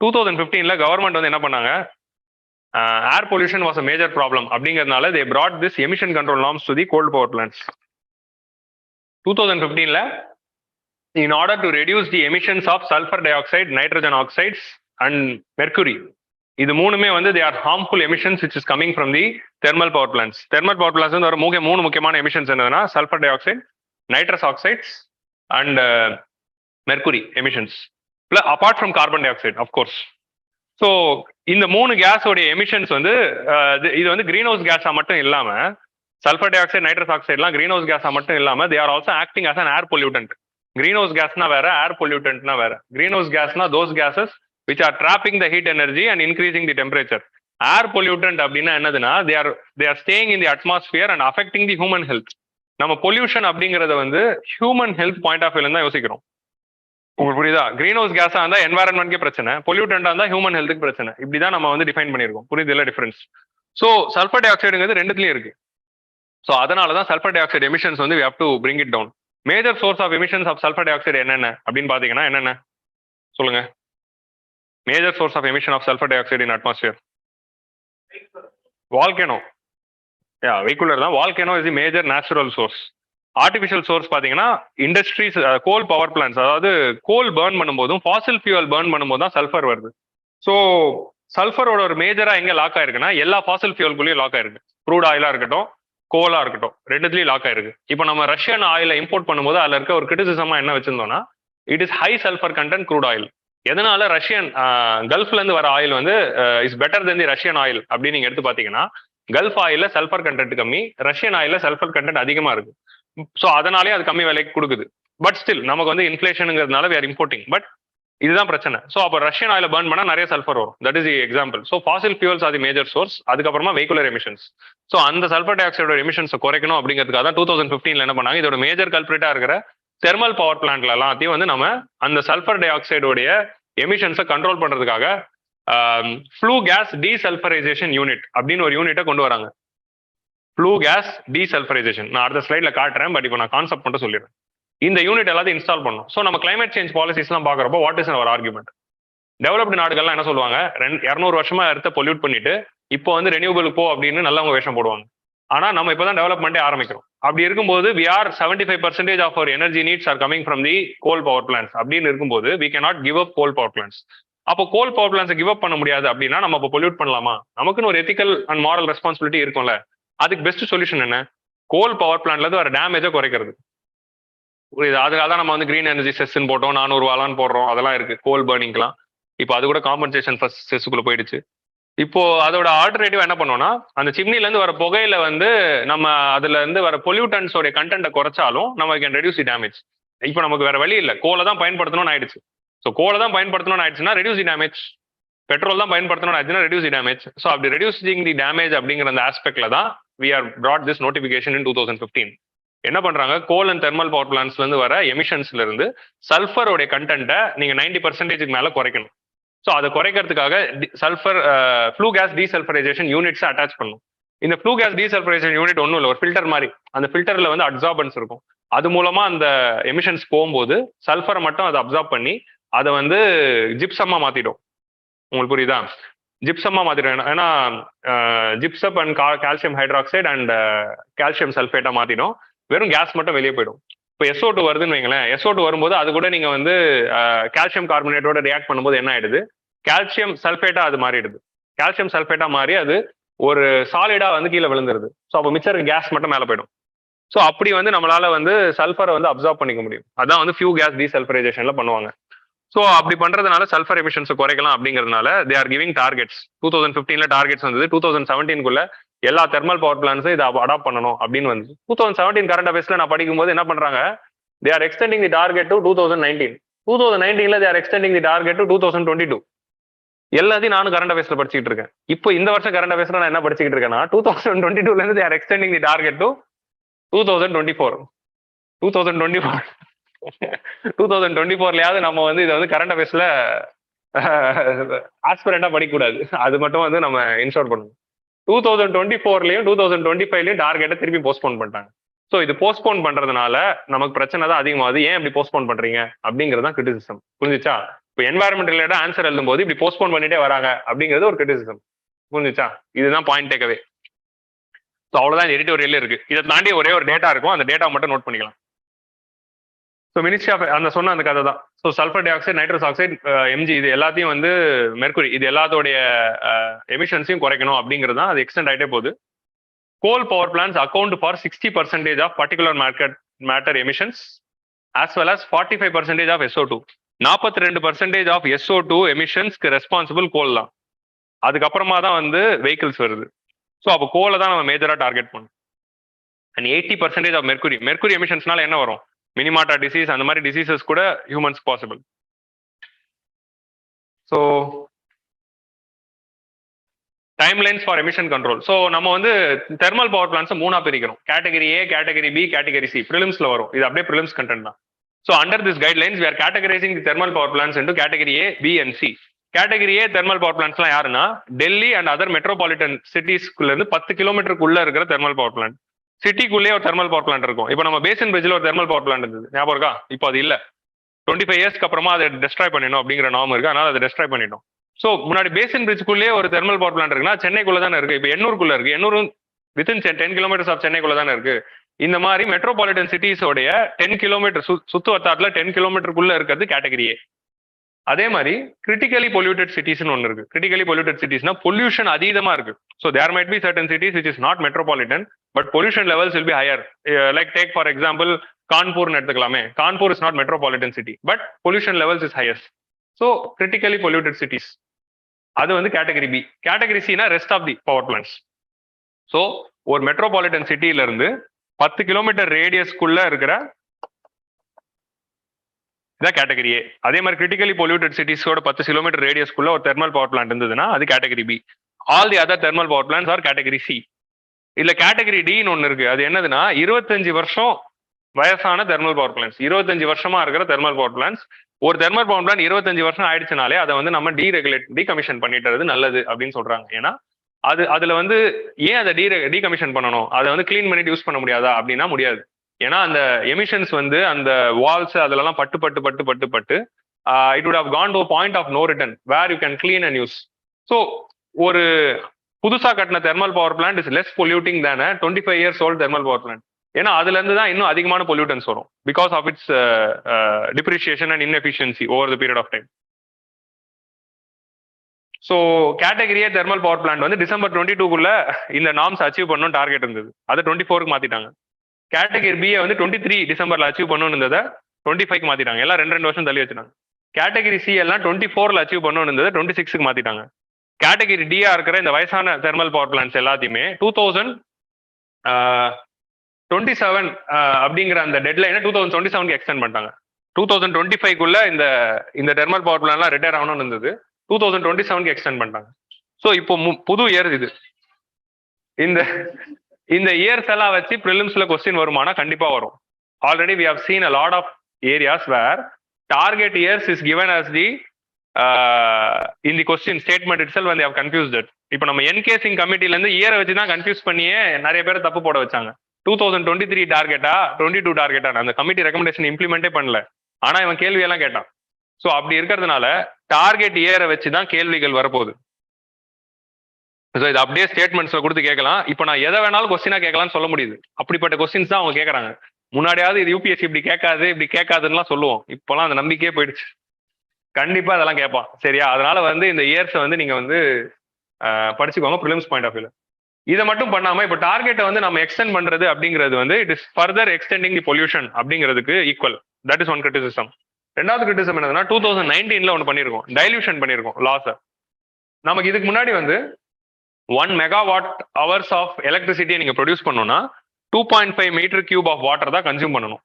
2015ல கவர்மெண்ட் வந்து என்ன பண்ணாங்க, air pollution was a major problem அப்படிங்கிறதுனால they brought this emission control norms to the coal power plants. 2015ல in order to reduce the emissions of sulfur dioxide, nitrogen oxides and mercury, இது மூணுமே வந்து they are harmful emissions which is coming from the thermal power plants. Thermal power plants வந்து ஒரு மூணு முக்கியமான emissions என்னதுன்னா sulfur dioxide, nitrous oxides and mercury emissions, apart from carbon dioxide of course. So இந்த மூணு கேஸோடைய எமிஷன்ஸ் வந்து இது வந்து கிரீன் ஹவுஸ் கேஸா மட்டும் இல்லாம சல்ஃபர் டை ஆக்சைடு, நைட்ரஸ் ஆக்சைட்லாம் கிரீன் ஹவுஸ் கேஸா மட்டும் இல்லாம they are also acting as an air pollutant. Greenhouse கேஸ்னா வேற, ஏர் பொல்யூட்டன்ட்னா வேற. கிரீன் ஹவுஸ் கேஸ்னா those gases which are trapping the heat energy and increasing the temperature. Air pollutant அப்படின்னா என்னதுன்னா they are staying in the atmosphere and affecting the human health. நம்ம pollution அப்படிங்கறத வந்து ஹியூமன் ஹெல்த் பாயிண்ட் ஆஃப் வியூல தான் யோசிக்கிறோம். உங்களுக்கு புரியுதா? கிரீன் ஹவுஸ் கேஸா இருந்தா என்வாரன்மெண்ட்கே பிரச்சனை, பொல்யூட்டண்டா இருந்தா ஹியூமன் ஹெல்த்துக்கு பிரச்சனை. இப்படிதான் நம்ம வந்து டிஃபைன் பண்ணிருக்கோம். புரியுது இல்ல டிஃபரன்ஸ்? ஸோ சல்ஃபர் டை ஆக்சைடுங்கிறது ரெண்டுத்துலயும் இருக்கு. ஸோ அதனாலதான் சல்ஃபர் டை ஆக்சைடு எமிஷன்ஸ் வந்து we have to bring it down. Major source of emissions of sulphur dioxide என்னென்ன அப்படின்னு பாத்தீங்கன்னா என்னென்ன சொல்லுங்க? Major source of emission of sulphur dioxide in atmosphere volcano. Vehicular தான். Volcano is the major natural source. Artificial source பாத்தீங்கன்னா industries, coal power plants, அதாவது coal burn பண்ணும்போதும் Fazil fuel burn பண்ணும்போது தான் சல்ஃபர் வருது. ஸோ சல்ஃபரோட ஒரு மேஜரா எங்க லாக் ஆயிருக்குன்னா எல்லா ஃபாசில் ஃபியூவல்குள்ளேயும் லாக் ஆயிருக்கு. க்ரூட் ஆயிலா இருக்கட்டும், கோலா இருக்கட்டும், ரெண்டுத்துலயும் லாக் ஆயிருக்கு. இப்போ நம்ம ரஷ்யன் ஆயில இம்போர்ட் பண்ணும்போது அதுல இருக்க ஒரு கிரிட்டிசிசமா என்ன வச்சிருந்தோம்னா it is high sulphur content crude oil. எதனால ரஷ்யன் கல்ஃப்ல இருந்து வர ஆயில் வந்து is better then the Russian oil அப்படின்னு நீங்க எடுத்து பாத்தீங்கன்னா கல்ஃப் ஆயில சல்ஃபர் கண்டென்ட் கம்மி, ரஷ்யன் ஆயில சல்ஃபர் கண்டென்ட் அதிகமா இருக்கு. ஸோ அதனாலே அது கம்மி விலைக்கு கொடுக்குது. பட் ஸ்டில் நமக்கு வந்து இன்ஃபிளேஷனுங்கிறதுனால we are importing. பட் இதுதான் பிரச்சனை. ஸோ அப்போ ரஷ்யன் ஆயில பர்ன் பண்ணா நிறைய சல்ஃபர் வரும். That is the example. So fossil fuels are the major source. அதுக்கப்புறமா வெஹிகுலர் எமிஷன்ஸ். ஸோ அந்த சல்ஃபர் டை ஆக்சைடோட எமிஷன்ஸை குறைக்கணும் அப்படிங்கிறதுக்காக தான் 2015ல என்ன பண்ணாங்க, இதோட மேஜர் கல்பிரிட்டா இருக்கிற தெர்மல் பவர் பிளான்ட்ல எல்லாத்தையும் வந்து நம்ம அந்த சல்ஃபர் டை ஆக்சைடோடைய எமிஷன்ஸை கண்ட்ரோல் பண்றதுக்காக ஃப்ளூ கேஸ் டீசல்ஃபரைசேஷன் யூனிட் அப்படின்னு ஒரு யூனிட்டை கொண்டு வராங்க. ஃப்ளூ கேஸ் டீசல்ஃபரைசேஷன் நான் அடுத்த ஸ்லைட்ல காட்டுறேன். பட் இப்போ நான் கான்செப்ட் மட்டும் சொல்லிடுறேன். இந்த யூனிட் எல்லாத்தையும் இன்ஸ்டால் பண்ணணும். ஸோ நம்ம கிளைமேட் சேஞ்ச் பாலிசிஸ்லாம் பார்க்குறப்போ what is our argument? Developed நாடுகள்லாம் என்ன சொல்லுவாங்க, 200 வருஷமா எடுத்து பொல்யூட் பண்ணிட்டு இப்போ வந்து ரெனியூபிள் போ அப்படின்னு நல்லவங்க வேஷம் போடுவாங்க. ஆனா நம்ம இப்பதான் டெவலப்மெண்ட்டே ஆரம்பிக்கிறோம். அப்படி இருக்கும்போது we are 75% of our energy needs are coming from the coal power plants அப்படின்னு இருக்கும்போது we cannot give up coal power plants. அப்போ கோல் பவர் பிளான்ஸ் கிவ் அப் பண்ண முடியாது அப்படின்னா நம்ம இப்போ பொல்யூட் பண்ணலாமா? நமக்குன்னு ஒரு எத்திக்கல் அண்ட் மாரல் ரெஸ்பான்சிபிலிட்டி இருக்கும்ல. அதுக்கு பெஸ்ட் சொல்யூஷன் என்ன? கோல் பவர் பிளான்ட்ல இருந்து வர டேமேஜை குறைக்கிறது. புரியுது? அதுக்காக தான் நம்ம வந்து கிரீன் எனர்ஜி செஸ்ன்னு போட்டோம், 400 ரூபாலான்னு போடுறோம். அதெல்லாம் இருக்கு கோல் பர்னிங்லாம். இப்போ அது கூட காம்பன்சேஷன் ஃபர்ஸ்ட் செஸ்ஸுக்குள்ள போயிடுச்சு. இப்போ அதோட ஆல்டர்னேட்டிவ் என்ன பண்ணோம்னா அந்த சிம்னில இருந்து வர புகையில வந்து நம்ம அதுல இருந்து வர பொல்யூட்டன்ஸோட கண்டென்ட்டை குறைச்சாலும் நம்ம கேன் ரெடியூஸ் தி டேமேஜ். இப்போ நமக்கு வேற வழி இல்லை, கோலை தான் பயன்படுத்தணும்னு ஆயிடுச்சு. ஸோ கோலை தான் பயன்படுத்தணும்னு ஆயிடுச்சுன்னா ரெடியூஸ் தி டேமேஜ். பெட்ரோல் தான் பயன்படுத்தணும்னு ஆச்சுன்னா ரெடியூஸ் தி டேமேஜ். ஸோ அப்படி ரெடியூசிங் தி டேமேஜ் அப்படிங்கிற அந்த ஆஸ்பெக்ட்ல தான் we are brought this notification in 2015. என்ன பண்றாங்க, கோல் அண்ட் தெர்மல் பவர் பிளான்ஸ்ல இருந்து வர எமிஷன்ஸ்ல இருந்து சல்ஃபரோட கண்டென்ட்டை நீங்க 90% மேல குறைக்கணும். ஸோ அதை குறைக்கிறதுக்காக sulphur flue gas desulphurisation units attach பண்ணும். இந்த ஃப்ளூ கேஸ் டீசல்ஃபரைசேஷன் யூனிட் ஒன்றும் இல்லை, ஒரு ஃபில்டர் மாதிரி. அந்த ஃபில்டர்ல வந்து அப்சார்பன்ஸ் இருக்கும். அது மூலமா அந்த எமிஷன்ஸ் போகும்போது சல்ஃபரை மட்டும் அதை அப்சார்ப் பண்ணி அதை வந்து ஜிப்சமா மாத்திடும். உங்களுக்கு புரியுதா? ஜிப்சமா மாத்திடும். ஏன்னா gypsum and calcium hydroxide and calcium சல்ஃபேட்டா மாத்திடும். வெறும் கேஸ் மட்டும் வெளியே போயிடும். இப்போ SO2 வருதுன்னு வைங்களேன், SO2 வரும்போது அது கூட நீங்க வந்து கால்சியம் கார்பனேட்டோட ரியாக்ட் பண்ணும்போது என்ன ஆயிடுது, கால்சியம் சல்ஃபேட்டா அது மாறிடுது. கால்சியம் சல்ஃபேட்டா மாறி அது ஒரு சாலிடா வந்து கீழே விழுந்துருது. ஸோ அப்போ மிச்சம் கேஸ் மட்டும் மேலே போயிடும். ஸோ அப்படி வந்து நம்மளால வந்து சல்ஃபரை வந்து அப்சார்ப் பண்ணிக்க முடியும். அதான் வந்து ஃபியூ கேஸ் டீசல்ஃபரைசேஷன்ல பண்ணுவாங்க. ஸோ அப்படி பண்றதுனால சல்ஃபர் எமிஷன்ஸை குறைக்கலாம் அப்படிங்கிறதுனால தே ஆர் கிவிங் டார்கெட்ஸ். 2015ல டார்கெட்ஸ் வந்தது. 2017க்குள்ள எல்லா தெர்மல் பவர் பிளான்ஸும் இதை அடாப்ட் பண்ணணும் அப்படின்னு வந்து 2017 கரண்ட் அஃபேர்ஸ்ல நான் படிக்கும்போது என்ன பண்றாங்க, They are extending the target to 2019. 2019 they are extending the target to 2022. எல்லாத்தையும் நானும் கரண்ட் அஃபேர்ஸ்ல படிச்சுட்டு இருக்கேன். இப்போ இந்த வருஷம் கரண்ட் அஃபேர்ஸ்ல நான் என்ன படிச்சுட்டு இருக்கேன்னா 2022ல இருந்து they are extending the target to 2024. 2024லயாவது நம்ம வந்து இதை வந்து கரண்ட் அஃபேர்ஸ்ல ஆஸ்பிரண்டா படிக்கக்கூடாது. அது மட்டும் வந்து நம்ம இன்ஷோர் பண்ணணும். 2024லயும் 2025லயும் டார்கெட்டை திருப்பி போஸ்ட்போன் பண்ணிட்டாங்க. ஸோ இது போஸ்ட்போன் பண்றதுனால நமக்கு பிரச்சனை தான் அதிகமாகுது. ஏன் இப்படி போஸ்ட்போன் பண்றீங்க அப்படிங்கிறது தான் கிரிட்டிசிசம். புரிஞ்சுச்சா? இப்போ என்வாயர்மெண்ட் ரிலேட்டட் ஆன்சர் எழுதும் போது இப்படி போஸ்ட்போன் பண்ணிட்டே வராங்க அப்படிங்கிறது ஒரு கிரிட்டிசிசம். புரிஞ்சுச்சா? இதுதான் பாயிண்ட் டேக்அவே. ஸோ அவ்வளவுதான் எடிட்டோரியல் இருக்கு. இதை தாண்டி ஒரே ஒரு டேட்டா இருக்கும், அந்த டேட்டா மட்டும் நோட் பண்ணிக்கலாம். ஸோ மினிஸ்ட்ரி ஆஃப் அந்த சொன்ன அந்த கதை தான். So sulphur dioxide, nitrous oxide, MG இது எல்லாத்தையும் வந்து மெர்குரி இது எல்லாத்தோடைய எமிஷன்ஸையும் குறைக்கணும் அப்படிங்கிறது தான். அது எக்ஸ்டெண்ட் ஆகிட்டே போகுது. Coal power plants account for 60% of particular matter emissions as well as 45% of SO2. 42% of SO2 எமிஷன்ஸ்க்கு responsible கோல் தான். அதுக்கப்புறமா தான் வந்து வெஹிக்கிள்ஸ் வருது. ஸோ அப்போ கோலை தான் நம்ம மேஜரா டார்கெட் பண்ணணும். அண்ட் 80% ஆஃப் மெர்குரி எமிஷன்ஸ்னால என்ன வரும்? மினிமாட்டா டிசீஸ், அந்த மாதிரி டிசீசஸ் கூட humans possible. So timelines for emission control. So நம்ம வந்து தெர்மல் பவர் பிளான்ஸ் மூணா பிரிக்கிறோம். Category A, category B, category C. ப்ரிலிம்ஸ்ல வரும். இது அப்படியே ப்ரிலிம்ஸ் கண்டென்ட் தான். So under this guidelines we are categorizing the thermal power plants into category A, B and C. Category A thermal power பிளான்ஸ்லாம் யாருன்னா Delhi and other metropolitan சிட்டிஸ்குள்ள இருந்து 10 கிலோமீட்டருக்குள்ள இருக்கிற தெர்மல் பவர் பிளான்ட். சிட்டிக்குள்ளே ஒரு தெர்மல் பவர் பிளான்ட் இருக்கும். இப்போ நம்ம பேசன் பிரிட்ஜில் ஒரு தெர்மல் பவர் பிளான்ட் இருந்தது, ஞாபகம் இருக்கா? இப்போ அது இல்லை. 25 இயர்ஸ்க்கு அப்புறமா அதை டெஸ்ட்ராய் பண்ணிடணும் அப்படிங்கிற நார்ம் இருக்கு, அதனால அதை டெஸ்ட்ராய் பண்ணிட்டோம். ஸோ முன்னாடி பேசன் பிரிட்ஜ்குள்ளேயே ஒரு தெர்மல் பவர் பிளான்ட் இருக்குன்னா சென்னைக்குள்ள தானே இருக்கு. இப்போ எண்ணூருக்குள்ள இருக்கு. எண்ணூறு வித்தின் 10 கிலோமீட்டர்ஸ் ஆஃப் சென்னைக்குள்ள தானே இருக்கு. இந்த மாதிரி மெட்ரோபாலிட்டன் சிட்டிஸோடைய 10 கிலோமீட்டர் சுத்து வட்டாரத்துல 10 கிலோமீட்டருக்குள்ள இருக்கிறது கேட்டகரி ஏ. அதே மாதிரி கிரிட்டிக்கலி பொல்யூட்டட் சிட்டிஸ்னு ஒன்று இருக்கு. கிரிட்டிக்கலி பொல்யூட்டட் சிட்டிஸ்னா பொல்யூஷன் அதீதமா இருக்கு. So there might be certain cities which is not metropolitan but pollution levels will be higher. Like take for example கான்பூர்னு எடுத்துக்கலாமே. Kanpur is not metropolitan city but pollution levels is highest. So critically polluted cities அது வந்து category B. Category சினா rest of the power plants. So ஒரு metropolitan சிட்டியில இருந்து 10 kilometre ரேடியஸ்க்குள்ள இருக்கிற இதான் கேட்டகரி ஏ. அதே மாதிரி கிரிட்டிக்கலி பொல்யூட்டட் சிட்டிஸோட 10 கிலோமீட்டர் ரேடியஸ்க்குள்ள ஒரு தெர்மல் பவர் பிளான்ட் இருந்ததுன்னா அது category B. All the other thermal power plants are category C. இல்ல கேட்டகரி டின்னு ஒன்று இருக்கு. அது என்னதுன்னா 25 வருஷம் வயசான தெர்மல் பவர் பிளான்ஸ். 25 வருஷமா இருக்கிற தெர்மல் பவர் பிளான்ஸ். ஒரு தெர்மல் பவர் பிளான்ட் 25 வருஷம் ஆயிடுச்சுனாலே அதை வந்து நம்ம டீகமிஷன் பண்ணிட்டு நல்லது அப்படின்னு சொல்றாங்க. ஏன்னா அதுல வந்து ஏன் அதை டீகமிஷன் பண்ணணும்? அதை வந்து கிளீன் பண்ணிட்டு யூஸ் பண்ண முடியாதா அப்படின்னா முடியாது. ஏன்னா அந்த எமிஷன்ஸ் வந்து அந்த வால்ஸ் அதுலலாம் பட்டு but but but but it would have gone to point of no return where you can clean and use. So ஒரு புதுசா கட்டின thermal power plant is less polluting தானே 25 years old thermal power plant. ஏன்னா அதுல இருந்து தான் இன்னும் அதிகமான பொல்யூட்டன்ஸ் வரும் because of its depreciation and inefficiency over the period of time. So கேட்டகரியே தெர்மல் பவர் பிளான்ட் வந்து டிசம்பர் 22க்குள்ள இந்த நார்ம்ஸ் அச்சீவ் பண்ணணும் டார்கெட் இருந்தது. அதை 24க்கு மாத்திட்டாங்க. கேட்டகரி பியை வந்து 23 டிசம்பர்ல அச்சீவ் பண்ணணும் இருந்ததை 25க்கு மாத்திட்டாங்க. எல்லாம் 2 வருஷம் தள்ளி வச்சுட்டாங்க. கேட்டகரி சி எல்லாம் 24ல அச்சீவ் பண்ணணும் இருந்ததை 26க்கு மாத்திட்டாங்க. கேட்டகரி டியா இருக்கிற இந்த வயசான தெர்மல் பவர் பிளான்ஸ் எல்லாத்தையுமே 2027 அப்படிங்கிற அந்த டெட்லைனை 2027க்கு எக்ஸ்டெண்ட் பண்ணிட்டாங்க. 2025க்குள்ள இந்த தெர்மல் பவர் பிளான்லாம் ரிட்டையர் ஆகணும்னு இருந்தது, 2027க்கு எக்ஸ்டெண்ட் பண்ணிட்டாங்க. ஸோ இப்போ புது இயர் இது. இந்த இயர்ஸ் எல்லாம் வச்சு ப்ரிலிம்ஸ்ல கொஸ்டின் வருமானா கண்டிப்பா வரும். Already we have seen a lot of areas where target years is given as the in the question statement itself when they have confused it. இப்போ நம்ம என்கேசிங் கமிட்டில இருந்து இயரை வச்சு தான் கன்ஃபியூஸ் பண்ணியே நிறைய பேர் தப்பு போட வச்சாங்க. 2023 டார்கெட்டா 22 டார்கெட்டா அந்த கமிட்டி ரெக்கமெண்டேஷன் இம்ப்ளிமெண்டே பண்ணல. ஆனா இவன் கேள்வியெல்லாம் கேட்டான். ஸோ அப்படி இருக்கிறதுனால டார்கெட் இயரை வச்சு தான் கேள்விகள் வரப்போகுது. ஸோ இது அப்படியே ஸ்டேட்மெண்ட்ஸ்ல கொடுத்து கேட்கலாம். இப்போ நான் எதை வேணாலும் கொஸ்டினா கேட்கலாம்னு சொல்ல முடியுது. அப்படிப்பட்ட கொஸ்டின்ஸ் தான் அவங்க கேட்கறாங்க. முன்னாடியாவது இது யூபிஎஸ்சி இப்படி கேட்காதுன்னு சொல்லுவோம். இப்போலாம் அந்த நம்பிக்கையே போயிடுச்சு. கண்டிப்பா அதெல்லாம் கேட்பான். சரியா? அதனால வந்து இந்த இயர்ஸை வந்து நீங்க வந்து படிச்சுக்கோங்க ப்ரிலிம்ஸ் பாயிண்ட் ஆஃப் வியூல. இதை மட்டும் பண்ணாம இப்போ டார்கெட்டை வந்து நம்ம எக்ஸ்டெண்ட் பண்றது அப்படிங்கிறது வந்து it is further extending the pollution அப்படிங்கிறதுக்கு equal. That is one criticism. ரெண்டாவது கிரிட்டிசிசம் என்னதுன்னா 2019ல ஒன்று பண்ணியிருக்கோம், டைல்யூஷன் பண்ணியிருக்கோம் லாஸை. நமக்கு இதுக்கு முன்னாடி வந்து 1 மெகாவாட் ஹவர்ஸ் ஆஃப் எலக்ட்ரிசிட்டியை நீங்க ப்ரொடியூஸ் பண்ணணும்னா 2.5 மீட்டர் கியூப் ஆஃப் வாட்டர் தான் கன்சியூம் பண்ணணும்.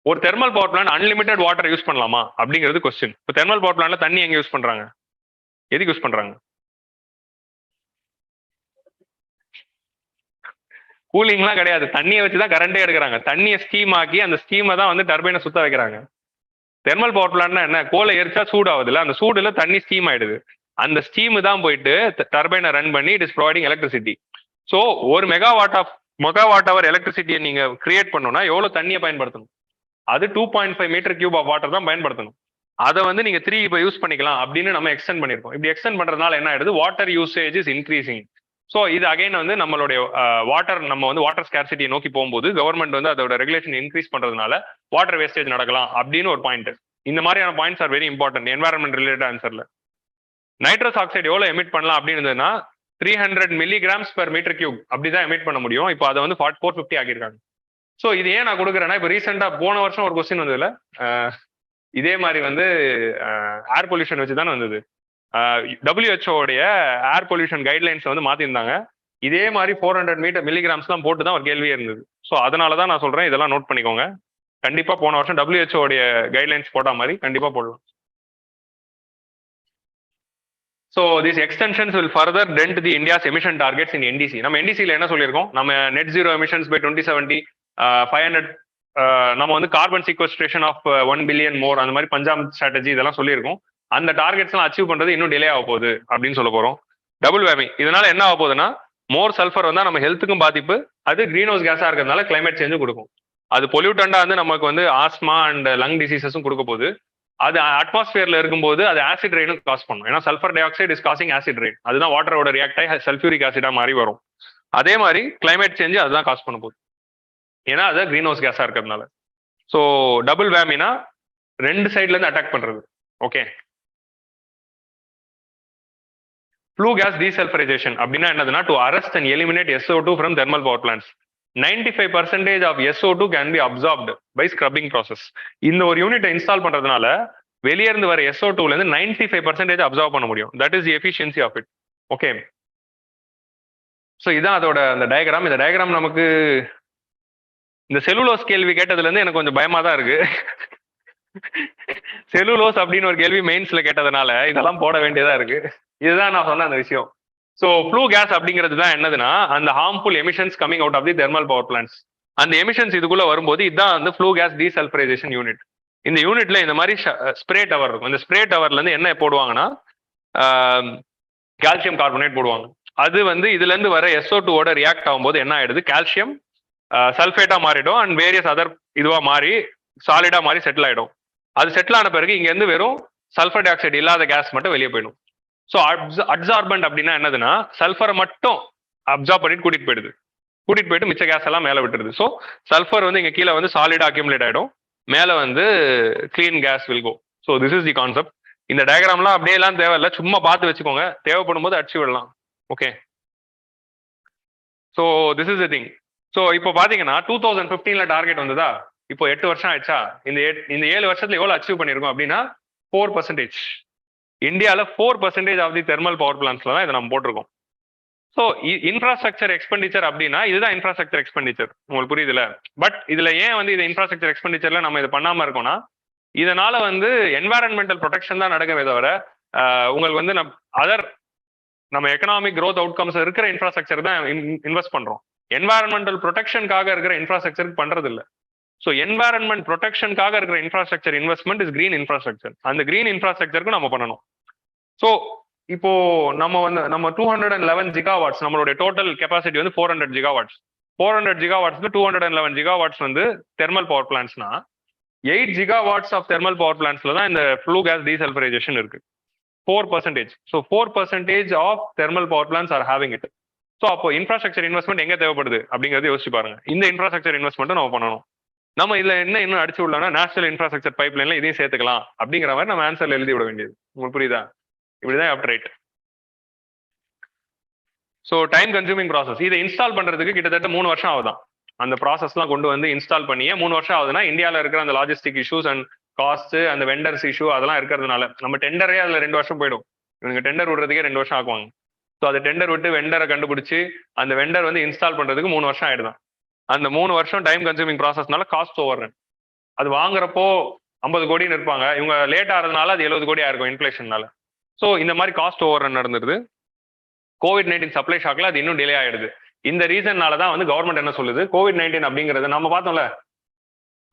ஒரு thermal power plant unlimited water use பண்ணலாமா அப்படிங்கிறது கொஸ்டின். இப்போ தெர்மல் பவர் பிளான்ட்ல தண்ணி எங்க யூஸ் பண்றாங்க, எதுக்கு யூஸ் பண்றாங்க? கூலிங்லாம் கிடையாது, தண்ணியை வச்சு தான் கரண்டே எடுக்கிறாங்க. தண்ணியை ஸ்டீம் ஆக்கி அந்த ஸ்டீமை தான் வந்து டர்பைனை சுத்த வைக்கிறாங்க. தெர்மல் பவர் பிளான்ட்னா என்ன, கோலை எரிச்சா சூடு ஆகுதுல, அந்த சூடுல தண்ணி ஸ்டீம் ஆயிடுது. அந்த ஸ்டீம் தான் போயிட்டு டர்பைனை ரன் பண்ணி it is providing electricity. So ஒரு மெகாவாட் அவர் எலக்ட்ரிசிட்டியை நீங்க கிரியேட் பண்ணணும்னா எவ்வளவு தண்ணியை பயன்படுத்தணும்? அது 2.5 மீட்டர் கியூப் ஆஃப் வாட்டர் தான் பயன்படுத்தணும். அதை வந்து நீங்க 3 இப்போ யூஸ் பண்ணிக்கலாம் அப்படின்னு நம்ம எக்ஸ்டெண்ட் பண்ணிருக்கோம். இப்படி எக்ஸ்டெண்ட் பண்றதுனால என்ன ஆயிடுது, water usage is increasing. So இது அகைன் வந்து நம்மளுடைய நம்ம வந்து வாட்டர் ஸ்கேர்சிட்டியை நோக்கி போகும்போது கவர்மெண்ட் வந்து அதோட ரெகுலேஷன் இன்க்ரீஸ் பண்றதுனால வாட்டர் வேஸ்டேஜ் நடக்கலாம் அப்படின்னு ஒரு பாயிண்ட். இந்த மாதிரியான points are very important environment related ஆன்சர்ல. நைட்ரஸ் ஆக்சைடு எவ்வளவு எமிட் பண்ணலாம் அப்படின்னு இருந்ததுன்னா 300 மில்லிகிராம்ஸ் பெர் மீட்டர் கியூப் அப்படிதான் எமிட் பண்ண முடியும். இப்போ அதை வந்து 450 ஆகியிருக்காங்க. ஸோ இது ஏன் நான் கொடுக்குறேன்னா, இப்போ ரீசெண்டா போன வருஷம் ஒரு கொஸ்டின் வந்ததுல இதே மாதிரி வந்து ஏர் பொல்யூஷன் வச்சு தானே வந்தது. WHO உடைய ஏர் பொல்யூஷன் கைட்லைன்ஸ் வந்து மாத்திருந்தாங்க. இதே மாதிரி 400 மில்லிகிராம்ஸ் தான் போட்டு தான் ஒரு கேள்வியே இருந்தது. ஸோ அதனால தான் நான் சொல்றேன், இதெல்லாம் நோட் பண்ணிக்கோங்க. கண்டிப்பா போன வருஷம் WHO உடைய கைட்லைன்ஸ் போட்ட மாதிரி கண்டிப்பா போடலாம். So these extensions will further dent the India's emission targets in NDC. நம்ம NDCல என்ன சொல்லியிருக்கோம், நம்ம net zero emissions by 2070 500 நம்ம வந்து கார்பன் சீக்வஸ்ட்ரேஷன் ஆஃப் 1 பில்லியன் மோர் அந்த மாதிரி பஞ்சாப் ஸ்ட்ராட்டஜி இதெல்லாம் சொல்லியிருக்கோம். அந்த டார்கெட்ஸ் எல்லாம் அச்சீவ் பண்றது இன்னும் டிலே ஆக போகுது அப்படின்னு சொல்ல போறோம். டபுள் வேமி, இதனால என்ன ஆக போகுதுன்னா, மோர் சல்ஃபர் வந்தா நம்ம ஹெல்த்துக்கும் பாதிப்பு, அது கிரீன் ஹவுஸ் கேஸா இருக்கிறதுனால கிளைமேட் சேஞ்சும் கொடுக்கும். அது பொல்யூட்டண்டா வந்து நமக்கு வந்து ஆஸ்மா அண்ட் லங் டிசீசஸும் கொடுக்க போகுது. அது அட்மாஸ்பியர்ல இருக்கும்போது அது ஆசிட் ரெயினும் காஸ் பண்ணும். ஏன்னா sulphur di oxide is causing acid rain. அதுதான் வாட்டரோட ரியாக்ட் ஆகி சல்ஃபியூரிக் ஆசிடா மாறி வரும். அதே மாதிரி கிளைமேட் சேஞ்சு அதுதான் காஸ் பண்ண போகுது, ஏன்னா அது கிரீன் ஹவுஸ் கேஸா இருக்கிறதுனால. ஸோ டபுள் வேமினா ரெண்டு சைட்ல இருந்து அட்டாக் பண்றது. ஓகே, ஃப்ளூ கேஸ் டீசல்ஃபரைசேஷன் அப்படின்னா என்னதுன்னா, to arrest and eliminate SO2 from thermal power plants. 95% of SO2 can be absorbed by scrubbing process. இந்த ஒரு யூனிட்டை இன்ஸ்டால் பண்றதுனால வெளியே இருந்து வர SO2ல இருந்து 95% அப்சார்ப் பண்ண முடியும். That is the efficiency of it. Okay, so இதான் அதோட அந்த டயக்ராம். இந்த டயக்ராம் நமக்கு இந்த செலுலோஸ் கேள்வி கேட்டதுல இருந்து எனக்கு கொஞ்சம் பயமா தான் இருக்கு. செலுலோஸ் அப்படின்னு ஒரு கேள்வி மெயின்ஸ்ல கேட்டதுனால இதெல்லாம் போட வேண்டியதா இருக்கு. இதுதான் நான் சொன்ன அந்த விஷயம். ஸோ ஃப்ளூ கேஸ் அப்படிங்கிறது தான் என்னதுன்னா, அந்த harmful emissions coming out of the thermal power plants. அந்த எமிஷன்ஸ் இதுக்குள்ள வரும்போது இதுதான் வந்து ஃப்ளூ கேஸ் டீசல்ஃபரைசேஷன் யூனிட். இந்த யூனிட்ல இந்த மாதிரி ஸ்ப்ரே டவர் இருக்கும். இந்த ஸ்ப்ரே டவர்ல இருந்து என்ன போடுவாங்கன்னா, கால்சியம் கார்பனேட் போடுவாங்க. அது வந்து இதுல இருந்து வர SO2 ரியாக்ட் ஆகும்போது என்ன ஆயிடுது, கால்சியம் சல்ஃபேட்டா மாறிடும் அண்ட் வேரியஸ் அதர் இதுவா மாறி சாலிடா மாறி செட்டில் ஆயிடும். அது செட்டில் ஆன பிறகு இங்க இருந்து வெறும் சல்ஃபர் டை ஆக்சைடு இல்லாத கேஸ் மட்டும் வெளியே போயிடும். ஸோ அப்சார்பன்ட் அப்படின்னா என்னதுன்னா, சல்ஃபரை மட்டும் அப்சார்ப் பண்ணிட்டு கூட்டிட்டு போயிட்டு மிச்ச கேஸ் எல்லாம் மேலே விட்டுருது. ஸோ சல்ஃபர் வந்து இங்க கீழே வந்து சாலிடா அக்யூமுலேட் ஆயிடும், மேலே வந்து clean gas will go. So this is the concept. இந்த டயக்ராம்லாம் அப்படியே எல்லாம் தேவையில்லை, சும்மா பார்த்து வச்சுக்கோங்க, தேவைப்படும் போது அடிச்சு விடலாம். Okay, so this is the thing. So இப்போ பாத்தீங்கன்னா 2015ல டார்கெட் வந்ததா, இப்போ 8 வருஷம் ஆயிடுச்சா. இந்த 7 வருஷத்துல எவ்வளவு அச்சீவ் பண்ணிருக்கோம் அப்படின்னா 4%. இந்தியாவில் 4% ஆஃப் தி தெர்மல் பவர் பிளான்ட்ஸ்ல தான் இதை நம்ம போட்டிருக்கோம். ஸோ இன்ஃப்ராஸ்ட்ரக்சர் எக்ஸ்பெண்டிச்சர் அப்படின்னா இதுதான் இன்ஃப்ராஸ்ட்ரக்சர் எக்ஸ்பெண்டிச்சர். உங்களுக்கு புரியுதுல? பட் இதுல ஏன் வந்து இது இன்ஃப்ராஸ்ட்ரக்சர் எக்ஸ்பெண்டிச்சர்ல நம்ம இது பண்ணாம இருக்கோம்னா, இதனால வந்து என்வாரன்மெண்டல் ப்ரொடெக்ஷன் தான் நடக்கவே தவிர உங்களுக்கு வந்து நம்ம எக்கனாமிக் க்ரோத் அவுட்கம்ஸ் இருக்கிற இன்ஃப்ராஸ்ட்ரக்சர் தான் இன்வெஸ்ட் பண்றோம். என்வாரன்மெண்டல் ப்ரொடெக்ஷனுக்காக இருக்கிற இன்ஃப்ராஸ்ட்ரக்சருக்கு பண்றது இல்லை. ஸோ என்வாரன்மெண்ட் ப்ரொடெக்ஷனுக்காக இருக்கிற infrastructure investment is green infrastructure. அந்த கிரீன் இன்ஃப்ராஸ்ட்ரக்சருக்கு நம்ம பண்ணணும். ஸோ இப்போ நம்ம 211 ஜிகாவாட்ஸ், நம்மளுடைய டோட்டல் கெப்பாசிட்டி வந்து 400 ஜிகாவாட்ஸ். 400 ஜிகாவாட்ஸ்ல 211 ஜிகாவாட்ஸ் வந்து தெர்மல் பவர் பிளான்ட்ஸ்னா 8 ஜிகாவாட்ஸ் ஆஃப் தெர்மல் பவர் பிளான்ட்ஸ்ல தான் இந்த ஃப்ளூ கேஸ் டீசல்ஃபரைசேஷன் இருக்கு. 4%. So 4% of thermal power plants are having it. So அப்போ இன்ஃப்ராஸ்ட்ரக்சர் இன்வெஸ்ட்மெண்ட் எங்க தேவைப்படுது அப்படிங்கறது யோசிச்சு பாருங்க. இந்த இன்ஃப்ராஸ்ட்ரக்சர் இன்வெஸ்ட்மெண்ட் நம்ம பண்ணணும். நம்ம இதுல இன்னும் அடிச்சு விடலாம்னா நேஷனல் இன்ஃப்ராஸ்ட்ரக்சர் பைப் லைன்ல இதையும் சேர்த்துக்கலாம் அப்படிங்கிற மாதிரி நம்ம ஆன்சர்ல எழுதி விட வேண்டியது. உங்களுக்கு புரியுதா? இப்படிதான் after right. So time consuming process. இதை இன்ஸ்டால் பண்றதுக்கு கிட்டத்தட்ட 3 வருஷம் ஆகுதான். அந்த ப்ராசஸ்லாம் கொண்டு வந்து இன்ஸ்டால் பண்ணியே 3 வருஷம் ஆகுதுன்னா, இந்தியாவில் இருக்கிற அந்த லாஜிஸ்டிக் இஷ்யூஸ் அண்ட் காஸ்ட், அந்த வெண்டர்ஸ் இஷ்யூ அதெல்லாம் இருக்கிறதுனால நம்ம டெண்டரே அதுல 2 வருஷம் போயிடும். இவங்க டெண்டர் விடுறதுக்கே 2 வருஷம் ஆக்குவாங்க. ஸோ அது டெண்டர் விட்டு வெண்டரை கண்டுபிடிச்சு அந்த வெண்டர் வந்து இன்ஸ்டால் பண்றதுக்கு 3 வருஷம் ஆயிடுதான். அந்த 3 வருஷம் டைம் கன்சூமிங் ப்ராசஸ்னால காஸ்ட் ஓவர் ரன். அது வாங்குறப்போ 50 கோடின்னு இருப்பாங்க, இவங்க லேட் ஆகிறதுனால அது 70 கோடியா இருக்கும் இன்ஃபிளேஷன்னால. ஸோ இந்த மாதிரி காஸ்ட் ஓவர் ரன் நடந்துருது. COVID-19 சப்ளை ஷாக்ல அது இன்னும் டிலே ஆயிடுது. இந்த ரீசன்னால தான் வந்து கவர்மெண்ட் என்ன சொல்லுது, COVID-19 அப்படிங்கறது நம்ம பார்த்தோம்ல,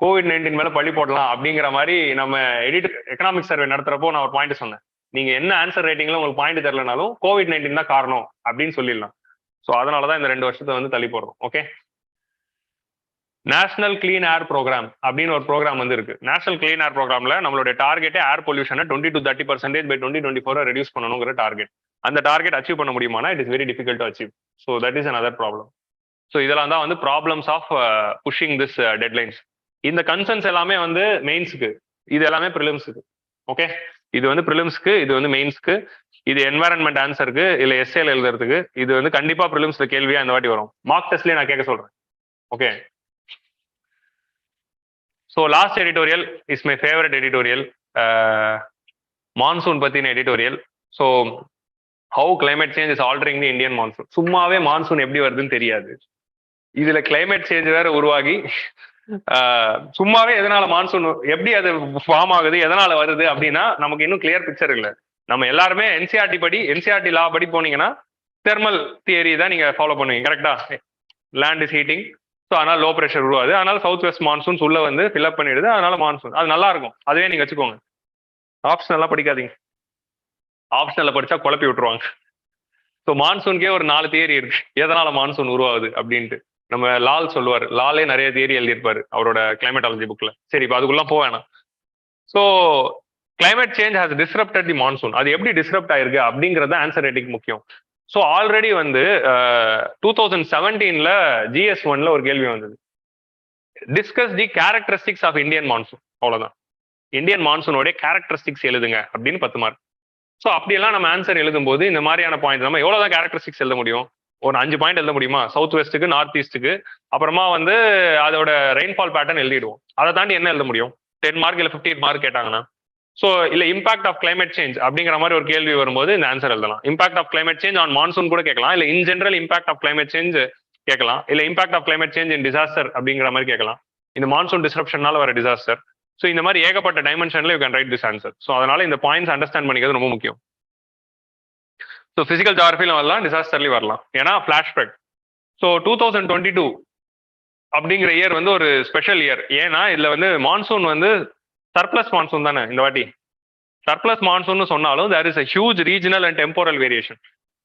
COVID-19 மேல பழி போடலாம் அப்படிங்கிற மாதிரி நம்ம எக்கனாமிக் சர்வே நடத்துறப்போ நான் ஒரு பாயிண்ட் சொன்னேன். நீங்க என்ன ஆன்சர் ரேட்டிங்ல உங்களுக்கு பாயிண்ட் தெரியலனாலும் COVID-19 தான் காரணம் அப்படின்னு சொல்லிடலாம். ஸோ அதனாலதான் இந்த 2 வருஷத்தை வந்து தள்ளி போடுறோம். ஓகே, நேஷனல் கிளீன் ஏர் ப்ரோக்ராம் அப்படின்னு ஒரு ப்ரோக்ராம் வந்து இருக்கு. நேஷனல் கிளீன் ஏர் ப்ரோக்ராம்ல நம்மளோட டார்கெட்டே ஏர் பொல்யூஷனை 20 to 30% பை 2024 ரெடியூஸ் பண்ணணுங்கிற டார்கெட். அந்த டார்கெட் அச்சீவ் பண்ண முடியுமானா it is very difficult to achieve. So that is another problem. So இதெல்லாம் தான் வந்து problems of pushing this deadlines. இந்த கன்சர்ன்ஸ் எல்லாமே வந்து மெயின்ஸுக்கு, இது எல்லாமே ப்ரிலிம்ஸுக்கு. ஓகே, இது வந்து ப்ரிலிம்ஸ்க்கு, இது வந்து மெயின்ஸ்க்கு, இது என்வாரன்மெண்ட் ஆன்சருக்கு இல்ல எஸ்ஏல எழுதுறதுக்கு. இது வந்து கண்டிப்பா ப்ரிலிம்ஸ்ல கேள்வியா இந்த வாட்டி வரும். மார்க் டெஸ்ட்லயே நான் கேட்க சொல்றேன். Okay, so last editorial is my favourite editorial, monsoon பத்தின editorial. So how climate change is altering the Indian monsoon. சும்மாவே மான்சூன் எப்படி வருதுன்னு தெரியாது, இதுல கிளைமேட் சேஞ்ச் வேற உருவாகி சும்மாவே எதனால மான்சூன் எப்படி அது ஃபார்ம் ஆகுது, எதனால வருது அப்படின்னா நமக்கு இன்னும் கிளியர் பிக்சர் இல்லை. நம்ம எல்லாருமே என்சிஆர்டி படி, என்சிஆர்டி லா படி போனீங்கன்னா தெர்மல் தியரி தான் நீங்க ஃபாலோ பண்ணுவீங்க. கரெக்டா, லேண்ட் இஸ் ஹீட்டிங், ஸோ அதனால லோ ப்ரெஷர் உருவாது, அதனால சவுத் வெஸ்ட் மான்சூன்ஸ் உள்ள வந்து ஃபில்அப் பண்ணிடுது, அதனால மான்சூன். அது நல்லா இருக்கும், அதுவே நீங்க வச்சுக்கோங்க. ஆப்ஷனல்லாம் படிக்காதீங்க, ஆப்ஷனல்ல படிச்சா குழப்பி விட்டுருவாங்க. ஸோ மான்சூனுக்கே ஒரு 4 தியரி இருக்கு எதனால மான்சூன் உருவாகுது அப்படின்ட்டு. நம்ம லால் சொல்லுவார், லாலே நிறைய தியரி எழுதியிருப்பாரு அவரோட கிளைமேட்டாலஜி புக்ல. சரி, இப்போ அதுக்குள்ள போவேணாம். So climate change has disrupted the monsoon. அது எப்படி டிஸ்ரப்ட் ஆயிருக்கு அப்படிங்கறது ஆன்சர் ரேட்டிங் முக்கியம். ஸோ ஆல்ரெடி வந்து 2017 GS1 ஒரு கேள்வி வந்தது, discuss the characteristics of Indian monsoon. அவ்வளவுதான், இந்தியன் மான்சூனோட கேரக்டரிஸ்டிக்ஸ் எழுதுங்க அப்படின்னு 10 மார்க். ஸோ அப்படியெல்லாம் நம்ம ஆன்சர் எழுதும் போது இந்த மாதிரியான பாயிண்ட் நம்ம எவ்வளவுதான் கேரக்டரிஸ்டிக்ஸ் எழுத முடியும், ஒரு 5 பாயிண்ட் எழுத முடியுமா, சவுத் வெஸ்ட்டுக்கு நார்த் ஈஸ்ட்டுக்கு, அப்புறமா வந்து அதோட ரெயின்ஃபால் பேட்டர்ன் எழுதிடுவோம். அதை தாண்டி என்ன எழுத முடியும்? 10 மார்க் இல்லை 15 மார்க் கேட்டாங்கன்னா. ஸோ இல்ல இம்பாக்ட் ஆஃப் கிளைமேட் சேஞ்ச் அப்படிங்கிற மாதிரி ஒரு கேள்வி வரும்போது இந்த ஆன்சர் எழுதலாம். Impact of climate change on monsoon கூட கேட்கலாம், இல்ல in general impact of climate change கேட்கலாம், இல்ல impact of climate change in disaster அப்படிங்கிற மாதிரி கேட்கலாம், இந்த மான்சூன் டிஸ்ரப்ஷனால வர டிசாஸ்டர். ஸோ இந்த மாதிரி ஏகப்பட்ட டைமென்ஷன்ல you can write this answer. So அதனால இந்த பாயிண்ட்ஸ் அண்டர்ஸ்டாண்ட் பண்ணிக்கிறது ரொம்ப முக்கியம். ஸோ பிசிக்கல் ஜியோகிராஃபிலும் வரலாம், டிசாஸ்டர்லையும் வரலாம், ஏன்னா ஃபிளாஷ்பேக். ஸோ 2022 அப்படிங்கிற இயர் வந்து ஒரு ஸ்பெஷல் இயர். ஏன்னா இதுல வந்து மான்சூன் வந்து சர்ப்ளஸ் மான்சூன் தானே இந்த வாட்டி. சர்ப்ளஸ் மான்சூன் சொன்னாலும் there is a huge regional and temporal variation.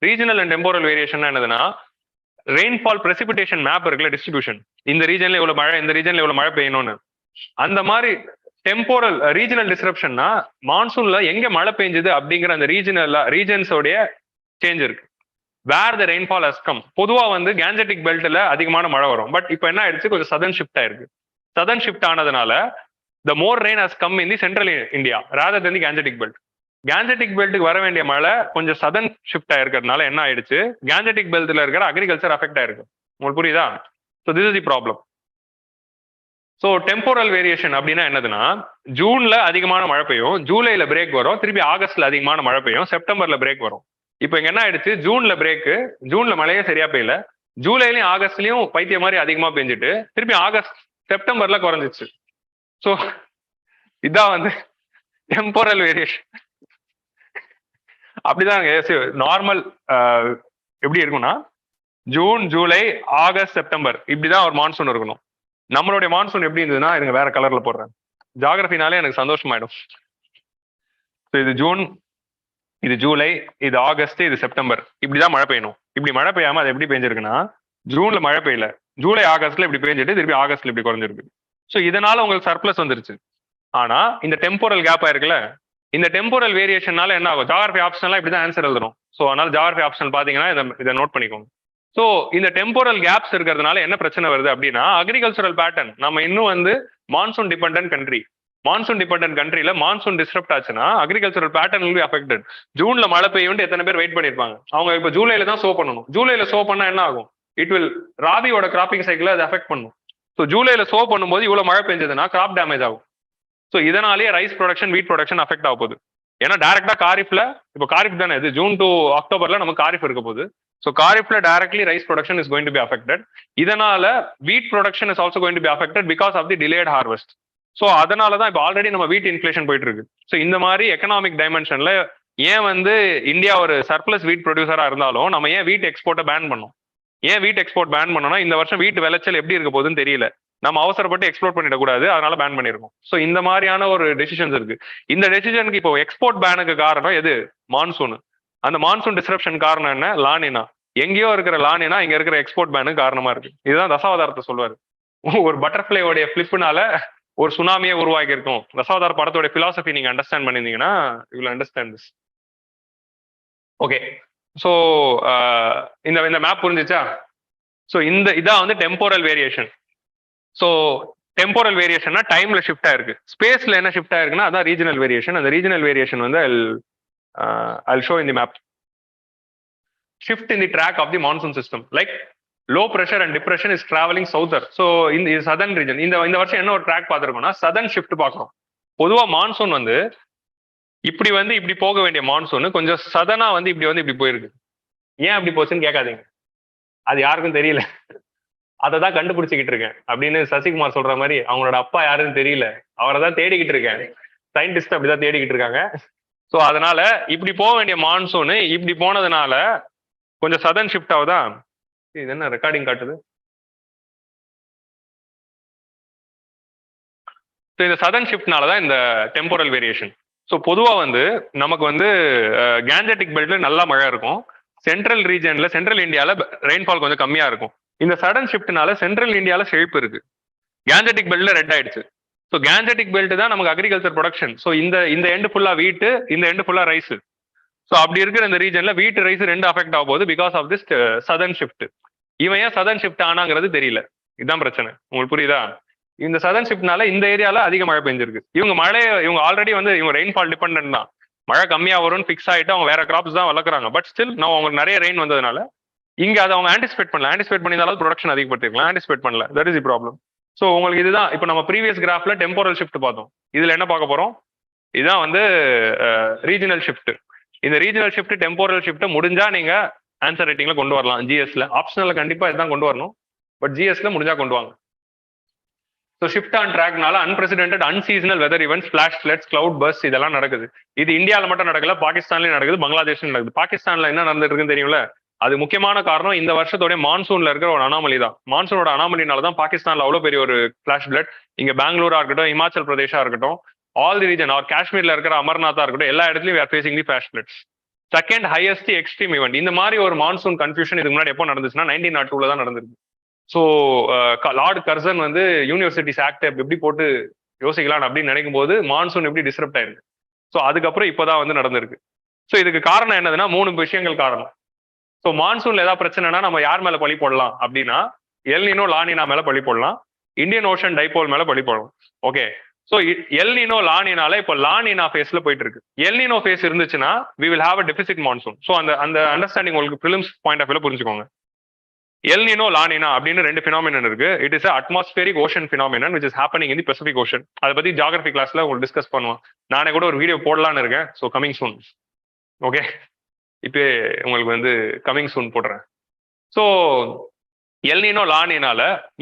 Regional and temporal variation என்னதுன்னா, ரெயின்ஃபால் பிரசிபிடேஷன் மேப் இருக்குல்ல, டிஸ்ட்ரிபியூஷன், இந்த ரீஜன்ல இவ்வளவு மழை, இந்த ரீஜன்ல இவ்வளவு மழை பெய்யணும்னு. அந்த மாதிரி டெம்போரல் ரீஜனல் டிஸ்ரப்ஷன்னா மான்சூன்ல எங்க மழை பெஞ்சது அப்படிங்கிற அந்த ரீஜன்ஸோடைய சேஞ்ச் இருக்கு. வேர் த ரெயின்ஃபால் ஹஸ் கம். பொதுவா வந்து கேஞ்சட்டிக் பெல்ட்ல அதிகமான மழை வரும், பட் இப்போ என்ன ஆயிடுச்சு, கொஞ்சம் சதர்ன் ஷிஃப்ட் ஆயிருக்கு. சதர்ன் ஷிஃப்ட் ஆனதுனால the more rain has come in the central India rather than the Gangetic belt. Gangetic பெல்ட்டுக்கு வர வேண்டிய மழை கொஞ்சம் சதர்ன் ஷிஃப்ட் ஆயிருக்கிறதுனால என்ன ஆயிடுச்சு, Gangetic பெல்ட்ல இருக்கிற அக்ரிகல்ச்சர் அஃபெக்ட் ஆயிருக்கு. உங்களுக்கு புரியுதா? So this is the problem. So temporal variation அப்படின்னா என்னதுன்னா, ஜூன்ல அதிகமான மழை பெய்யும், ஜூலைல பிரேக் வரும், திருப்பி ஆகஸ்ட்ல அதிகமான மழை பெய்யும், செப்டம்பர்ல பிரேக் வரும். இப்போ இங்க என்ன ஆயிடுச்சு, ஜூன்ல பிரேக்கு, ஜூன்ல மழையே சரியா பெய்யல, ஜூலைலயும் ஆகஸ்ட்லயும் பைத்திய மாதிரி அதிகமா பெஞ்சிட்டு திருப்பி ஆகஸ்ட் செப்டம்பர்ல குறைஞ்சிச்சு. ஸோ இதான் வந்து டெம்போரல் வேரியேஷன். அப்படிதான் நார்மல் எப்படி இருக்கும்னா, ஜூன், ஜூலை, ஆகஸ்ட், செப்டம்பர் இப்படிதான் ஒரு மான்சூன் இருக்கணும். நம்மளுடைய மான்சூன் எப்படி இருந்ததுன்னா, எனக்கு வேற கலர்ல போடுறேன், ஜியோகிராஃபினாலே எனக்கு சந்தோஷமாயிடும். இது ஜூன், இது ஜூலை, இது ஆகஸ்ட், இது செப்டம்பர், இப்படிதான் மழை பெய்யணும். இப்படி மழை பெய்யாம அது எப்படி பெஞ்சிருக்குன்னா, ஜூன்ல மழை பெய்யல, ஜூலை ஆகஸ்ட்ல இப்படி பெஞ்சிட்டு திருப்பி ஆகஸ்ட்ல இப்படி குறைஞ்சிருக்கு. ஸோ இதனால உங்களுக்கு சர்ப்ளஸ் வந்துருச்சு. ஆனா இந்த டெம்போரல் கேப் ஆயிருக்குல்ல, இந்த டெம்போரல் வேரியேஷனால என்ன ஆகும், ஜியோகிராஃபி ஆப்ஷன்லாம் இப்படிதான் ஆன்சர் எழுதுறோம். ஸோ அதனால ஜியோகிராஃபி ஆப்ஷன் பாத்தீங்கன்னா இதை நோட் பண்ணிக்கோங்க. ஸோ இந்த டெம்போரல் கேப்ஸ் இருக்கிறதுனால என்ன பிரச்சனை வருது அப்படின்னா, அக்ரிகல்ச்சரல் பேட்டர்ன், நம்ம இன்னும் வந்து monsoon dependent country. Monsoon dependent கண்ட்ரில மான்சூன் டிஸ்டர்ப்ட் ஆச்சுன்னா agricultural pattern will be affected. ஜூன்ல மழை பெய்யும் எத்தனை பேர் வெயிட் பண்ணிருப்பாங்க, அவங்க இப்போ ஜூலைல தான் சோ பண்ணணும். ஜூலைல சோ பண்ணா என்ன ஆகும், இட் வில் ராபியோட கிராப்பிங் சைக்கிள் அதை அஃபெக்ட் பண்ணும். ஸோ ஜூலைல சோ பண்ணும்போது இவ்வளவு மழை பெஞ்சதுன்னா கிராப் டேமேஜ் ஆகும். ஸோ இதனாலேயே ரைஸ் ப்ரொடக்ஷன், வீட் ப்ரொடக்ஷன் அஃபெக்ட் ஆக போகுது. ஏன்னா டைரக்டா காரிஃப்ல, இப்போ காரிஃப் தானே இது, ஜூன் டு அக்டோபர்ல நமக்கு காரிஃப் இருக்க போகுது. ஸோ காரிஃப்ல directly rice production is going to be affected. இதனால wheat production is also going to be affected because of the delayed harvest. So அதனால தான் இப்போ ஆல்ரெடி நம்ம வீட் இன்ஃப்ளேஷன் போயிட்டு இருக்கு. ஸோ இந்த மாதிரி எக்கனாமிக் டைமென்ஷன்ல ஏன் வந்து இந்தியா ஒரு சர்ப்ளஸ் வீட் ப்ரொடியூசரா இருந்தாலும் நம்ம ஏன் வீட் எக்ஸ்போர்ட்டை பேன் பண்ணோம்? ஏன் வீட் எக்ஸ்போர்ட் பேன் பண்ணோம்னா இந்த வருஷம் வீட்டு விளைச்சல் எப்படி இருக்க போகுதுன்னு தெரியல, நம்ம அவசரப்பட்டு எக்ஸ்போர்ட் பண்ணிடக்கூடாது, அதனால பேன் பண்ணிருக்கோம். ஸோ இந்த மாதிரியான ஒரு டெசிஷன்ஸ் இருக்கு. இந்த டெசிஷனுக்கு இப்போ எக்ஸ்போர்ட் பேனுக்கு காரணம் எது? மான்சூன். அந்த மான்சூன் டிஸ்ரப்ஷன் காரணம் என்ன? லானினா. எங்கேயோ இருக்கிற லானினா இங்க இருக்கிற எக்ஸ்போர்ட் பேனுக்கு காரணமா இருக்கு. இதுதான் தசாவதாரத்தை சொல்வாரு. ஒரு பட்டர்ஃபிளையோடைய பிளிப்னால ஒரு சுனாமியை உருவாக்கி இருக்கும். தசாவதார படத்தோட பிலாசபி நீங்க அண்டர்ஸ்டாண்ட் பண்ணிருந்தீங்கன்னா you will understand this. Okay, so இந்த மேப் புரிஞ்சிச்சா? ஸோ இதான் வந்து டெம்போரல் வேரியேஷன். ஸோ டெம்போரல் வேரியேஷன்னா டைம்ல ஷிஃப்ட் ஆயிருக்கு. ஸ்பேஸ்ல என்ன ஷிஃப்ட் ஆயிருக்குன்னா அதான் ரீஜனல் வேரியேஷன். அந்த ரீஜனல் வேரியேஷன் வந்து I'll show in the map. Shift in the track of the monsoon system, like low pressure and depression is traveling southern. So in the southern region, இந்த வருஷம் என்ன ஒரு track பார்த்துருக்கோம்னா southern shift பார்க்குறோம். பொதுவா monsoon வந்து இப்படி போக வேண்டிய மான்சூன் கொஞ்சம் சதனா வந்து இப்படி போயிருக்கு. ஏன் அப்படி போச்சுன்னு கேட்காதீங்க, அது யாருக்கும் தெரியல. அதை தான் கண்டுபிடிச்சிக்கிட்டு இருக்கேன் அப்படின்னு சசிகுமார் சொல்ற மாதிரி. அவங்களோட அப்பா யாருன்னு தெரியல, அவரை தான் தேடிக்கிட்டு இருக்கேன். சயின்டிஸ்ட் அப்படிதான் தேடிக்கிட்டு இருக்காங்க. ஸோ அதனால இப்படி போக வேண்டிய மான்சூனு இப்படி போனதுனால கொஞ்சம் சதன் ஷிஃப்ட் ஆகுதா? இது என்ன ரெக்கார்டிங் காட்டுது? ஸோ இந்த சதன் ஷிஃப்ட்னால தான் இந்த டெம்போரல் வேரியேஷன். ஸோ பொதுவாக வந்து நமக்கு வந்து கேஞ்சட்டிக் பெல்ட்ல நல்லா மழை இருக்கும். சென்ட்ரல் ரீஜன்ல சென்ட்ரல் இந்தியாவில் ரெயின்ஃபால் கொஞ்சம் கம்மியா இருக்கும். இந்த சடன் ஷிஃப்ட்னால சென்ட்ரல் இந்தியாவில் செழிப்பு இருக்கு. கேஞ்சட்டிக் பெல்ட்ல ரெட் ஆயிடுச்சு. ஸோ கேஞ்சட்டிக் பெல்ட் தான் நமக்கு அக்ரிகல்ச்சர் ப்ரொடக்ஷன். ஸோ இந்த எண்டு ஃபுல்லா வீட்டு, இந்த எண்டு ஃபுல்லா ரைஸ். ஸோ அப்படி இருக்கிற இந்த ரீஜன்ல வீட்டு ரைஸ் ரெண்டு அஃபெக்ட் ஆக போகுது because of this sudden shift. இவன் ஏன் சதன் ஷிஃப்ட் ஆனாங்கிறது தெரியல. இதுதான் பிரச்சனை. உங்களுக்கு புரியுதா? இந்த சதன் ஷிஃப்ட்னால இந்த ஏரியால அதிக மழை பெஞ்சிருக்கு. இவங்க ஆல்ரெடி வந்து இவங்க ரெயின்ஃபால் டிபெண்ட் தான். மழை கம்மியா வரும்னு ஃபிக்ஸ் ஆயிட்டு அவங்க வேற கிராப்ஸ் தான் வளர்க்குறாங்க. பட் ஸ்டில் நான் அவங்களுக்கு நிறைய ரெயின் வந்ததுனால இங்க அதை அவங்க ஆன்டிசிபேட் பண்ணல. ஆன்டிசிபேட் பண்ணியிருந்தாலும் ப்ரொடக்ஷன் அதிகப்படுத்திருக்கலாம். ஆன்டிசிபேட் பண்ணல. That is the problem. So உங்களுக்கு இதுதான் இப்போ நம்ம ப்ரீவியஸ் கிராஃப்ல டெம்போரல் ஷிஃப்ட் பார்த்தோம். இதுல என்ன பார்க்க போறோம்? இதுதான் வந்து ரீஜனல் ஷிஃப்ட். இந்த ரீஜனல் ஷிஃப்ட் டெம்போரல் ஷிஃப்ட் முடிஞ்சா நீங்க ஆன்சர் ரைட்டிங்ல கொண்டு வரலாம். ஜிஎஸ்ல ஆப்ஷனல்ல கண்டிப்பா இதுதான் கொண்டு வரணும். பட் ஜிஎஸ்ல முடிஞ்சா கொண்டு வாங்க. ஸோ ஷிஃப்ட் ஆன் ட்ராக்னால unprecedented unseasonal weather events, flash floods, cloudburst இதெல்லாம் நடக்குது. இது இந்தியாவில் மட்டும் நடக்கல, பாகிஸ்தான்லயும் நடக்குது, பங்களாதேஷ்லயும் நடக்குது. பாகிஸ்தான்ல என்ன நடந்துட்டு இருக்குன்னு தெரியும்ல? அது முக்கியமான காரணம் இந்த வருஷத்தோட மான்சூன்ல இருக்கிற ஒரு அனாமலி தான். மான்சூனோட அனாமலினால தான் பாகிஸ்தான்ல அவ்வளவு பெரிய ஒரு ஃபிளாஷ் பிளட். இங்க பெங்களூரா இருக்கட்டும், இமாச்சல் பிரதேஷா இருக்கட்டும், ஆல் தி ரீஜன், ஆர் காஷ்மீர்ல இருக்கிற அமர்நாத்தா இருக்கட்டும், எல்லா இடத்துலயும் we are facing the flash floods. Second highest extreme event. இந்த மாதிரி ஒரு மான்சூன் கன்ஃபியூஷன் இதுக்கு முன்னாடி எப்போ நடந்துச்சுன்னா 1902 தான் நடந்திருக்கு. ஸோ லார்ட் கர்சன் வந்து யூனிவர்சிட்டிஸ் ஆக்ட் எப்படி போட்டு யோசிக்கலாம் அப்படின்னு நினைக்கும் போது மான்சூன் எப்படி டிஸ்டர்ப்ட் ஆயிருக்கு. ஸோ அதுக்கப்புறம் இப்போதான் வந்து நடந்திருக்கு. ஸோ இதுக்கு காரணம் என்னதுன்னா 3 விஷயங்கள் காரணம். ஸோ மான்சூன்ல ஏதாவது பிரச்சனைனா நம்ம யார் மேல பழி போடலாம் அப்படின்னா எல்னினோ லானினா மேல பழி போடலாம், இந்தியன் ஓஷன் டைபோல் மேல பழி போடலாம். ஓகே, ஸோ எல்னினோ லானினால இப்போ லானினா ஃபேஸ்ல போயிட்டு இருக்கு. எல்னினோ ஃபேஸ் இருந்துச்சுன்னா we will have a deficit monsoon. So அந்த அண்டர்ஸ்டாண்டிங் உங்களுக்கு பிலிம்ஸ் பாயிண்ட் ஆஃப் வியூல புரிஞ்சுக்கோங்க. எல்னினோ லானினா அப்படின்னு 2 ஃபினாமினன் இருக்கு. It is atmospheric ocean phenomenon which is happening in the Pacific Ocean. அதை பத்தி ஜியோகிராஃபி கிளாஸ்ல உங்களுக்கு டிஸ்கஸ் பண்ணுவோம். நானே கூட ஒரு வீடியோ போடலான்னு இருக்கேன். So coming soon. ஓகே, இப்போ உங்களுக்கு வந்து கமிங் சூன் போடுறேன். ஸோ எல்னினோ லானினால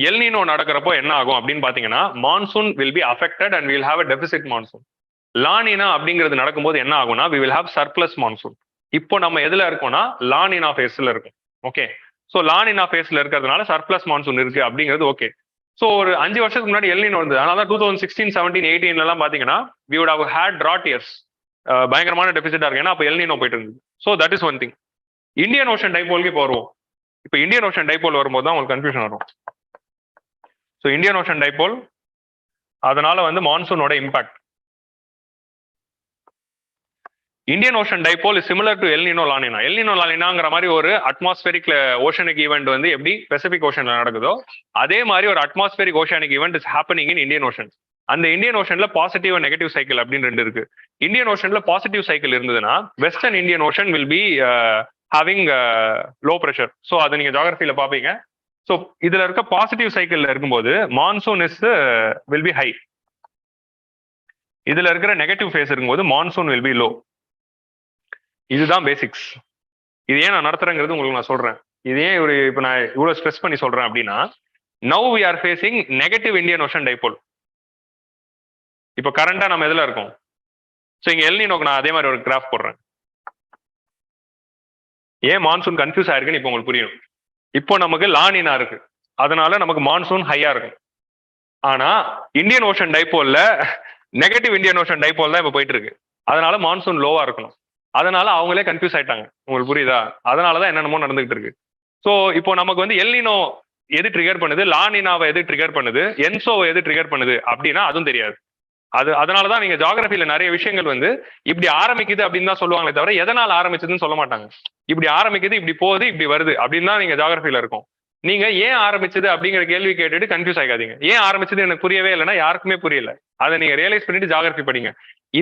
எல்னினோ நடக்கிறப்போ என்ன ஆகும் அப்படின்னு பாத்தீங்கன்னா monsoon will be affected and will have a deficit monsoon. La Niña அப்படிங்கிறது நடக்கும்போது என்ன ஆகும்னா we will have surplus monsoon. இப்போ நம்ம எதுல இருக்கோம்னா லானினா ஃபேஸ்ல இருக்கும். ஓகே, ஸோ லானினா ஃபேஸ்ல இருக்கிறதுனால சர்ப்ளஸ் மான்சூன் இருக்கு அப்படிங்கிறது ஓகே. ஸோ ஒரு 5 வருஷத்துக்கு முன்னாடி எல்னினோ வந்தது. அதனால தான் 2016, 17, 18 எல்லாம் பாத்தீங்கன்னா we would have had drought years. பயங்கரமான டெபிசிட்டா இருக்கு. ஏன்னா அப்போ எல்னினோ போயிட்டு இருந்தது. So that is one thing. Indian Ocean டைபோலுக்கு இப்போ வருவோம். இப்போ இந்தியன் ஓஷன் டைபோல் வரும்போது தான் உங்களுக்கு கன்ஃபியூஷன் வரும். ஸோ இந்தியன் ஓஷன் டைபோல் அதனால வந்து மான்சூனோட impact. Indian Ocean dipole is similar to El Nino La Nina. El Nino லானினாங்கிற மாதிரி ஒரு அட்மாஸ்பெரிக் ஓஷனிக் ஈவெண்ட் வந்து எப்படி பெசிபிக் ஓஷன்ல நடக்குதோ அதே மாதிரி ஒரு atmospheric oceanic event is happening in Indian Ocean. அந்த இந்தியன் ஓஷன்ல பாசிட்டிவ் அண்ட் நெகட்டிவ் சைக்கிள் அப்படின்னு 2 இருக்கு. இந்தியன் ஓஷன்ல பாசிட்டிவ் சைக்கிள் இருந்ததுன்னா western Indian Ocean will be having low pressure. So அதை நீங்க ஜியோகிராஃபில பாப்பீங்க. ஸோ இதுல இருக்க பாசிட்டிவ் சைக்கிள்ல இருக்கும்போது monsoon is will be high. இதுல இருக்கிற நெகட்டிவ் ஃபேஸ் இருக்கும்போது மான்சூன் வில் பி லோ. இதுதான் பேசிக்ஸ். இது ஏன் நான் நடத்துறேங்கிறது உங்களுக்கு நான் சொல்றேன். இது ஏன் இப்போ நான் இவ்வளவு ஸ்ட்ரெஸ் பண்ணி சொல்றேன் அப்படின்னா now we are facing negative Indian Ocean dipole. இப்போ கரண்டா நம்ம எதுல இருக்கோம்? ஸோ இங்க எல்னினோக்கு நான் அதே மாதிரி ஒரு கிராஃப் போடுறேன். ஏன் மான்சூன் கன்ஃபியூஸ் ஆயிருக்குன்னு இப்போ உங்களுக்கு புரியும். இப்போ நமக்கு லானினா இருக்கு, அதனால நமக்கு மான்சூன் ஹையா இருக்கும். ஆனா இந்தியன் ஓஷன் டைபோல்ல நெகட்டிவ் இந்தியன் ஓஷன் டைபோல் தான் இப்போ போயிட்டு இருக்கு, அதனால மான்சூன் லோவா இருக்கணும். அதனால அவங்களே கன்ஃபியூஸ் ஆயிட்டாங்க. உங்களுக்கு புரியுதா? அதனாலதான் என்னென்னமோ நடந்துகிட்டு இருக்கு. ஸோ இப்போ நமக்கு வந்து எல்னினோ எது ட்ரிகர் பண்ணுது, லானினாவை எது ட்ரிகர் பண்ணுது, என்சோவை எது ட்ரிகர் பண்ணுது அப்படின்னா அதுவும் தெரியாது. அதனாலதான் நீங்க ஜியோகிராஃபில நிறைய விஷயங்கள் வந்து இப்படி ஆரம்பிக்குது அப்படின்னு தான் சொல்லுவாங்களே தவிர எதனால ஆரம்பிச்சதுன்னு சொல்ல மாட்டாங்க. இப்படி ஆரம்பிக்குது, இப்படி போகுது, இப்படி வருது அப்படின்னு தான் நீங்க ஜியோகிராஃபில இருக்கும். நீங்க ஏன் ஆரம்பிச்சது அப்படிங்கிற கேள்வி கேட்டுட்டு கன்ஃபியூஸ் ஆகாதீங்க. ஏன் ஆரம்பிச்சது எனக்கு புரியவே இல்லைன்னா யாருக்குமே புரியல. அதை நீங்க ரியலைஸ் பண்ணிட்டு ஜியோகிராஃபி படிங்க.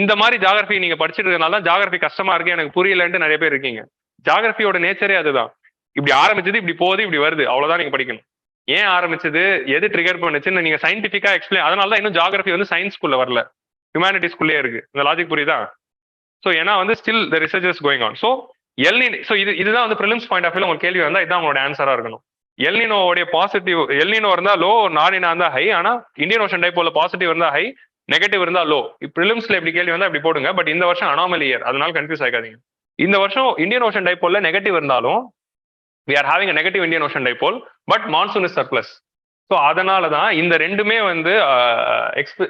இந்த மாதிரி ஜியோகிராஃபி நீங்க படிச்சுட்டு இருக்கனால தான் ஜியோகிராஃபி கஷ்டமா இருக்கு, எனக்கு புரியலன்ட்டு நிறைய பேர் இருக்கீங்க. ஜியோகிராஃபியோட நேச்சரே அதுதான். இப்படி ஆரம்பிச்சது, இப்படி போகுது, இப்படி வருது, அவ்வளவுதான் நீங்க படிக்கணும். ஏன் ஆரம்பிச்சது, எது ட்ரிகர் பண்ணுச்சுன்னு நீங்க சயின்டிபிக்கா எக்ஸ்பிளைன். அதனால தான் இன்னும் ஜியோகிராஃபி வந்து சயின்ஸ்குள்ள வரல, ஹியூமானிட்டிஸ்குள்ளே இருக்கு. இந்த லாஜிக் புரியுதா? ஸோ ஏன்னா வந்து still the research is going on. So El Niño, so இதுதான் வந்து ப்ரிலிம்ஸ் பாயிண்ட் ஆஃப் வியூல உங்களுக்கு கேள்வி வந்தா இதுதான் உங்களோட ஆன்சரா இருக்கணும். எல்னினோடைய பாசிட்டிவ், எல்னினோ இருந்தா லோ, லானினா இருந்தா ஹை. ஆனா இந்தியன் ஓஷன் டைபோல்ல பாசிட்டிவ் இருந்தா ஹை, நெகட்டிவ் இருந்தா லோ. ப்ரிலிம்ஸ்ல எப்படி கேள்வி வந்தா அப்படி போடுங்க. பட் இந்த வருஷம் அனாமலி இயர், அதனால கன்ஃபியூஸ் ஆகாதீங்க. இந்த வருஷம் இந்தியன் ஓஷன் டைபோல்ல நெகட்டிவ் இருந்தாலும் we are having a negative Indian Ocean dipole, but monsoon is surplus. So அதனால தான் இந்த ரெண்டுமே வந்து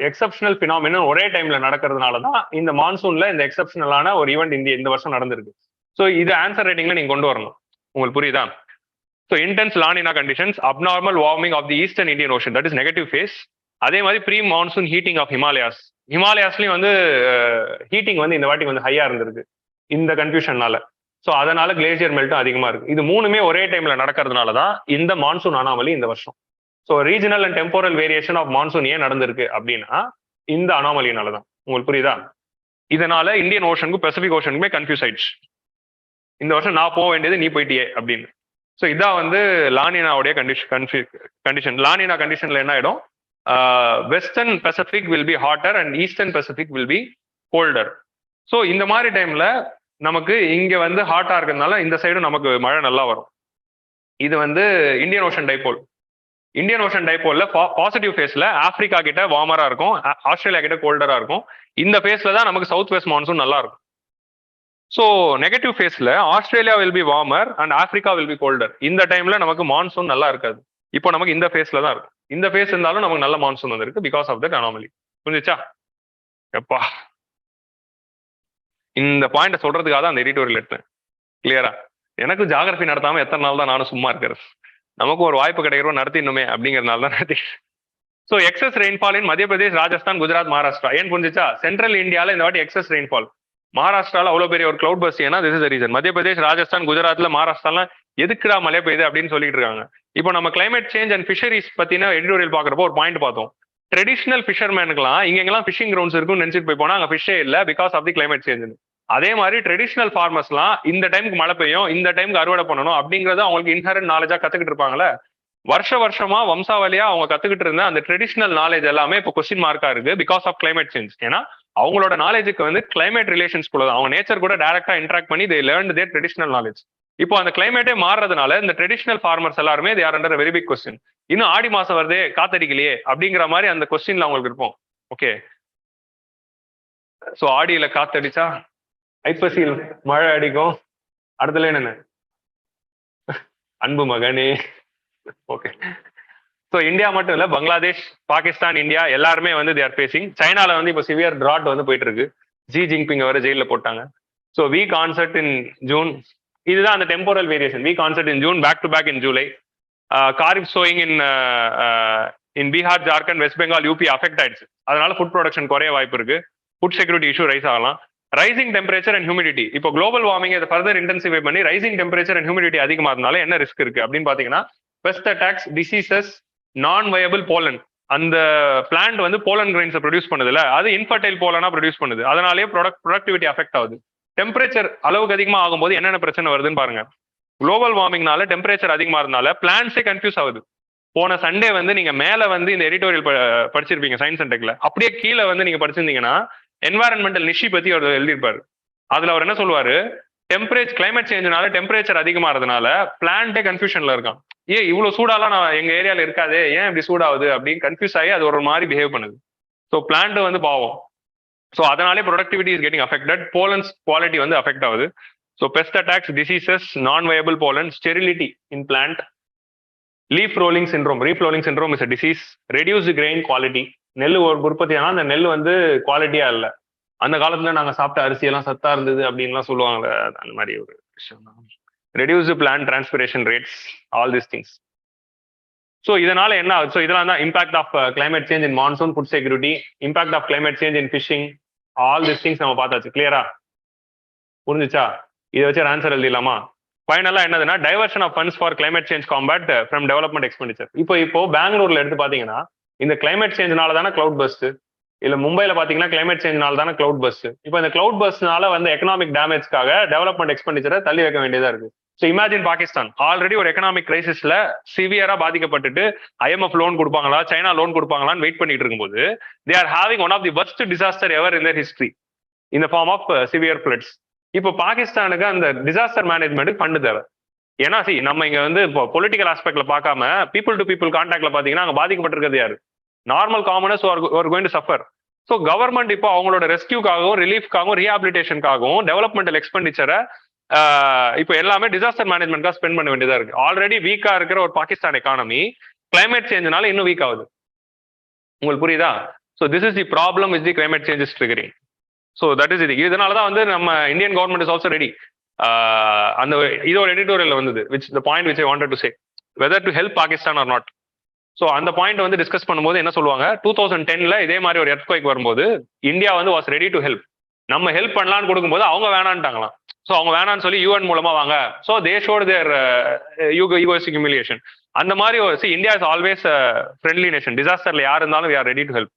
எக்ஸப்ஷனல் பினாமினன் ஒரே டைம்ல நடக்கிறதுனால தான் இந்த மான்சூன்ல இந்த எக்ஸப்ஷனலான ஒரு ஈவெண்ட் இந்த வருஷம் நடந்திருக்கு. ஸோ இது ஆன்சர் ரைட்டிங்ல நீங்க கொண்டு வரணும். உங்களுக்கு புரியுதா? So intense La Nina conditions, abnormal warming of the eastern Indian Ocean, that is negative phase. அதே மாதிரி ப்ரீ மான்சூன் ஹீட்டிங் ஆஃப் ஹிமாலயாஸ்லயும் வந்து ஹீட்டிங் வந்து இந்த வாட்டி வந்து ஹையா இருந்திருக்கு இந்த கன்ஃபியூஷன்னால. ஸோ அதனால கிளேசியர் மெல்ட்டும் அதிகமா இருக்கு. இது மூணுமே ஒரே டைம்ல நடக்கிறதுனால தான் இந்த மான்சூன் அனாமலி இந்த வருஷம். So regional and temporal variation of monsoon ஏன் நடந்திருக்கு அப்படின்னா இந்த அனாமலினால தான். உங்களுக்கு புரியுதா? இதனால இந்தியன் ஓஷனுக்கும் பெசிபிக் ஓஷனுக்குமே கன்ஃபியூஸ் ஆயிடுச்சு. இந்த வருஷம் நான் போக வேண்டியது நீ போயிட்டியே அப்படின்னு. ஸோ இதான் வந்து லானினாவுடைய கண்டிஷன். லானினா கண்டிஷன்ல என்ன ஆயிடும், western Pacific will be hotter and eastern Pacific will be Coulter. So இந்த மாதிரி டைம்ல நமக்கு இங்க வந்து ஹாட்டா இருக்கிறதுனால இந்த சைடும் நமக்கு மழை நல்லா வரும். இது வந்து Indian Ocean dipole. Indian Ocean டைபோல்ல பாசிட்டிவ் ஃபேஸ்ல ஆப்பிரிக்கா கிட்ட வார்மரா இருக்கும், ஆஸ்திரேலியா கிட்ட கோல்டரா இருக்கும். இந்த ஃபேஸ்ல தான் நமக்கு சவுத் வெஸ்ட் மான்சூன் நல்லா இருக்கும். ஸோ நெகட்டிவ் ஃபேஸ்ல Australia will be warmer and Africa will be Coulter. இந்த டைம்ல நமக்கு மான்சூன் நல்லா இருக்காது. இப்போ நமக்கு இந்த ஃபேஸ்ல தான் இருக்கும். இந்த ஃபேஸ் இருந்தாலும் நமக்கு நல்ல மான்சூன் வந்திருக்கு பிகாஸ் ஆஃப் தட் அனாமலி. புரிஞ்சுச்சா? எப்பா இந்த பாயிண்ட சொல்றதுக்காக தான் அந்த எடிட்டோரியல் எடுத்தேன். கிளியரா? எனக்கு ஜியோகிராஃபி நடத்தாம எத்தனை நாள் தான் நானும் சும்மா இருக்கிறது. நமக்கு ஒரு வாய்ப்பு கிடைக்கிறோம் நடத்தினுமே அப்படிங்கிறதுனால தான் நடத்தி. ஸோ எக்ஸஸ் ரெயின்ஃபால் இன் மத்திய பிரதேஷ், ராஜஸ்தான், குஜராத், மகாராஷ்டிரா. ஏன் புரிஞ்சுச்சா? சென்ட்ரல் இந்தியாவில் இந்த வாட்டி எக்ஸஸ் ரெயின்ஃபால். மகாராஷ்டிரால அவ்வளவு பெரிய ஒரு கிளவுட் பஸ், ஏன்னா திஸ் இஸ் த ரீசன். மத்திய பிரதேஷ், ராஜஸ்தான், குஜராத்ல, மகாராஷ்டிராலாம் எதுக்குடா மழை பெய்யுது அப்படின்னு சொல்லிட்டு இருக்காங்க. இப்போ நம்ம கிளைமேட் சேஞ்ச் அண்ட் ஃபிஷரிஸ் பத்தின எடிட்டோரியல் பாக்குறப்போ ஒரு பாயிண்ட் பார்த்தோம். ட்ரெடிஷனல் ஃபிஷர்மேனுக்குலாம் இங்கெல்லாம் ஃபிஷிங் கிரவுண்ட்ஸ் இருக்குன்னு நினைச்சிட்டு போய் போனா அங்க ஃபிஷ்ஷே இல்லை because of the climate change. அதே மாதிரி ட்ரெடிஷனல் ஃபார்மர்ஸ்லாம் இந்த டைமுக்கு மழை பெய்யும், இந்த டைமுக்கு அறுவடை பண்ணணும் அப்படிங்கறத அவங்களுக்கு இன்ஹரண்ட் நாலேஜா கத்துக்கிட்டு இருப்பாங்களே. வருஷமா வம்சாவளியா அவங்க கத்துக்கிட்டு இருந்த அந்த ட்ரெடிஷனல் நாலேஜ் எல்லாமே இப்போ கொஸ்டின் மார்க்கா இருக்கு பிகாஸ் ஆஃப் கிளைமேட் சேஞ்ச். ஏன்னா அவங்களோட நாலேஜுக்கு வந்து கிளைமேட் ரிலேஷன்ஸ் கூட அவங்க நேச்சர் கூட டைரக்டா இன்டராக்ட் பண்ணி they learn their traditional knowledge. இப்போ அந்த கிளைமேட்டே மாறுறதுனால இந்த ட்ரெடிஷனல் ஃபார்மர்ஸ் எல்லாருமே they are under very big question. இன்னும் ஆடி மாசம் வருதே காத்தடிக்கலையே அப்படிங்கிற மாதிரி அந்த கொஸ்டின்ல அவங்களுக்கு இருப்போம். ஓகே, ஸோ ஆடியில காத்தடிச்சா ஐப்பசியில் மழை அடிக்கும். அடுத்தல என்ன, அன்பு மகனே. ஓகே, ஸோ இந்தியா மட்டும் இல்ல, பங்களாதேஷ், பாகிஸ்தான், இந்தியா எல்லாருமே வந்து தே ஆர் ஃபேசிங். சைனால வந்து இப்போ சிவியர் டிராட் வந்து போயிட்டு இருக்கு. ஜி ஜின்பிங் வர ஜெயில போட்டாங்க. So weak onset in June. இதுதான் அந்த டெம்போரல் வேரியேஷன். Weak onset in June, back to back in July. Kharif sowing in Bihar, Jharkhand, West Bengal, UP affect ஆயிடுச்சு. அதனால ஃபுட் ப்ரொடக்ஷன் குறைய வாய்ப்பு இருக்கு. ஃபுட் செக்யூரிட்டி இஷ்யூ ரைஸ் ஆகலாம். Rising temperature and humidity. இப்போ குளோபல் வார்மிங் இதை ஃபர்தர் இன்டென்சிஃபை பண்ணி ரைசிங் டெம்பரேச்சர் அண்ட் ஹியூமிடிட்டி அதிகமாகிறதுனால என்ன ரிஸ்க் இருக்கு அப்படின்னு பாத்தீங்கன்னா, pest attacks, diseases, non viable pollen. அந்த பிளான்ட் வந்து போலன் கிரெயின்ஸை ப்ரொடியூஸ் பண்ணுதுல, அது இன்ஃபர்டைல் போலனா ப்ரொடியூஸ் பண்ணுது. அதனாலேயே ப்ரொடக்டிவிட்டி அஃபெக்ட் ஆகுது. டெம்பரேச்சர் அளவுக்கு அதிகமாக ஆகும்போது என்னென்ன பிரச்சனை வருதுன்னு பாருங்க. குளோபல் வார்மிங்னால டெம்பரேச்சர் அதிகமா இருந்தால பிளான்ட்ஸே கன்ஃபியூஸ் ஆகுது. போன சண்டே வந்து நீங்க மேல வந்து இந்த எடிட்டோரியல் படிச்சிருப்பீங்க சயின்ஸ் அண்ட் டெக்ல. அப்படியே கீழே வந்து நீங்க படிச்சிருந்தீங்கன்னா என்வாரன்மெண்டல் நிஷி பத்தி அவர் எழுதியிருப்பாரு. அதுல அவர் என்ன சொல்லுவாரு, கிளைமேட் சேஞ்சுனால டெம்பரேச்சர் அதிகமாகிறதுனால பிளான்ட்டே கன்ஃபியூஷன்ல இருக்கான். இவ்வளவு சூடாலாம் நான் எங்க ஏரியால இருக்காது, ஏன் இப்படி சூடாகுது அப்படின்னு கன்ஃபியூஸ் ஆகி அது ஒரு மாதிரி பிஹேவ் பண்ணுது. ஸோ பிளான்ட் வந்து பாவம். ஸோ அதனாலே productivity is getting affected. Pollens quality வந்து அஃபெக்ட் ஆகுது. So pest attacks, diseases, non viable pollen, sterility in plant, leaf rolling syndrome. Leaf rolling syndrome is a disease. Reduced grain quality. நெல் உற்பத்தி ஆனால் அந்த நெல் வந்து குவாலிட்டியா இல்லை. அந்த காலத்துல நாங்க சாப்பிட்ட அரிசி எல்லாம் சத்தா இருந்தது அப்படின்லாம் சொல்லுவாங்கல்ல, அந்த மாதிரி ஒரு விஷயம் தான். Reduced plant transpiration rates, all these things. So இதனால என்ன ஆகுது? ஸோ இதெல்லாம் தான் impact of climate change in monsoon, food security, impact of climate change in fishing, all this things நம்ம பார்த்தாச்சு. கிளியரா புரிஞ்சுச்சா? இதை வச்சு ஆன்சர் எழுதிடலாமா? ஃபைனலா என்னதுன்னா, diversion of funds for climate change combat from development expenditure. இப்போ பெங்களூர்ல எடுத்து பாத்தீங்கன்னா இந்த கிளைமேட் சேஞ்ச்னால தானே கிளவுட் பஸ்ட், இல்ல மும்பைல பாத்தீங்கன்னா கிளைமேட் சேஞ்ச்னால தானே கிளவுட் பஸ்ட். இப்போ இந்த கிளவுட் பஸ்ட்னால வந்து எக்கனாமிக் டேமேஜ்க்காக டெவலப்மெண்ட் எக்ஸ்பெண்டிச்சரை தள்ளி வைக்க வேண்டியதா இருக்கு. ஸோ இமேஜின் பாகிஸ்தான் ஆல்ரெடி ஒரு எக்கனாமிக் கிரைசிஸ்ல சிவியரா பாதிக்கப்பட்டுட்டு IMF லோன் கொடுப்பாங்களா, சைனா லோன் கொடுப்பாங்களான்னு வெயிட் பண்ணிட்டு இருக்கும்போது they are having one of the worst disaster ever in their history in the form of severe floods. இப்போ பாகிஸ்தானுக்கு அந்த டிசாஸ்டர் மேனேஜ்மெண்ட் ஃபண்டு தேவை. ஏன்னா நம்ம இங்க வந்து இப்போ பொலிட்டிக்கல் ஆஸ்பெக்ட்ல பார்க்காம பீப்புள் டு பீப்புள் கான்டாக்ட்ல பாத்தீங்கன்னா அங்க பாதிக்கப்பட்டிருக்கிறது யாரு? Normal commoners R going to suffer. So government இப்போ அவங்களோட ரெஸ்கியூக்காகவும் ரிலீஃப்காகவும் ரீஹாபிலிட்டேஷனுக்காகவும் டெவலப்மெண்டல் எக்ஸ்பெண்டிச்சரை இப்போ எல்லாமே டிசாஸ்டர் மேனேஜ்மெண்ட்காக ஸ்பெண்ட் பண்ண வேண்டியதா இருக்கு. ஆல்ரெடி வீக்கா இருக்கிற ஒரு பாகிஸ்தான் எக்கானமி கிளைமேட் சேஞ்ச்னால இன்னும் வீக் ஆகுது. உங்களுக்கு புரியுதா? So this is the problem with the climate changes triggering. So that is இது. இதனாலதான் வந்து நம்ம Indian government is also ready. அந்த இதோட எடிட்டோரியல் வந்தது which the point which I wanted to say whether to help Pakistan or not. So அந்த point வந்து discuss பண்ணும்போது என்ன சொல்லுவாங்க, 2010ல இதே மாதிரி ஒரு எர்த்குவைக் வரும்போது இந்தியா வந்து வாஸ் ரெடி டு ஹெல்ப். நம்ம ஹெல்ப் பண்ணலான்னு கொடுக்கும்போது அவங்க வேணான்ட்டாங்களாம். ஸோ அவங்க வேணான்னு சொல்லி UN மூலமா வாங்க. So they showed their egoistic humiliation. அந்த மாதிரி India is always friendly nation. டிசாஸ்டர்ல யார் இருந்தாலும் we are ready to help.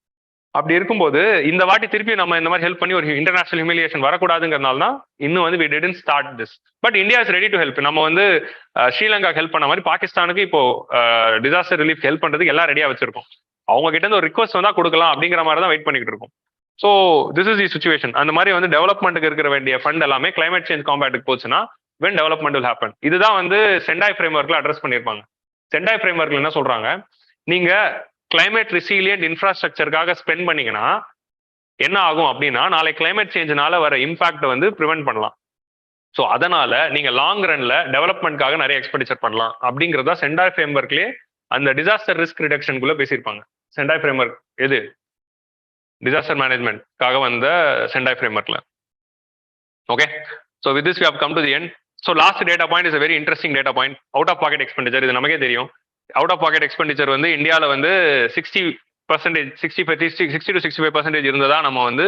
அப்படி இருக்கும்போது இந்த வாட்டி திருப்பி நம்ம இந்த மாதிரி ஹெல்ப் பண்ணி ஒரு இன்டர்நேஷனல் ஹியூமிலியேஷன் வரக்கூடாதுங்கிறதுனால தான் இன்னும் வந்து we didn't start this. But India is ready to help. நம்ம வந்து ஸ்ரீலங்கா ஹெல்ப் பண்ண மாதிரி பாகிஸ்தானுக்கு இப்போ டிசாஸ்டர் ரிலீஃப் ஹெல்ப் பண்றதுக்கு எல்லாம் ரெடியா வச்சிருக்கோம். அவங்க கிட்ட இருந்து ஒரு ரிக்வஸ்ட் வந்தா கொடுக்கலாம் அப்படிங்கிற மாதிரி தான் வெயிட் பண்ணிட்டு இருக்கோம். So this is the situation. அந்த மாதிரி வந்து டெவலப்மெண்ட்டுக்கு இருக்கிற வேண்டிய ஃபண்ட் எல்லாமே கிளைமேட் சேஞ்ச் காம்பேட்டுக்கு போச்சுன்னா when development will happen. இதுதான் வந்து செண்டாய் ஃப்ரேம்வொர்க்ல அட்ரஸ் பண்ணியிருப்பாங்க. செண்டாய் ஃப்ரேம்வொர்க்ல என்ன சொல்றாங்க, நீங்க கிளைமேட் ரெசிலியன்ட் இன்ஃப்ராஸ்ட்ரக்சருக்காக ஸ்பெண்ட் பண்ணீங்கன்னா என்ன ஆகும் அப்படின்னா நாளை கிளைமேட் சேஞ்ச்னால வர இம்பாக்ட் வந்து ப்ரிவென்ட் பண்ணலாம். ஸோ அதனால நீங்க லாங் ரன்ல டெவலப்மெண்ட்காக நிறைய எக்ஸ்பெண்டிச்சர் பண்ணலாம் அப்படிங்கிறதா செண்டாய் ஃப்ரேம்வொர்க்லேயே அந்த டிசாஸ்டர் ரிஸ்க் ரிடக்ஷனுக்குள்ள பேசியிருப்பாங்க. செண்டாய் ஃப்ரேம்வொர்க் எது? டிசாஸ்டர் மேனேஜ்மெண்ட்காக வந்த செண்டாய் ஃப்ரேம்வொர்க்ல. Okay, so with this we have come to the end. So last data point is a very interesting data point. Out of pocket expenditure. இது நமக்கே தெரியும். Out of pocket expenditure வந்து இந்தியாவில் வந்து 60% 60 to 65% இருந்ததா நம்ம வந்து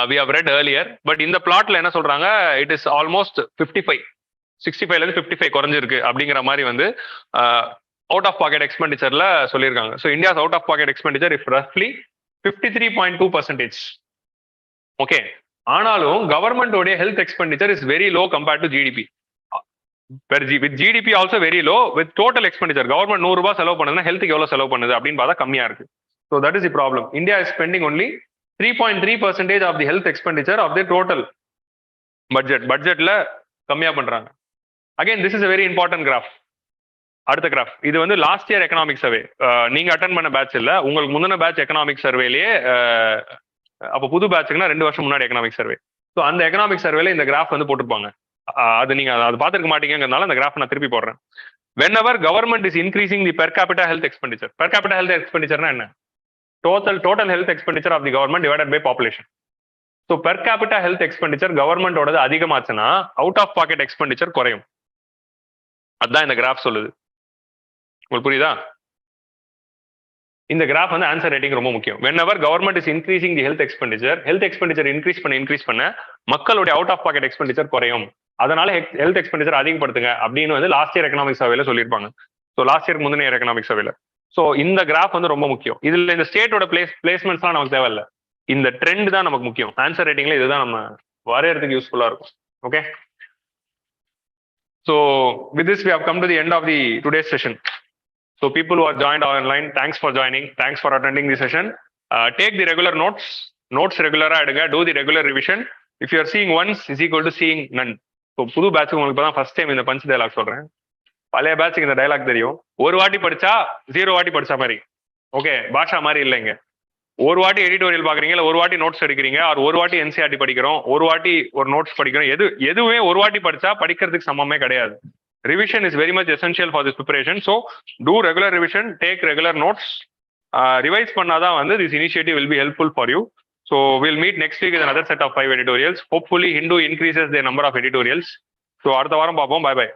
we have read earlier. But இந்த பிளாட்ல என்ன சொல்றாங்க, இட் இஸ் ஆல்மோஸ்ட் 55, 65ல இருந்து 55 குறைஞ்சிருக்கு அப்படிங்கிற மாதிரி வந்து அவுட் ஆஃப் பாக்கெட் எக்ஸ்பெண்டிச்சர்ல சொல்லியிருக்காங்க. So India's out of pocket expenditure if ரஃப்லி 53.2%. ஓகே, ஆனாலும் கவர்மெண்டோடைய health expenditure is very low compared to GDP. With GDP also very low. With total expenditure government 100 ரூபாய் செலவு பண்ணுதுன்னா ஹெல்த்துக்கு எவ்வளவு செலவு பண்ணுது அப்படின்னு பார்த்தா கம்மியா இருக்கு. So that is the problem. India is spending only 3.3% of the health expenditure of the total பட்ஜெட்ல கம்மியா பண்றாங்க. Again this is a very important graph. அடுத்த கிராஃப் இது வந்து லாஸ்ட் இயர் எக்கனாமிக் சர்வே. நீங்க அட்டன் பண்ண பேட்ச் இல்ல, உங்களுக்கு முந்தின பேட்ச் எக்கனாமிக் சர்வேலயே. அப்போ புது பேட்சுக்குன்னா 2 வருஷம் முன்னாடி எக்கனாமிக் சர்வே. ஸோ அந்த எக்கனாமிக் சர்வேல இந்த கிராஃப் வந்து போட்டிருப்பாங்க. அது நீங்க அது பார்த்துருக்க மாட்டீங்கிறதுனால அந்த கிராஃப் நான் திருப்பி போடுறேன். whenever government is increasing the per capita health expenditure. Per capita health expenditure என்ன? Total health expenditure of the government divided by population. So per capita health expenditure government ஓடது அதிகமாச்சுன்னா அவுட் ஆஃப் பாக்கெட் எக்ஸ்பெண்டிச்சர் குறையும். அதுதான் இந்த graph சொல்லுது. உங்களுக்கு புரியுதா? இந்த கிராஃப் வந்து ஆன்சர் ரேட்டிங் ரொம்ப முக்கியம். whenever government is increasing the health expenditure increase பண்ண மக்களுடைய அவுட் ஆஃப் பாக்கெட் எக்ஸ்பெண்டிச்சர் குறையும். அதனால ஹெல்த் எக்ஸ்பெண்டிச்சர் அதிகப்படுத்துங்க அப்படின்னு வந்து லாஸ்ட் இயர் எக்கனாமிக் சர்வேல சொல்லியிருப்பாங்க. ஸோ லாஸ்ட் இயர் முந்தின இயர் எக்கனாமிக் சர்வேல. ஸோ இந்த கிராஃப் வந்து ரொம்ப முக்கியம். இதுல இந்த ஸ்டேட்டோட பிளேஸ்மெண்ட்ஸ்லாம் நமக்கு தேவையில்லை. இந்த ட்ரெண்ட் தான் நமக்கு முக்கியம். ஆன்சர் ரேட்டிங்ல இதுதான் நம்ம வரையறதுக்கு யூஸ்ஃபுல்லா இருக்கும். Okay, so with this we have come to the end of the today's session. So people who are joined online, thanks for joining. Thanks for attending the session. Take the regular notes regular எடுங்க. Do the regular revision. If you are seeing once is equal to seeing none. So புது batch உங்களுக்கு தான் first time இந்த punch dialogue சொல்றேன். பழைய பேட்சுக்கு இந்த dialogue தெரியும். ஒரு வாட்டி படிச்சா 0 வாட்டி படிச்ச மாதிரி. ஓகே, பாஷா மாதிரி இல்லைங்க. ஒரு வாட்டி எடிட்டோரியல் பாக்குறீங்க, இல்ல ஒரு வாட்டி நோட்ஸ் எடுக்கிறீங்க, ஒரு வாட்டி என்சிஆர்டி படிக்கிறோம், ஒரு வாட்டி ஒரு நோட்ஸ் படிக்கிறோம். எதுவுமே ஒரு வாட்டி படிச்சா படிக்கிறதுக்கு சமமே கிடையாது. Revision is very much essential for this preparation. So do regular revision, take regular notes. Revise பண்ணாதான் வந்து this initiative will be helpful for you. So we'll meet next week with another set of 5 editorials. Hopefully Hindu increases the number of editorials. So அடுத்த வாரம் பார்ப்போம். Bye bye.